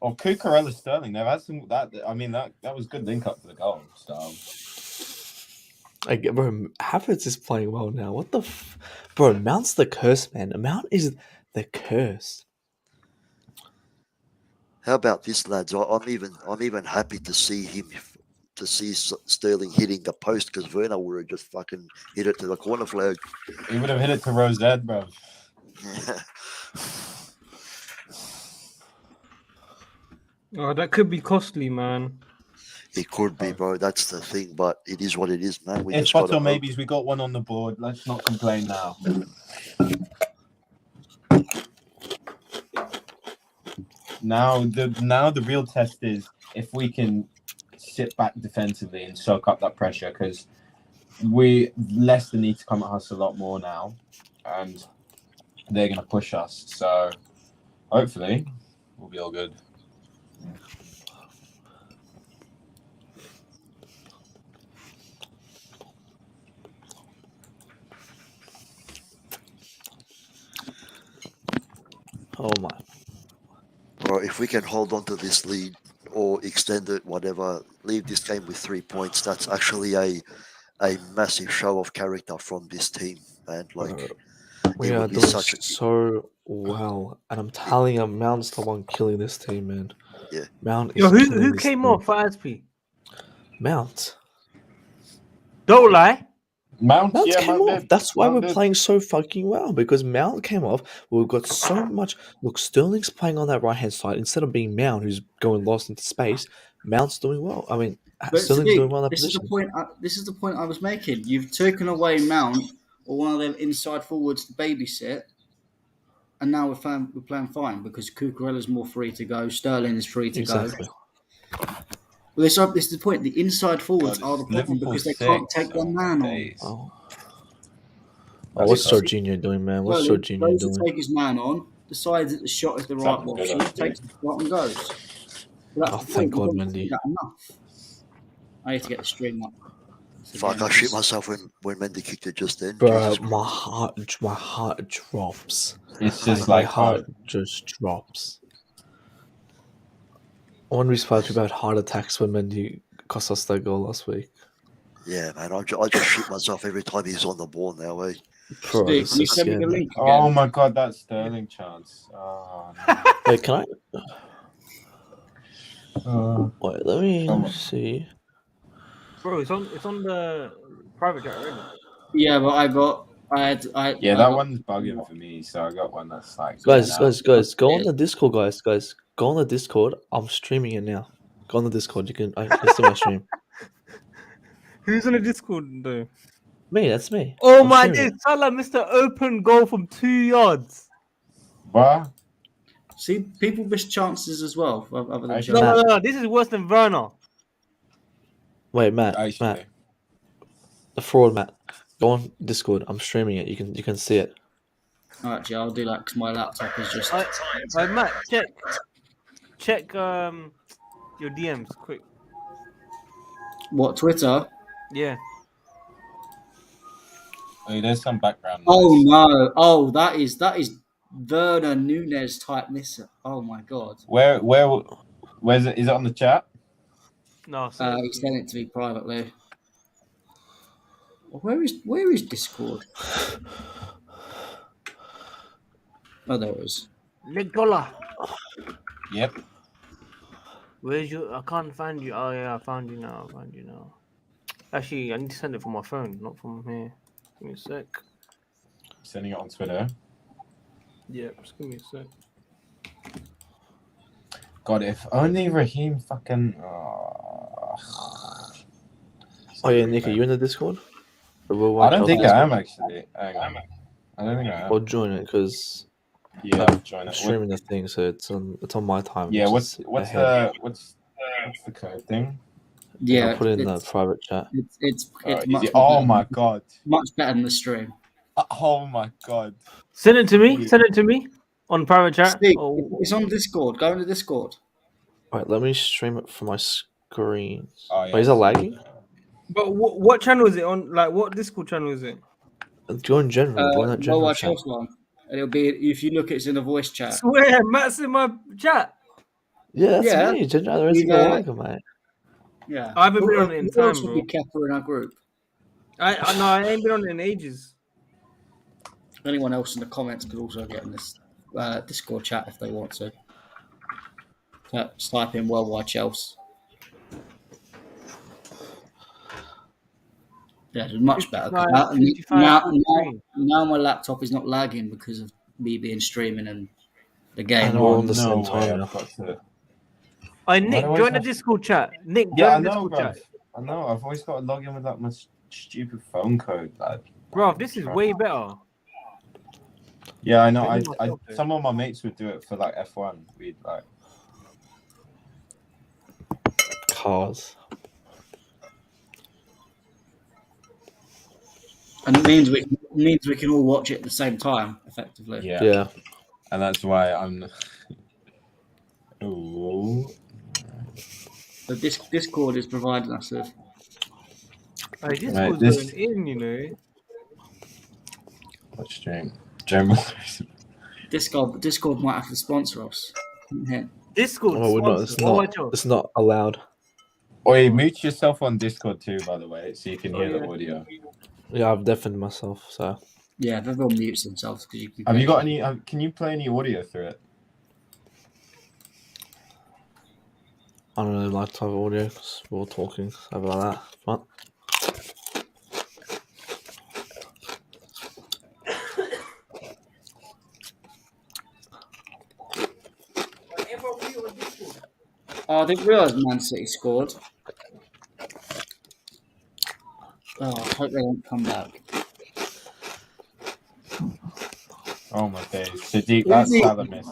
Oh, Cucurella Sterling. They've had some that was good link up for the goal. So Bro, Havertz is playing well now. What the bro? Mount's the curse, man. Mount is the curse. How about this, lads? I'm even happy to see Sterling hitting the post because Werner would have just fucking hit it to the corner flag. he would have hit it to Rosette, bro. Oh, that could be costly, man. It could be, bro. That's the thing, but it is what it is, man. We It's just but got or maybes. We got one on the board. Let's not complain now. Now the real test is if we can sit back defensively and soak up that pressure because Leicester need to come at us a lot more now, and they're going to push us. So hopefully we'll be all good. Oh my. Bro, if we can hold on to this lead or extend it, whatever, leave this game with 3 points, that's actually a massive show of character from this team. And like, We it are would be doing such so well, and I'm telling you, Mount's the one killing this team, man. Yeah. Mount is Yo, who killing this came team. off for Aspi? Mount. Don't lie. Mount Yeah, came Mount off. did. That's why Mount we're did. playing so fucking well, because Mount came off. We've got so much. Look, Sterling's playing on that right hand side instead of being Mount, who's going lost into space. Mount's doing well. I mean, But Sterling's Sadiq, doing well in that this position. is the point. This is the point I was making. You've taken away Mount or one of them inside forwards to babysit, and now we're playing fine because Cucurella's more free to go. Sterling is free to Exactly. go. Well, this is the point. The inside forwards God, are the problem Liverpool because they 6. can't take their man on. days. Oh, That's what's crazy. Jorginho doing, man? What's Sterling Jorginho goes to doing? take his man on, decides that the shot is the right Sounds good, option, actually. takes the shot and goes. But that's Oh, the thank point. God, We don't Mendy. do that enough. I need to get the stream up. fuck, I shit myself when Mendy kicked it just then. Bro, Jesus my Christ. heart drops. It's just My like heart just drops. I wonder if we about heart attacks when Mendy cost us that goal last week. Yeah, man, I just shit myself every time he's on the ball now, eh? Bro, Steve, it's can so you send me scary. the link again? Oh my god, that Sterling chance. Oh, Wait, can I? no. Wait, let me see. Bro, it's on the private chat already. Yeah, but Yeah, that one's bugging for me, so I got one that's like Guys, going out. go on the Discord, guys. Go on the Discord. I'm streaming it now. Go on the Discord. You can see my stream. Who's on the Discord though? Me, that's me. Oh I'm my streaming days, Salah missed an open goal from 2 yards. What? See, people miss chances as well. Other than Actually- chances. No, this is worse than Werner. Wait, Matt, Actually, the fraud, Matt. Go on Discord. I'm streaming it. You can see it. Actually, I'll do that because my laptop is just. Matt, check your DMs quick. What, Twitter? Yeah. oh, there's some background Oh noise. no! Oh, that is Werner Nunes type misser. Oh my god! Where's it? Is it on the chat? No, He sent it to me privately. Where is Discord? Oh, there it is. Nicola. Yep. Where's your? I can't find you. Oh yeah, I found you now. Actually, I need to send it from my phone, not from here. Give me a sec. Sending it on Twitter. Yeah, just give me a sec. God, if only Raheem fucking. Oh yeah, Nick, are you in the Discord? The I WorldWideChels don't think Discord? I am actually. Hang on. I don't think I am. Or join it because Yeah, I'm join it. streaming the thing, so it's on my time. Yeah, which what's is ahead. the code thing? Yeah, I'll put it in the private chat. it's Easy. much more Oh better, my god. much better than the stream. Oh my god. Send it to me. Send it to me on private chat. Steve, Oh, it's on Discord. Go into Discord. Right, let me stream it from my screen. Oh, yeah, Wait, is it lagging? but what channel is it on? Like, what Discord channel is it? Join general. Join that general Worldwide chat. Chels one. And it'll be if you look, it's in a voice chat. Swear, Matt's in my chat. Yeah, that's Yeah, me. General, the rest of we've, the lager, mate. Yeah. I haven't been on it in Who else time, would bro. be Kepper in our group? I ain't been on it in ages. Anyone else in the comments could also get in this Discord chat if they want to. Just type in Worldwide Chels. Yeah, it's much better. 'Cause 55, 43. now my laptop is not lagging because of me being streaming and the game. And we're all on the no same way, time now. I've got to. Nick, do I join the have- Discord chat. Nick, Yeah, I join the know, Discord bro. chat. I know. I've always got to log in with that much stupid phone code, lad. Bro, this is way better. Yeah, I know. Maybe myself, though. Some of my mates would do it for like F1. We'd like. Cars. And it means we can all watch it at the same time, effectively. Yeah. Yeah. And that's why I'm. Ooh. So Discord is providing us with. Like, this Right, was this- going in, you know. What stream? General. Discord might have to sponsor us. Yeah. Discord. Oh, we're not. sponsor. Worldwide It's not allowed. Oi, mute yourself on Discord too, by the way, so you can hear the yeah. audio. Yeah, I've deafened myself. So Yeah, everyone mutes themselves because you. Have you got any? Can you play any audio through it? I don't really like to have audio because we're all talking over like that. But Oh, I didn't realise Man City scored. Oh, I hope they don't come back. Oh my days, Sadiq, that's Salah miss.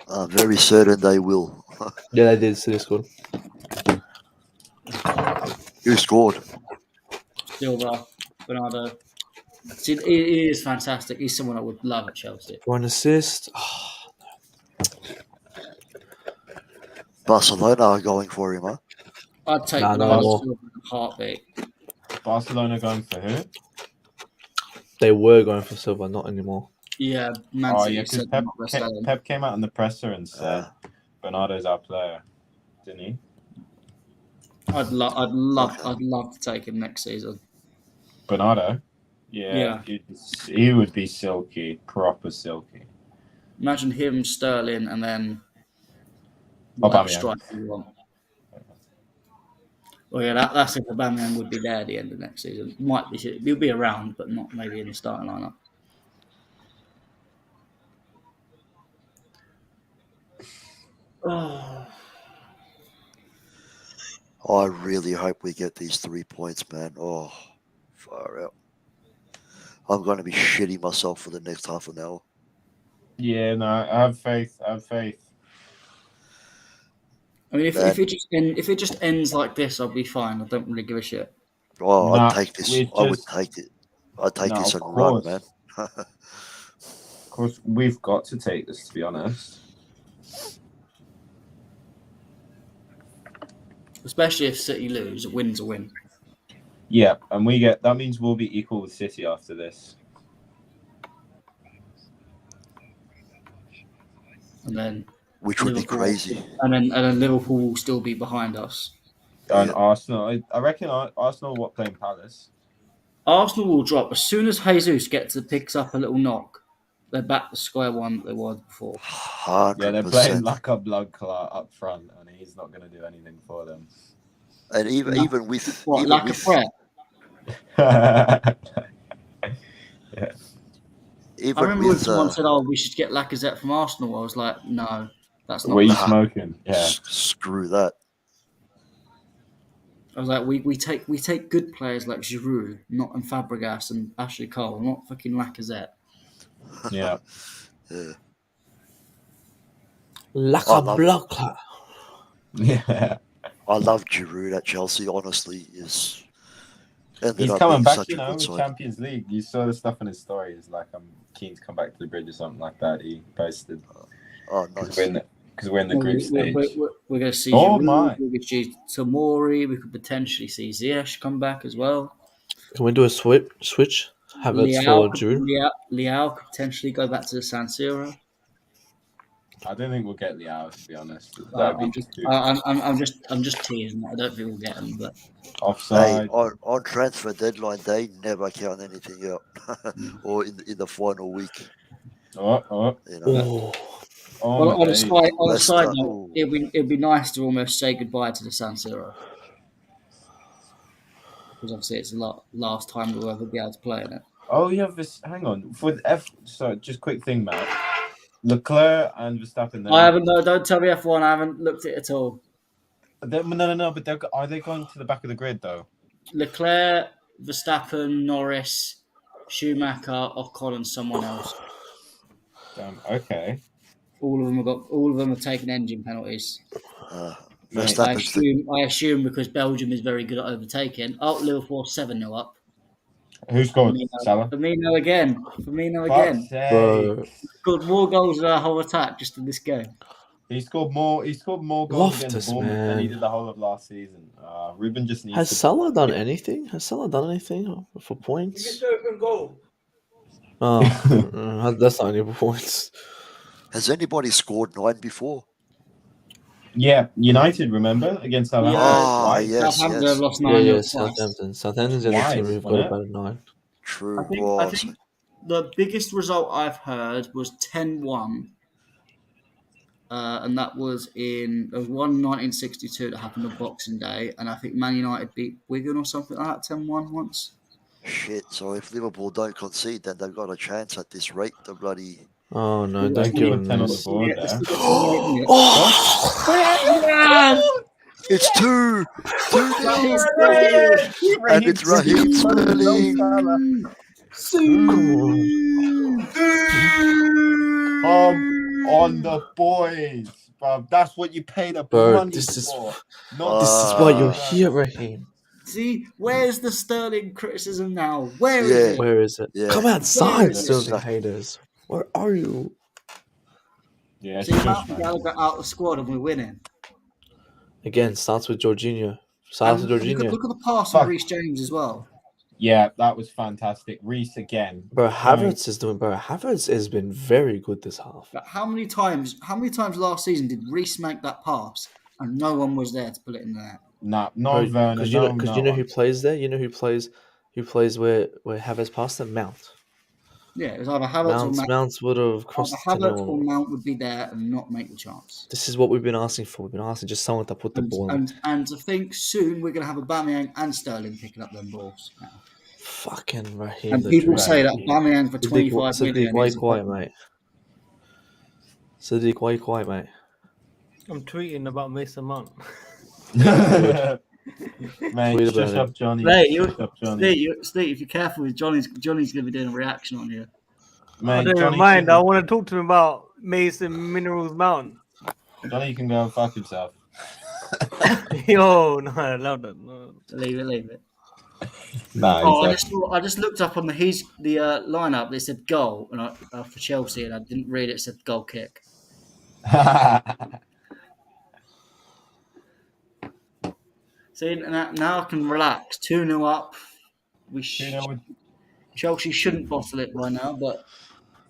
I'm very certain they will. yeah, they did. City scored. Who scored? Silva, Bernardo. See, he is fantastic. He's someone I would love at Chelsea. For an assist. Oh, Barcelona are going for him, huh? I'd take Nah, no Bernardo more. Silva in a heartbeat. Barcelona going for who? they were going for Silva, not anymore. Yeah, Man Oh City yeah, because said they're not gonna sell him. Pep came out in the presser and said Bernardo's our player, didn't he? I'd love to take him next season. Bernardo. Yeah. He would be silky, proper silky. Imagine him, Sterling, and then whatever striker you want. Well, yeah, that's if Aubameyang would be there at the end of next season. Might be, he'll be around, but not maybe in the starting lineup. Oh. I really hope we get these 3 points, man. Oh, far out. I'm going to be shitting myself for the next half an hour. Yeah, no, I have faith. I mean, if it just ends like this, I'll be fine. I don't really give a shit. Oh, Nah, I'd take this. I would take it. I'd take this and run, man. Of course, we've got to take this, to be honest. Especially if City lose, a win's a win. Yeah, and that means we'll be equal with City after this. And then Which would be crazy. And then Liverpool will still be behind us. And Yeah. Arsenal, I reckon Arsenal what playing Palace. Arsenal will drop as soon as Jesus picks up a little knock. They're back to square one that they were before. Yeah, they're playing 100%. like a blood clot up front, and he's not going to do anything for them. And even with What, even lack with of threat? yeah. I even remember when with someone said, "Oh, we should get Lacazette from Arsenal." I was like, "No, that's not." What are you Nah. smoking? Yeah. Screw that. I was like, we take good players like Giroud, not and Fabregas and Ashley Cole, not fucking Lacazette. Yeah. Yeah. Like I a love block. Yeah. I love Giroud at Chelsea. Honestly, is ended He's up coming being back, such you a know, good with signing. Champions League. You saw the stuff in his story. He's like, I'm keen to come back to the bridge or something like that. He posted. Oh, Because nice. we're in the group stage. We're going to see Oh, Giroud, my. we're going to see Tomori, we could potentially see Ziyech come back as well. Can we do a switch? Havertz for Giroud. Leao could potentially go back to the San Siro. I don't think we'll get Liao, to be honest. That'd be I'm just teasing. I don't think we'll get him, but Hey, offside. on transfer deadline day, never count anything out, or in the final week. Oh, You know, oh, my on a days. side Leicester. note, it'd be nice to almost say goodbye to the San Siro. Because obviously it's the last time we'll ever be able to play in it. Oh, yeah, hang on. For so just quick thing, Matt. Leclerc and Verstappen. I haven't. No, don't tell me F1. I haven't looked at it at all. No. But are they going to the back of the grid though? Leclerc, Verstappen, Norris, Schumacher, Ocon, and someone else. Damn. Okay. All of them have taken engine penalties. Mate, I assume because Belgium is very good at overtaking. Oh, Liverpool 7-0 up. who scored? Salah. Firmino again. Fuck's sake. Bro, Scored more goals than our whole attack just in this game. He scored more goals Loftus, against Bournemouth than he man. did the whole of last season. Ruben just needs has to. Salah done anything? Has Salah done anything for points? open goal. Oh, that's not any points. Has anybody scored 9 before? Yeah, United, remember? Against Southampton. Ah, Twice. yes, Southampton have lost Yeah, 9-0 yeah, twice. Southampton. Southampton's the other team Twice, who've got wasn't it? about a 9. True. I think the biggest result I've heard was 10-1. And that was in 1962 that happened on Boxing Day. And I think Man United beat Wigan or something like that 10-1 once. Shit. So if Liverpool don't concede, then they've got a chance at this rate. The bloody. Oh no, Yeah, don't give him 10 on the this. board there. It's 2 and it's Raheem Sterling. On the boys, bro. That's what you pay the Bro, money this is for. this is why you're here, Raheem. See, where's the Sterling criticism now? Where is it? Where is it? Yeah. Come outside, is it? Sterling haters. Where are you? Yeah, See, Martin Gallagher out of the squad and we're winning. Again, starts with Jorginho. And Starts with look Jorginho. at the pass from Reece James as well. Yeah, that was fantastic. Reece again. Bro, Havertz is doing. Bro, Havertz has been very good this half. But how many times last season did Reece make that pass and no one was there to put it in there? Nah, no Werner. Because no you know who one. plays there. You know who plays where Havertz passed them. Mount. Yeah, it was either Havertz or Mount. Mount would have crossed. Havertz or Mount would be there and not make the chance. This is what we've been asking for. We've been asking just someone to put the ball in. And I think soon we're going to have Aubameyang and Sterling picking up them balls. Now. Fucking Raheem. And people say that Aubameyang for 25 million. Sadiq, why you quiet, mate? Sadiq, why you quiet, mate? I'm tweeting about Mason Mount. Mate, Tweet shush about up, Johnny. Steve, if you're careful with Johnny's going to be doing a reaction on you. Mate, I don't even mind. I want to talk to him about Mason Minerals Mountain. Johnny can go and fuck himself. Yo, no, I love that. No. Leave it. No, I just looked up on the lineup. They said goal and for Chelsea, and I didn't read it. It said goal kick. See, now I can relax. 2-0 up. Chelsea shouldn't bottle it by now, but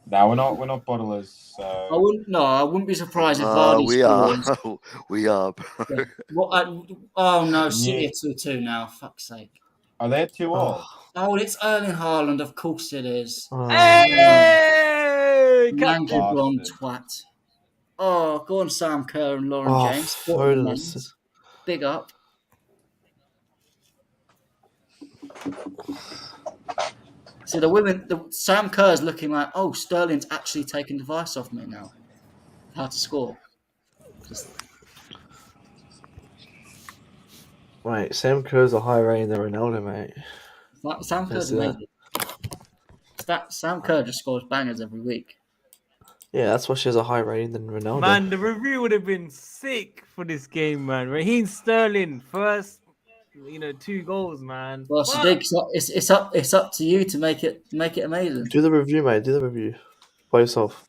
No, we're not bottlers. I wouldn't be surprised if Vardy we are. scores. We are, bro. Yeah. Oh no, City Yeah. are 2-2 now. Fuck's sake. Are there 2-2? Oh, it's Erling Haaland. Of course it is. Hey, Mangy captain! blonde Bastard. twat. Oh, go on, Sam Kerr and Lauren James. Support the Foden. men's. Big up. See the women. Sam Kerr's looking like, oh, Sterling's actually taking the vice off me now. How to score? Right, Sam Kerr's a higher rating than Ronaldo, mate. Sam Kerr's Fancy that. amazing. Sam Kerr just scores bangers every week. Yeah, that's why she has a higher rating than Ronaldo. Man, the review would have been sick for this game, man. Raheem Sterling first, 2 goals, man. Well, Sadiq, it's up to you to make it amazing. Do the review, mate. Do the review by yourself.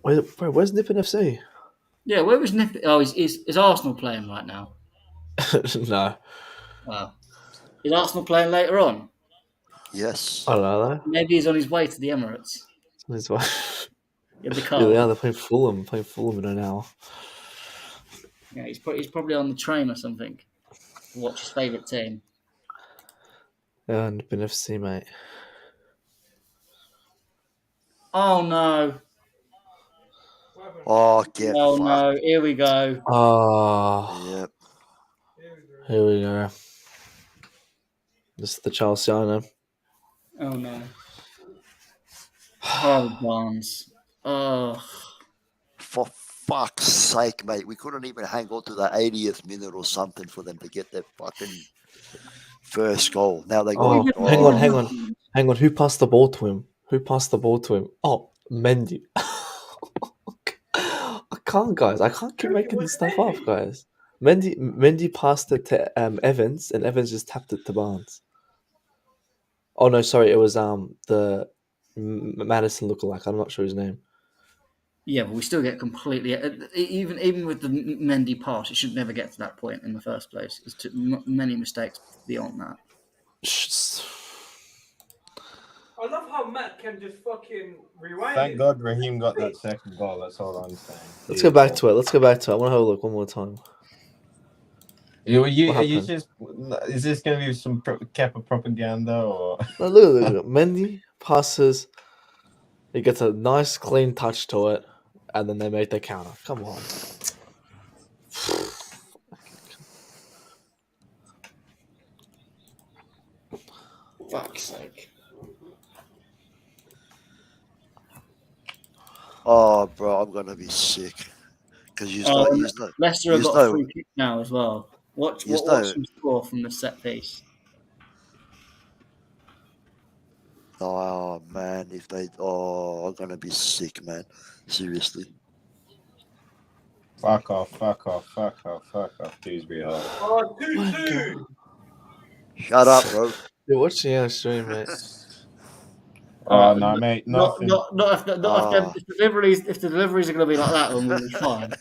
Wait, bro, where's Nippon FC? Yeah, where was Nip? Oh, is Arsenal playing right now? No, Wow. Is Arsenal playing later on? Yes. I don't know though. Maybe he's on his way to the Emirates That's why. in the Yeah, car. they are. They're playing Fulham. Playing Fulham in an hour. Yeah, he's probably on the train or something. To watch his favourite team. Yeah, Nippon FC, mate. Oh no! Oh, get Oh fucked. no! Here we go. Oh, Yep. here we go. This is the Chelsea, I know. Oh no! Oh, Barnes. Oh. For fuck's sake, mate. We couldn't even hang on to the 80th minute or something for them to get their fucking first goal. Now they got. Oh, hang on. Who passed the ball to him? Oh, Mendy. I can't, guys. I can't keep making this stuff up, guys. Mendy passed it to Evans, and Evans just tapped it to Barnes. Oh no, sorry, it was the Madison lookalike. I'm not sure his name. Yeah, but we still get completely even with the Mendy pass, it should never get to that point in the first place. There's many mistakes beyond that. I love how Matt can just fucking rewind Thank God Raheem got that second goal. That's all I'm saying. Let's go back to it. I want to have a look one more time. Are you happened? just? Is this going to be some Kepa propaganda or? No, look. Mendy passes. He gets a nice clean touch to it, and then they make their counter. Come on. Fuck's sake. Oh, bro, I'm going to be sick. Because Leicester have got a free kick now as well. Watch them score from the set piece. Oh, man. I'm going to be sick, man. Seriously. Fuck off, Dewsbury Hall. Oh, 2-2. Shut up, bro. You're watching our stream, mate. Oh no, mate, nothing. Not if the deliveries are going to be like that, then we'll be fine.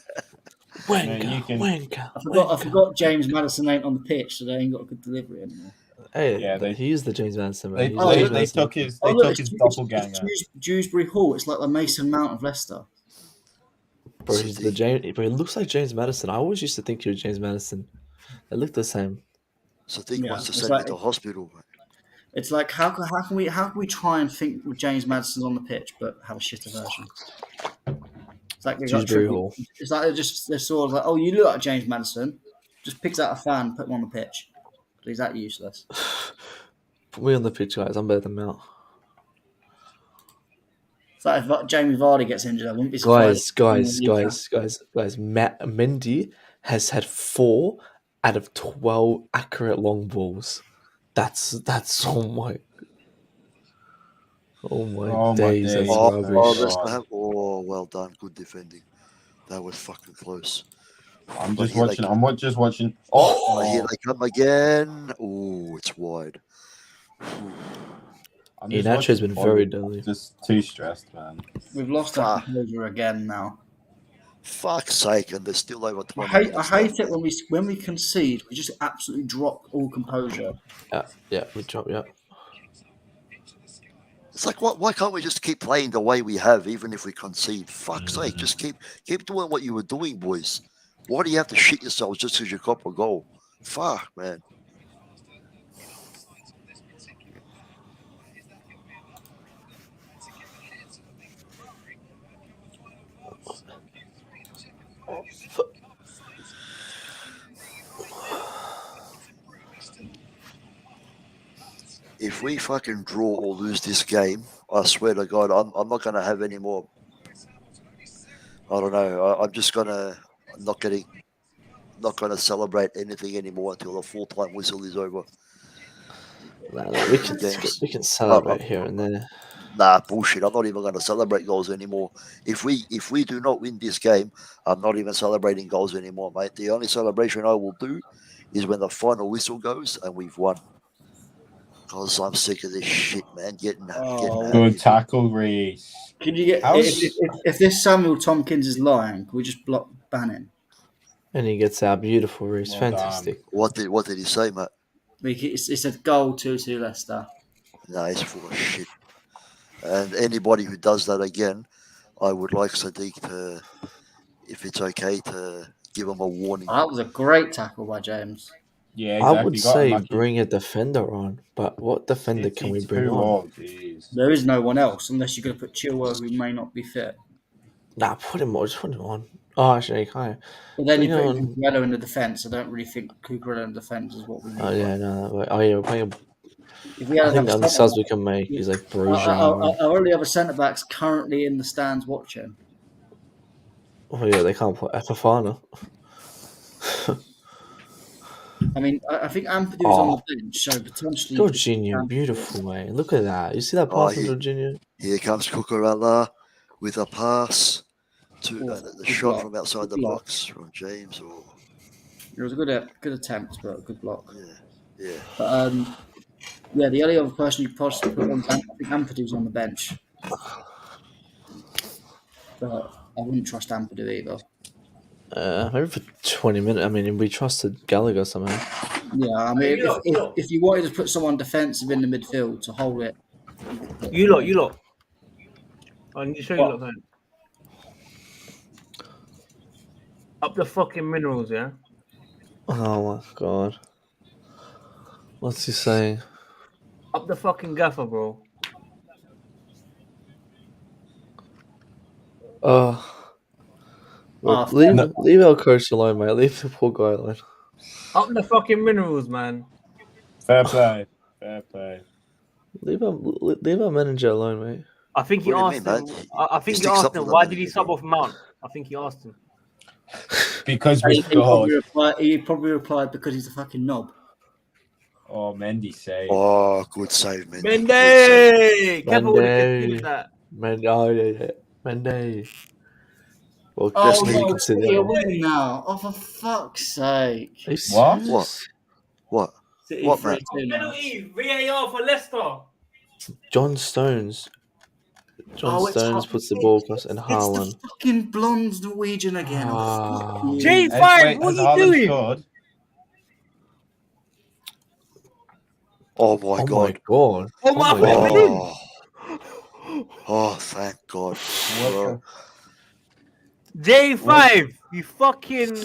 Wanker. I forgot James Madison ain't on the pitch, so they ain't got a good delivery anymore. Hey, Yeah, he is the James Madison, man. They took his doppelganger. It's Dewsbury Hall. It's like the Mason Mount of Leicester. Bro, he's the James. Bro, he looks like James Madison. I always used to think he was James Madison. They look the same. So I think wants to it's send like- me to hospital, man. It's like how can we try and think with James Madison on the pitch but have a shitter version? It's like they got Dewsbury Hall. It's like they're sort of like, oh, you look like James Madison. Just picks out a fan, put him on the pitch. But he's that useless. Put me on the pitch, guys. I'm better than Mount. It's like if Jamie Vardy gets injured, I wouldn't be surprised. Guys. Mendy has had 4 out of 12 accurate long balls. That's oh my days. days. That's rubbish. Well done. Good defending. That was fucking close. I'm But just here watching. they- I'm just watching. Here they come again. Oh, it's wide. I'm just Iheanacho has watching been very Bollywood. deadly. Just too stressed, man. We've lost our composure again now. Fuck's sake, and they're still over 20 I minutes hate left. it when we concede, we just absolutely drop all composure. Yeah, we drop. Yeah. It's like, why can't we just keep playing the way we have, even if we concede? Fuck's sake, just keep doing what you were doing, boys. Why do you have to shit yourselves just because you cop a goal? Fuck, man. If we fucking draw or lose this game, I swear to God, I'm not gonna have any more. I don't know. I'm just gonna not gonna celebrate anything anymore until the full-time whistle is over. Nah, Games. we can celebrate here and there. Nah, bullshit. I'm not even gonna celebrate goals anymore. If we do not win this game, I'm not even celebrating goals anymore, mate. The only celebration I will do is when the final whistle goes and we've won. Because I'm sick of this shit, man. Getting Good tackle, Reese. Can you get if this Samuel Tompkins is lying? Can we just ban him? And he gets out beautiful, Reese. Well Fantastic. What did he say, mate? It's a goal 2-2 Leicester. No, he's full of shit. And anybody who does that again, I would like Sadiq to, if it's okay, to give him a warning. That was a great tackle by James. Yeah, exactly. I would say bring a defender on, but what defender can we bring on? Oh, jeez. There is no one else unless you're going to put Chilwell, who may not be fit. Nah, put him on. Just put him on. Oh, actually, you can't. But then you Bring put on- Cucurella in the defence. I don't really think Cucurella in the defence is what we need. Oh yeah, no. Oh yeah, we're playing. If we I had think the another only subs we centre-back- can make is like our Broja. only other centre backs currently in the stands watching. Oh yeah, they can't play Fafana. I mean, I think Ampadu was on Oh. the bench, so potentially. Jorginho, beautiful, mate. Look at that. You see that Oh, pass from he- Jorginho? Here comes Cucurella with a pass to Oh, the good shot block. from outside Good the block. box from James. Or It was a good attempt, but a good block. yeah. But yeah, the only other person you could possibly put on, I think Ampadu's on the bench. But I wouldn't trust Ampadu either. Maybe for 20 minutes. I mean, we trusted Gallagher somehow. Yeah, I mean, if you wanted to put someone defensive in the midfield to hold it, You lot. I need to show you lot something. Up the fucking minerals, yeah? Oh my god. What's he saying? Up the fucking gaffer, bro. Look, leave our coach alone, mate. Leave the poor guy alone. Up the fucking minerals, man. Fair play. Fair play. Leave our manager alone, mate. I think he What do you asked mean, him. man? I think He he sticks asked up him for the why did he manager. sub off Mount. I think he asked him. Because we scored. he probably replied because he's a fucking knob. Oh, Mendy saved. Oh, good save, man. Mendy! Kepa would have conceded that. Mendy. Well, Oh just no, you can see the other one. winning now! Oh, for fuck's sake! Are you What? serious? What? City What, 3-2 man? now. Penalty! VAR for Leicester. John Stones. Oh, it's Stones hot. puts the ball across and It's Haaland. the fucking blonde Norwegian again. Ah. Oh, fuck you. J5, Wait, what has are you Haaland doing? scored? Oh my Oh god. my god. Oh my god. god. Oh, thank God. Bro. J5, you fucking.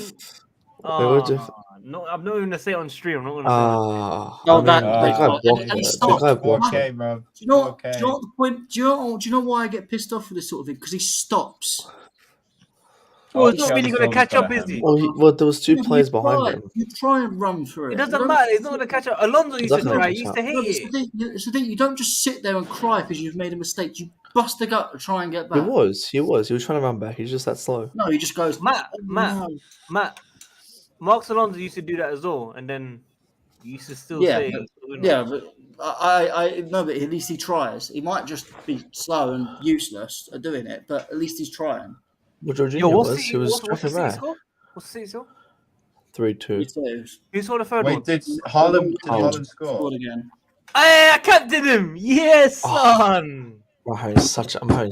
what'd you- No, I'm not even gonna say it on stream. I'm not gonna Ah. Oh, I mean, that- the guy and blocked it. The stop. guy blocked it. 4K, bro. Do you know what? 4K. Do you know what the point? Do you know why I get pissed off with this sort of thing? Because he stops. say. Well, it's not Chelsea really gonna Silva's catch got up, a is he? hammer. Well, there was two You players try- behind him. You try and run through it. It You doesn't don't- matter. It's not gonna catch up. Alonso used to Definitely try. He catch used up. to No, hate but it. it's the thing. You don't just sit there and cry because you've made a mistake. You bust the gut to try and get He back. was trying to run back. He's just that slow. No, he just goes. Matt, "Oh, Matt. no." Mark Alonso used to do that as well, and then you used to still Yeah, say, Yeah, but I no, but at least he tries. He might just be slow and useless at doing it, but at least he's trying. Well, Yo, Jorginho what's was. He was what's the tracking City back. score? What's the City score? 3-2. He says. Who saw the third Wait, one? did Haaland Haaland score? Scored again. Hey, I captained him. Yes, Oh. son. I'm having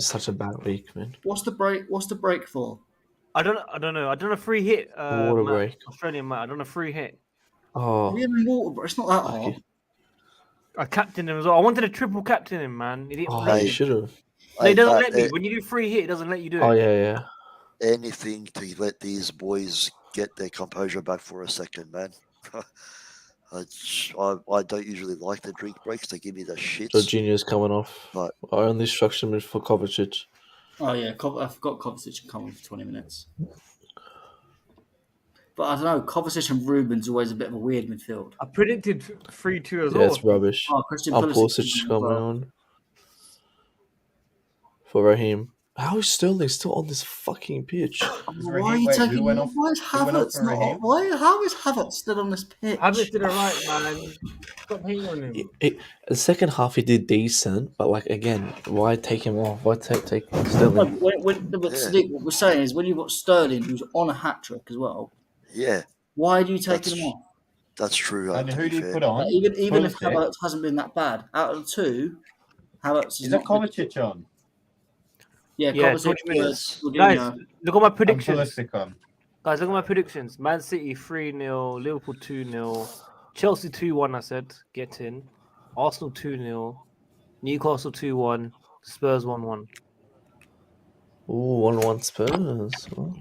such a bad week, man. What's the break? What's the break for? I don't know. I done a free hit. Water Matt, break. Australian Matt. I done a free hit. Oh, We have water, but it's not that hot. lucky. I captained him as well. I wanted to triple captain him, man. He didn't Oh, let you me. should have. No, he doesn't Matt, let me. When you do free hit, it doesn't let you do it. Oh yeah. anything to let these boys get their composure back for a second, man. I don't usually like the drink breaks. They give me the shits. Jorginho's coming off. But- I only structured him for Kovacic. Oh yeah, I forgot Kovacic can come on for 20 minutes. But I don't know, Kovacic and Ruben's always a bit of a weird midfield. I predicted 3-2 as Yeah, well. it's rubbish. Oh, Christian And Pulisic Pulisic as coming well. on for Raheem. How is Sterling still on this fucking pitch? Why are you taking? Why is Havertz not? How is Havertz still on this pitch? Havertz did it right, man. Stop hating on him. The second half he did decent, but like again, why take him off? Why take No, Sterling? but Sadiq, what we're saying is when you've got Sterling who's on a hat trick as well, Yeah, why do you take him off? that's true. And to who be do you fair. put on? Like, even if Pulisic? Havertz hasn't been that bad, out of the two, Havertz Is that Kovacic on? Yeah, Yeah, Kovacic, 20 minutes. Jorginho. Guys, look at my And predictions. Pulisic on. Guys, look at my predictions. Man City 3-0, Liverpool 2-0, Chelsea 2-1, I said, get in. Arsenal 2-0, Newcastle 2-1, Spurs 1-1. Ooh, 1-1 Spurs. Oh,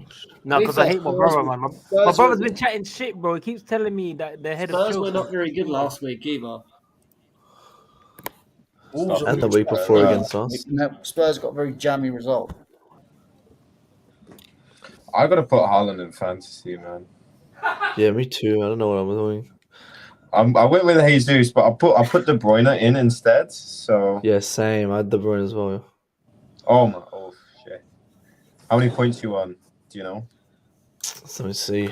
No, because I hate my brother, man. My Spurs brother's were- been chatting shit, bro. He keeps telling me that they're ahead of Spurs were Chelsea. not very good last week either. And the week before against us. No, Spurs got a very jammy result. I gotta put Haaland in fantasy, man. Yeah, me too. I don't know what I'm doing. I went with Jesus, but I put De Bruyne in instead. So Yeah, same. I had De Bruyne as well. oh shit. How many points you on? Do you know? So let me see.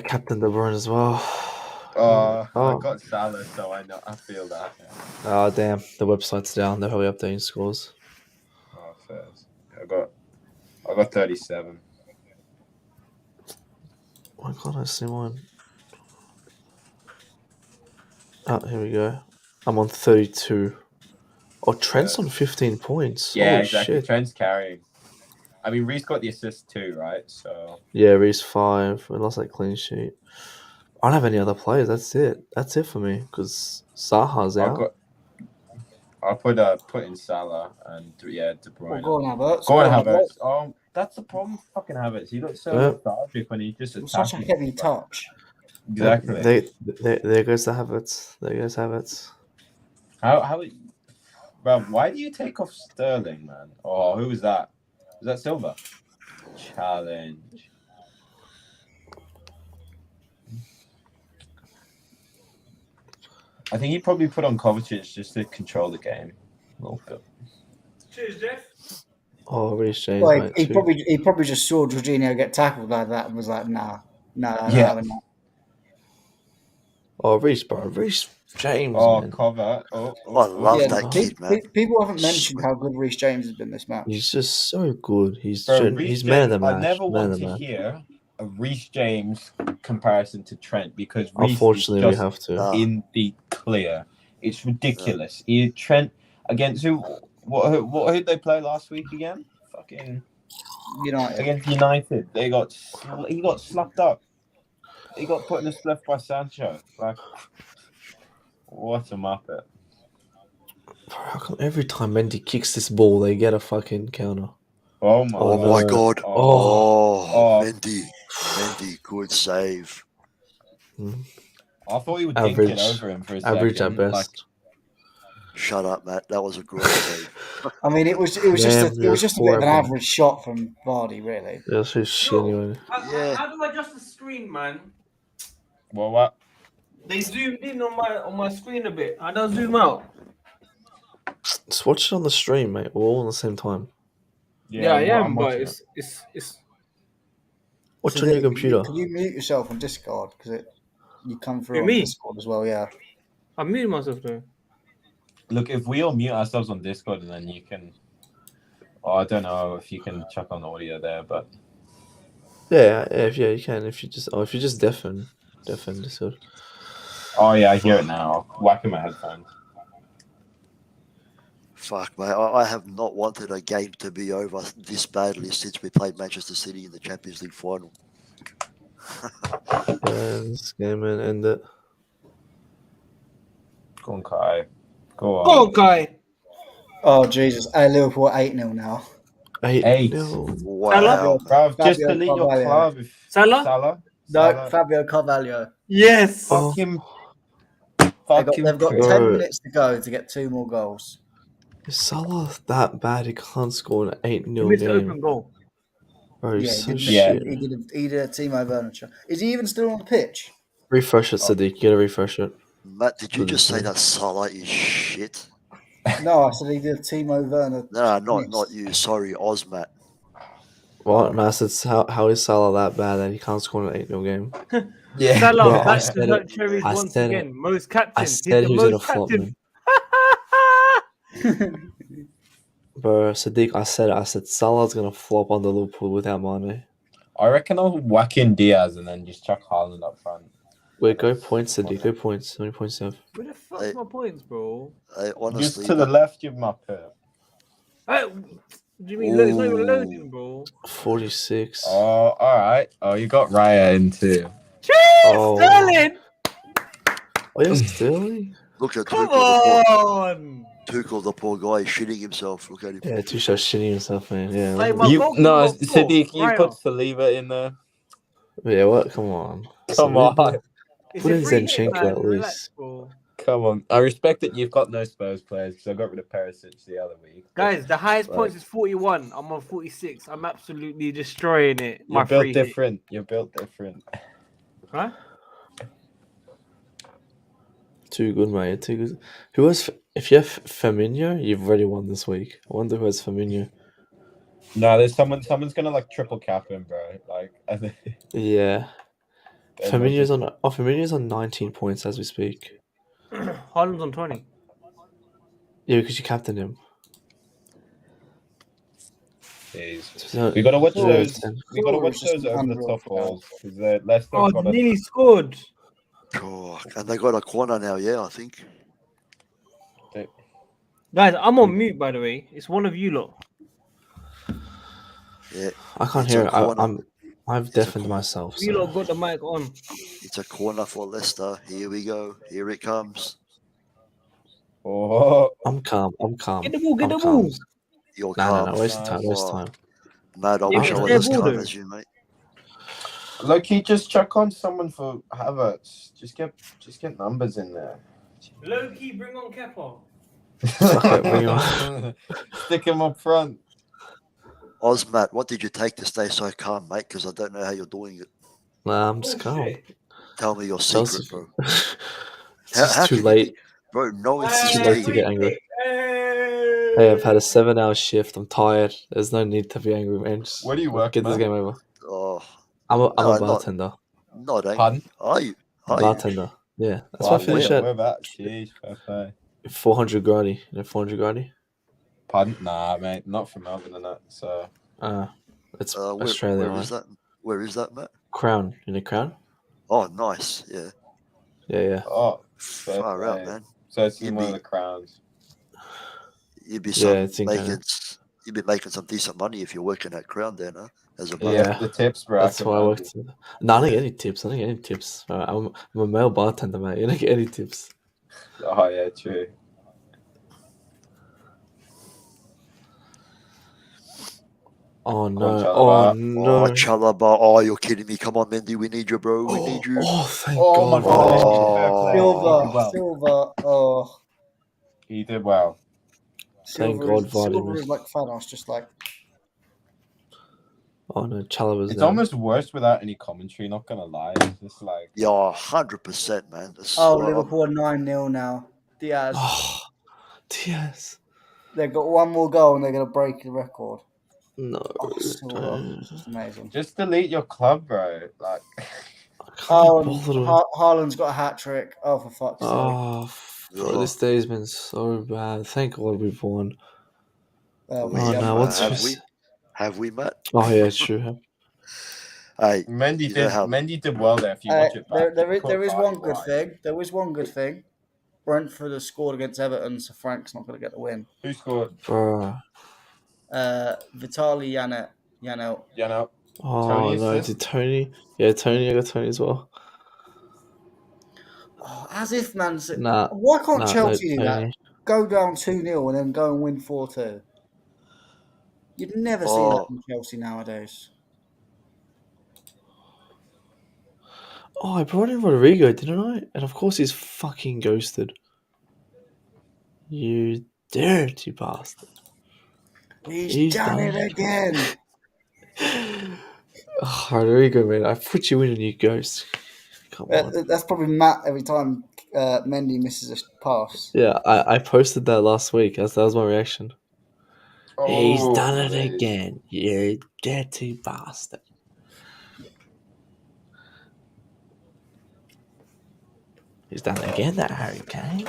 Captain De Bruyne as well. I Oh. got Salah, so I feel that. Yeah. Oh damn, the website's down. They're probably updating scores. Oh, fair. I got 37. Why can't I see mine? Oh, here we go. I'm on 32. Oh, Trent's on 15 points. Yeah, Holy exactly. shit. Trent's carrying. I mean, Reece got the assist too, right? So Yeah, Reece 5. We lost that clean sheet. I don't have any other players. That's it. That's it for me. Because Saha's out. I'll put in Salah and De Bruyne. Go on, Havertz. Go on, Havertz. Oh, that's the problem. With fucking Havertz. He looks so Yeah. lethargic when he just attacks. Such a heavy touch. Exactly. There goes the Havertz. There goes Havertz. How? Bro, why do you take off Sterling, man? Oh, who was that? Was that Silva? Challenge. I think he probably put on Kovacic just to control the game. Cheers, Jeff. Oh, Reece James. Well, mate, he too. probably just saw Jorginho get tackled like that and was like, nah, Yeah. having that. Oh, Reece, bro. Reece James, Oh, man. cover. I love Yeah, that kid, man. People haven't mentioned how good Reece James has been this match. He's just so good. He's Bro, Reece he's man of the James, match. I never man want of the to match. hear a Reece James comparison to Trent because Reece Unfortunately, is we just have to. in the clear. It's ridiculous. Trent against who? What did they play last week again? Fucking United. against United. He got sloughed up. He got put in a spliff by Sancho. Like, what a muppet. How come every time Mendy kicks this ball, they get a fucking counter? Oh my Oh god. my god. Oh. Oh, Mendy, good save. I thought he would dink it Average. over him for a Average second. at best. Shut up, Matt. That was a great save. I mean, it was just Yeah, a bit of an horrible. average shot from Vardy, really. That's his shit anyway. How do I adjust the screen, man? Well, what? They zoomed in on my screen a bit. I don't zoom out. Just watch it on the stream, mate. We're all on the same time. Yeah, I well, am, I'm but watching it's Watch So on your Can computer. you mute yourself on Discord? Because you come through on Me? Discord as well, yeah. I'm muting myself though. Look, if we all mute ourselves on Discord and then you can... Oh, I don't know if you can chuck on audio there, but... Yeah, you can. If you just deafen Discord. Oh, yeah, I hear it now. Whacking my headphones. Fuck, mate. I have not wanted a game to be over this badly since we played Manchester City in the Champions League final. Yeah, this game and end it. Go on, Kai. Go on. Go on, Kai. Oh Jesus! Hey, Liverpool 8-0 now. 8-0. Wow, man. Bro, just Fabio delete your Carvalho. club. If Salah? No, Fabio Carvalho. Yes. Fuck him. They've got Bro. 10 minutes to go to get 2 more goals. Is Salah that bad? He can't score an 8-0 Missed the game. open goal. Bro, he's Yeah, so he shit. did a Timo Werner shot. Is he even still on the pitch? Refresh it, Sadiq. You gotta refresh it. Matt, did you just say Listen. that Salah is shit? No, I said he did a Timo Werner. No, not miss. you. Sorry, Ozmat. What? No, I said, how is Salah that bad that he can't score an 8-0 game? Yeah. Salah Bro, I back to said hurt it. cherries I once said it. again. Most I captain. He's said the he was gonna most flop, captain. man. Bro, Sadiq, I said it. I said Salah's gonna flop on the Liverpool without Mane. I reckon I'll whack in Diaz and then just chuck Haaland up front. Wait, go points, Sadiq. Go points. How many points do you have? Where the fuck's my points, bro? Honestly, Just to the left, you muppet. Hey, what do you mean? It's not even loading, bro. 46. Oh, alright. Oh, you got Raya in too. Oh. Sterling! Oh, yeah, Sterling? look at Come Tuchel, on! the poor guy, shitting himself. Look at him. Yeah, Tuchel shitting himself, man. Yeah. Like, look my at goal No, got four. Sadiq, you Right put off. Saliba in there. Yeah, what? Come on. Come on. It's Put a in free hit, Zinchenko man. at Relax, least. bro. Come on. I respect that you've got no Spurs players because I got rid of Perisic the other week. Guys, the highest Like- points is 41. I'm on 46. I'm absolutely destroying it. You're My built free hit. different. You're built different. Huh? Too good, mate. Too good. Who has? If you have Firmino, you've already won this week. I wonder who has Firmino. No, there's someone's gonna like triple cap him, bro. Like, I think. Yeah. There's Firmino's on 19 points as we speak. Haaland's on 20. Yeah, because you captained him. Jeez. So, We gotta watch yeah, those. 10. We gotta Flora watch is just those an over the unreal top player. balls because Leicester Oh, got a. nearly scored. Oh, and they got a corner now, yeah, I think. Guys, I'm on mute, by the way. It's one of you lot. Yeah, I can't It's hear a it. corner. I've deafened myself. You So. lot got the mic on. it's a corner for Leicester. Here we go. Here it comes. Oh, I'm calm. Get the ball, get I'm the calm. ball. You're No. calm. Waste Nice. time. Waste time. Mad, I Yeah, wish but I was it's as their calm ball, as you, mate. look, he just chuck on someone for Havertz. Just get numbers in there. Low key, bring on Kepa. Fuck it, bring him on. Stick him up front. Ozmat, what did you take to stay so calm, mate? Because I don't know how you're doing it. Nah, I'm just calm. Shit. Tell me your Chelsea. secret, bro. It's How just too can you late. be, bro? No, It's it's too just late to get angry. Hey, I've had a 7-hour shift. I'm tired. There's no need to be angry, man. Just Where do you work, get this man? game over. Oh, I'm No, a bartender. not angry. Pardon? Are you? Bartender. Yeah, that's why I finish where? at Where that? Jeez, fair. 400 grady. You know 400 grady? Pardon? Nah, mate. Not from Melbourne and that. So It's Where Australia. is that? Where is that, Matt? Crown. You know Crown? Oh, nice. Yeah. Yeah. oh, fair Far out, play. man. So it's in You'd one of be- the crowns. You'd be Yeah, it's in You'd be making some decent money if you're working at Crown then, huh? As a Yeah. bartender. The tips, bro. That's why I worked. No, I don't get any tips. I'm a male bartender, mate. You don't get any tips. Oh yeah, true. Oh Come on, no! Chalaba. Oh no! Oh, Chalaba. Oh, you're kidding me. Come on, Mendy. We need you, bro. We need you. Oh, thank Oh my God! God! Fair play. He did well. Silva. Oh, He did well. Thank God, Silva Vardy. is like Thanos, just like. Oh no, Chalaba's It's down. almost worse without any commentary. Not gonna lie. It's just like. Yeah, 100%, man. Oh, Liverpool are 9-0 now. Diaz. Oh, Diaz. They've got one more goal and they're going to break the record. No. Oh, Silva. don't. It's amazing. Just delete your club, bro. Like. I can't Oh, be and bothered with- Haaland's got a hat trick. Oh, for fuck's sake. Oh, bro, this day's been so bad. Thank God we've won. Oh, We Oh have, no, what's have this? Have we, Matt? Oh yeah, it's true. Hey, Mendy you know how- Mendy did well there. If you watch it back, there is one good thing. There is one good thing. Brentford has scored against Everton, so Frank's not going to get the win. Who scored? Bro. Vitaly Janelt. You know. Oh Tony no, assist? did Tony? Yeah, Tony. I got Tony as well. Oh, as if Man City. Nah, Why can't no, Chelsea do that? no. Go down 2-0 and then go and win 4-2. You'd never see that Oh, from Chelsea nowadays. Oh, I brought in Rodrigo, didn't I? And of course he's fucking ghosted. You dirty bastard. He's done it again. Oh, Rodrigo, man, I put you in and you ghost. Come on. That's probably Matt every time Mendy misses a pass. Yeah, I posted that last week. That was my reaction. He's Oh, done it mate. again. You dirty bastard. He's done it again, that Harry Kane.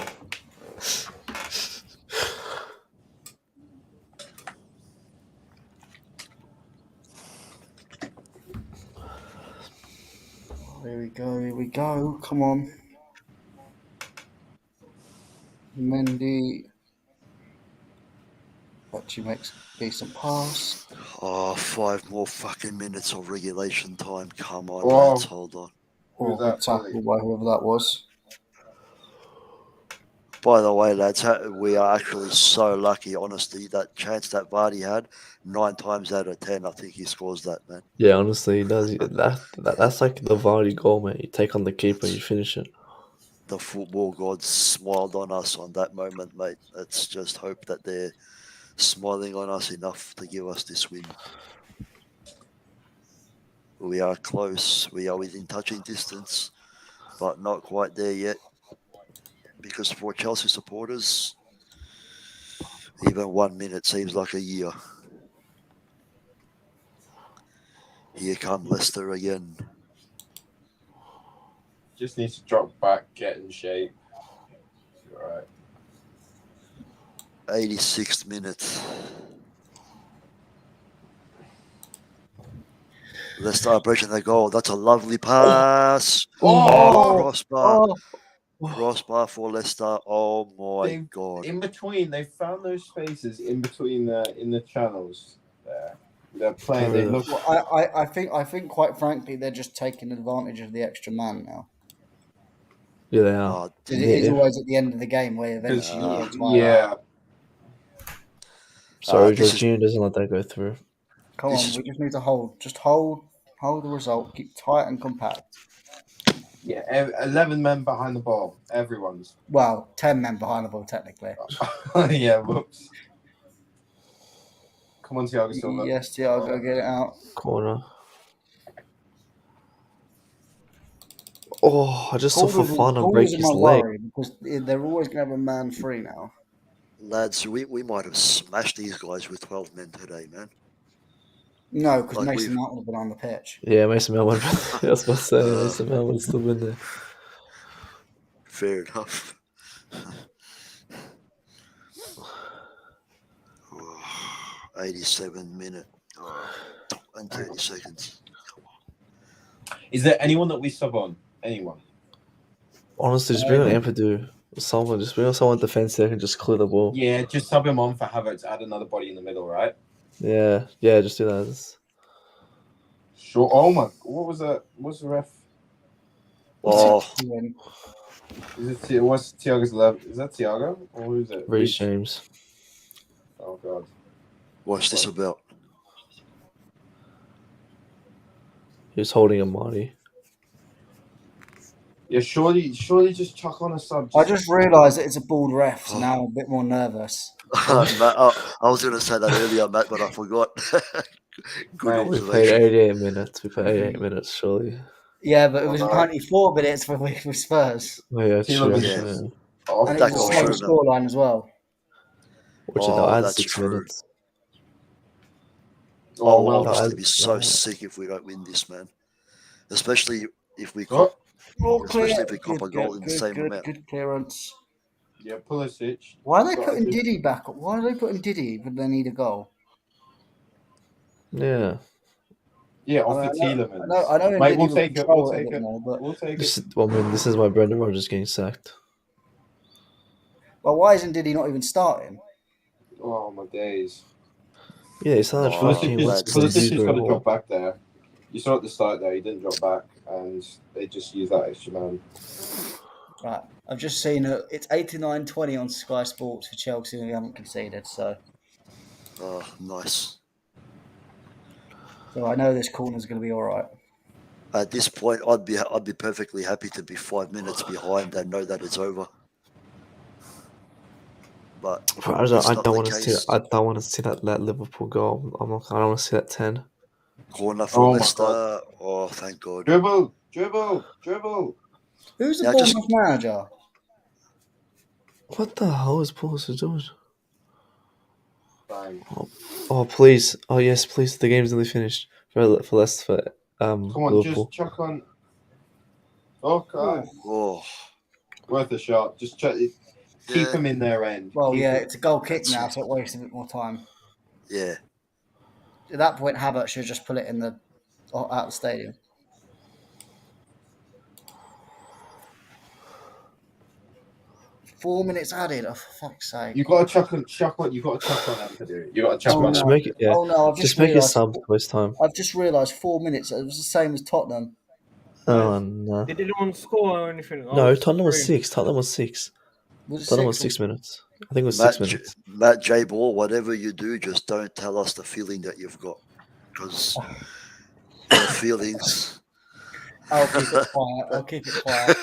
Here we go. Come on. Mendy actually makes a decent pass. oh, 5 more fucking minutes of regulation time. Come on, Oh. lads, hold on. Who's Good that, tackle Billy? by whoever that was. By the way, lads, we are actually so lucky, honestly. That chance that Vardy had, 9 times out of 10, I think he scores that, man. Yeah, honestly, he does. That's like the Vardy goal, man. You take on the keeper, you finish it. The football gods smiled on us on that moment, mate. Let's just hope that they're smiling on us enough to give us this win. We are close. We are within touching distance, but not quite there yet. Because for Chelsea supporters, even 1 minute seems like a year. Here come Leicester again. Just needs to drop back, get in shape. All right. 86th minute. Leicester breaching the goal. That's a lovely pass. Oh! Crossbar. Crossbar for Leicester. Oh my god. In between, they found those spaces in between the channels there. They're playing. They look. Well, I think quite frankly they're just taking advantage of the extra man now. Yeah, they are. It is always at the end of the game where eventually you tire Yeah. out. Sorry, Jorginho doesn't let that go through. Come on, we just need to hold. Just hold the result. Keep tight and compact. Yeah, 11 men behind the ball. Everyone's. Well, 10 men behind the ball, technically. Yeah, whoops. Come on, Thiago Silva. Yes, Thiago, get it out. Corner. Oh, I just saw Fofana break his leg. Because they're always going to have a man free now. Lads, we might have smashed these guys with 12 men today, man. No, because Mason Mount would have been on the pitch. Yeah, Mason Mount would have been. I was about to say, Mason Mount would have still been there. Fair enough. 87 minute and 30 seconds. Is there anyone that we sub on? Anyone? Honestly, just bring on Ampadu. Someone, just bring on someone defensive that can just clear the ball. Yeah, just sub him on for Havertz. Add another body in the middle, right? Yeah, just do that. Sure. Oh my! What was that? What's the ref? Oh, Is it what's Thiago's level? Is that Thiago or who is it? Reece James. Oh god. what's this about? He was holding a Marty. Yeah, surely just chuck on a sub. I just realised that it's a bald ref, so now I'm a bit more nervous. Matt, I was going to say that earlier, Matt, but I forgot. Good We observation. played 88 minutes. Surely. Yeah, but it was 94 minutes for Spurs. Oh, yeah, true. Yeah. Oh, And it that was goes the same true, scoreline as well. Which they'll add that's 6 true. minutes. I'll well, just be so sick if we don't win this, man. Especially if we Oh. cop, especially if we cop a goal in the same amount. Good clearance. Yeah, Pulisic. Why are they putting Diddy back? Why are they putting Diddy when they need a goal? Yeah. Yeah, off the Tielemans. I know. Mate, we'll take it. We'll take it. More, but... We'll take This, it. well, I mean, this is why Brendan Rodgers getting sacked. Well, why isn't Diddy not even starting? Oh my days. Yeah, he's not Pulisic's got to drop back there. You saw at the start there, he didn't drop back, and they just used that extra man. Right, I've just seen it's 89-20 on Sky Sports for Chelsea, and we haven't conceded. So Nice. I know this corner's going to be all right. At this point, I'd be perfectly happy to be 5 minutes behind and know that it's over. But I don't want to see. I don't want to see that Liverpool goal. I don't want to see that 10. Corner for Leicester. Oh, thank God. Dribble. Who's the Now Bournemouth manager? What the hell is Pulisic doing? Bang. Oh please! Oh yes, please! The game's nearly finished for Leicester. Come on, Liverpool. just chuck on. Oh God. Oh, Worth a shot. Just check it. Keep Yeah. them in their end. Well, Keep yeah, them- it's a goal kick That's now, it. so it wastes a bit more time. yeah. At that point, Havertz should just pull it in out of the stadium. Four minutes added. Oh, for fuck's sake! You got to chuck on. You got to chuck on Anthony. You got to chuck Oh, on. Just no. make it. Yeah. Oh no! I've Just make it realised. sub waste time. I've just realised 4 minutes. It was the same as Tottenham. Oh no. Did anyone score or anything? No, Tottenham was 6. Tottenham was 6. Was it Tottenham was 6? 6 minutes. I think it was 6 minutes. Matt J. Ball, whatever you do, just don't tell us the feeling that you've got. Because the feelings. I'll keep it quiet. I'll keep it quiet.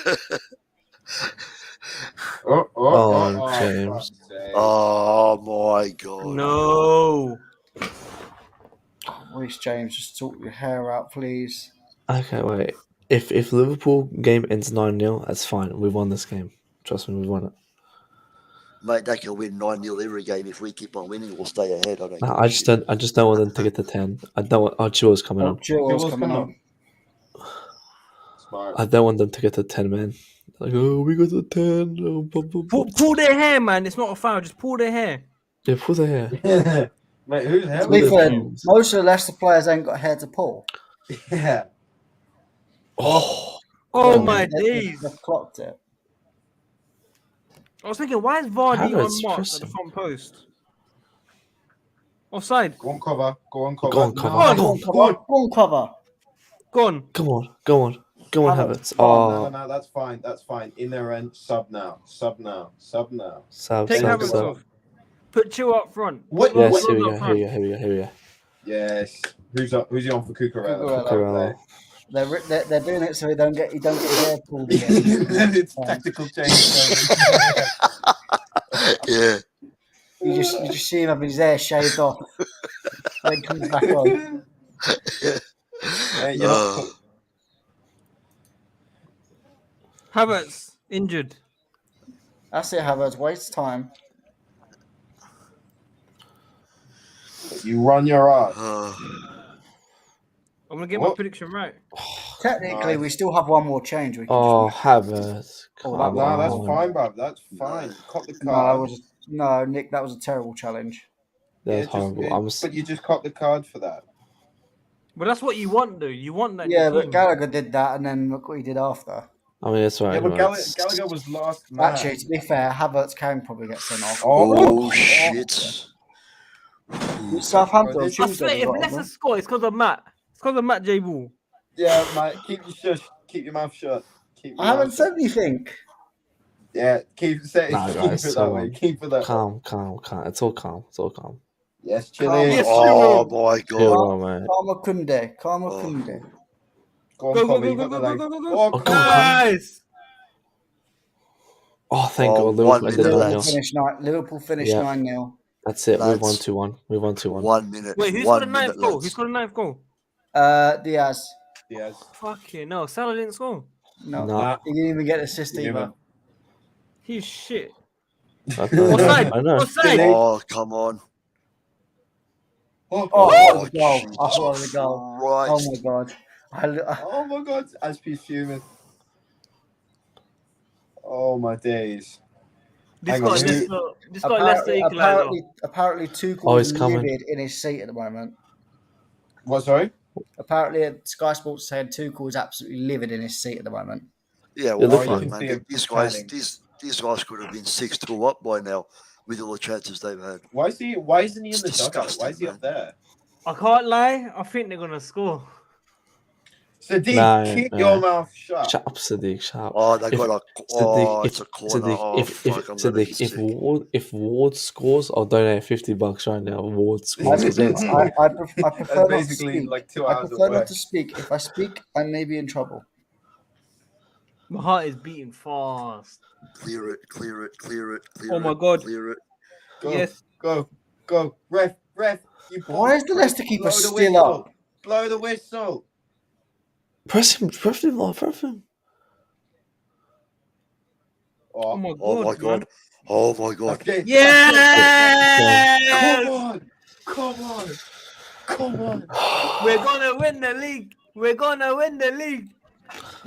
Oh, James. fuck's sake. Oh, my God. No. Reece James, just sort your hair out, please. Okay, wait. If Liverpool game ends 9-0, that's fine. We won this game. Trust me, we won it. Mate, they can win 9-0 every game. If we keep on winning, we'll stay ahead. No, I just don't want them to get to 10. I don't want. Oh, Chilwell's coming on. Chilwell's coming on. Smart. I don't want them to get to 10, man. Like, oh, we got to 10. Oh, blah, blah, blah. Pull their hair, man. It's not a foul. Just pull their hair. Yeah, pull the hair. Mate, who's hell? To be fair, James. most of the Leicester players ain't got hair to pull. Yeah. Oh, Oh God. my They've days. clocked it. I was thinking, why is Vardy Havertz unmarked at pressing. the front post? Offside. Go on cover. Go on, cover. No, Go Go on. on, cover. Go on. Come on, Havertz. Havertz. No, Oh, that's fine. That's fine. In their end, sub now. sub. Take Havertz off. Put Chill up front. What? Yes, What? here we Up go. front. Here we go. Yes. Who's up? Who's he on for Cucurella? Cucurella. Cucurella. They're doing it so he don't get his hair pulled again. It's tactical change. Yeah. You just see him having his hair shaved off. Then comes back on. Hey, you know, Havertz injured. That's it, Havertz. Waste time. you run your ass. I'm gonna get my What? prediction right. Technically, Nice. we still have one more change. We can Oh, just Havertz. Oh, Come No, that's on. fine, bruv. That's fine. Cop the no, card. Nick. That was a terrible challenge. That's Yeah, horrible. but you just cop the card for that. But that's what you want, though. You want that. in Yeah, your but team. Gallagher did that, and then look what he did after. I mean, that's right. Yeah, but anyway. Gallagher was last man. Actually, to be fair, Havertz can probably get sent off. Oh, shit. Southampton on I I Tuesday. swear, we if got Leicester them. score, it's because of Matt. It's because of Matt J. Ball. Yeah, mate. Keep your shush. Keep your mouth shut. Keep your I haven't mouth said shut. anything. Yeah, keep Nah, it guys, that so way. Keep it that way. calm. It's all calm. Yes, chill Calm. in. Yes, Oh, my Chill, God. man. Karma Kunde. Oh. Go on, Go, go, Bobby. go, You go, got the go, leg. go, go, go. Oh, Oh, come on. Nice. Oh, thank Oh, God. Liverpool 1 ended minute, 9-0. lads. Liverpool finished Yeah. 9-0. That's it. Lads. We've won 2-1. 1 minute. Wait, who's 1 got the ninth minute, goal? lads. Who's got the ninth goal? Diaz. Yes. Fucking no. Salah didn't score. No, Nah. he didn't even get an assist Didn't either. even. He's shit. I know. Offside. Oh, come on. Oh, Oh, that was a goal. I Jesus thought it was a goal. Christ. Oh my god. Oh my God. SP's fuming. Oh my days. This Hang on, got who- this got Leicester equaliser. Apparently Tuchel Oh, is he's coming. livid in his seat at the moment. What? Sorry. Apparently, Sky Sports saying Tuchel is absolutely livid in his seat at the moment. Yeah, It well, looked fuck, like- man. These guys could have been 6-2 up by now with all the chances they've had. Why isn't he in It's the dugout? Why is he disgusting, up there? I can't lie. I think they're gonna score. Sadiq, Nah, keep nah. your mouth shut. Shut up, Sadiq. Shut up. Oh, they If- got a. Sadiq, Oh, if it's a corner. Sadiq, Oh, fuck! I'm gonna be sick. if Ward scores, I'll donate $50 right now. Ward I, scores. I prefer That's not to basically speak. like 2 I hours prefer away. not to speak. If I speak, I may be in trouble. My heart is beating fast. Clear it, clear it, clear it, clear Oh it. my God. Clear it. Go, Yes. go, ref, you Why is the prick. Leicester keeper Blow the still whistle. up? Blow the whistle. Press him, press him, press him. Oh my Oh God, my God. man. Oh my God. That's it. Yeah! Come on. We're gonna win the league. We're gonna win the league.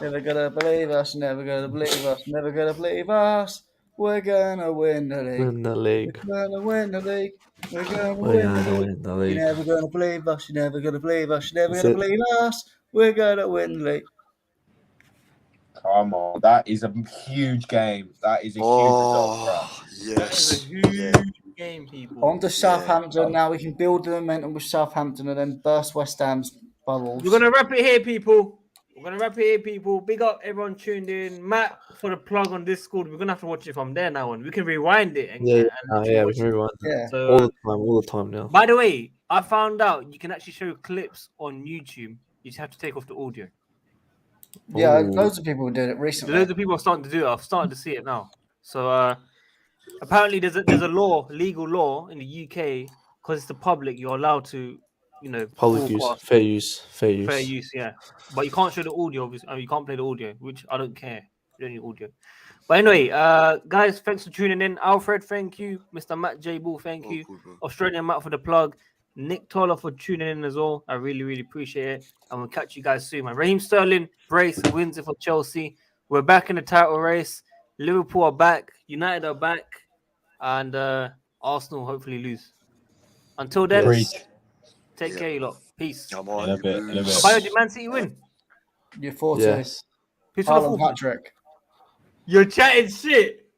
Never gonna believe us. Never gonna believe us. Never gonna believe us. We're gonna win the league. Win the league. We're gonna win the league. We're gonna We're win the gonna league. win the You're league. never gonna believe us. You're never gonna believe us. You're never That's gonna it. believe us. We're gonna win the league. Come on. That is a huge game. That is a huge result for us. Oh, That is a yes. huge Yeah. game, people. On to Southampton. Oh. Now we can build the momentum with Southampton and then burst West Ham's bubbles. We're gonna wrap it here, people. Big up everyone tuned in. Matt for the plug on Discord. We're gonna have to watch it from there now on. We can rewind it and, Yeah, literally we watch can it. rewind. Yeah. So All the time now. by the way, I found out you can actually show clips on YouTube. You just have to take off the audio. Yeah, Ooh. loads of people did it So recently. loads of people are starting to do it. I've started to see it now. So apparently there's a legal law in the UK, because it's the public, you're allowed to, Public use, broadcast fair use. fair use, yeah. But you can't show the audio, obviously. I mean, you can't play the audio, which I don't care. You don't need audio. But anyway, guys, thanks for tuning in. Alfred, thank you. Mr. Matt J. Bull, thank you. Oh, good, bro. Australian Matt for the plug. Nick Toller for tuning in as well. I really, really appreciate it. And we'll catch you guys soon, man. Raheem Sterling, brace, wins it for Chelsea. We're back in the title race. Liverpool are back. United are back. And Arsenal hopefully lose. Until then, Yes. take Yeah. care, you lot. Peace. Come on, In a bit, you in a bit. Bio, did Man City win? You're 40. Yes. Who's for the Harlan full? Patrick. You're chatting shit.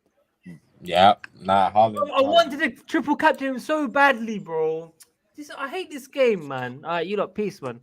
Yeah. Nah, Haaland. I wanted to triple captain him so badly, bro. I hate this game, man. All right, you lot, peace, man.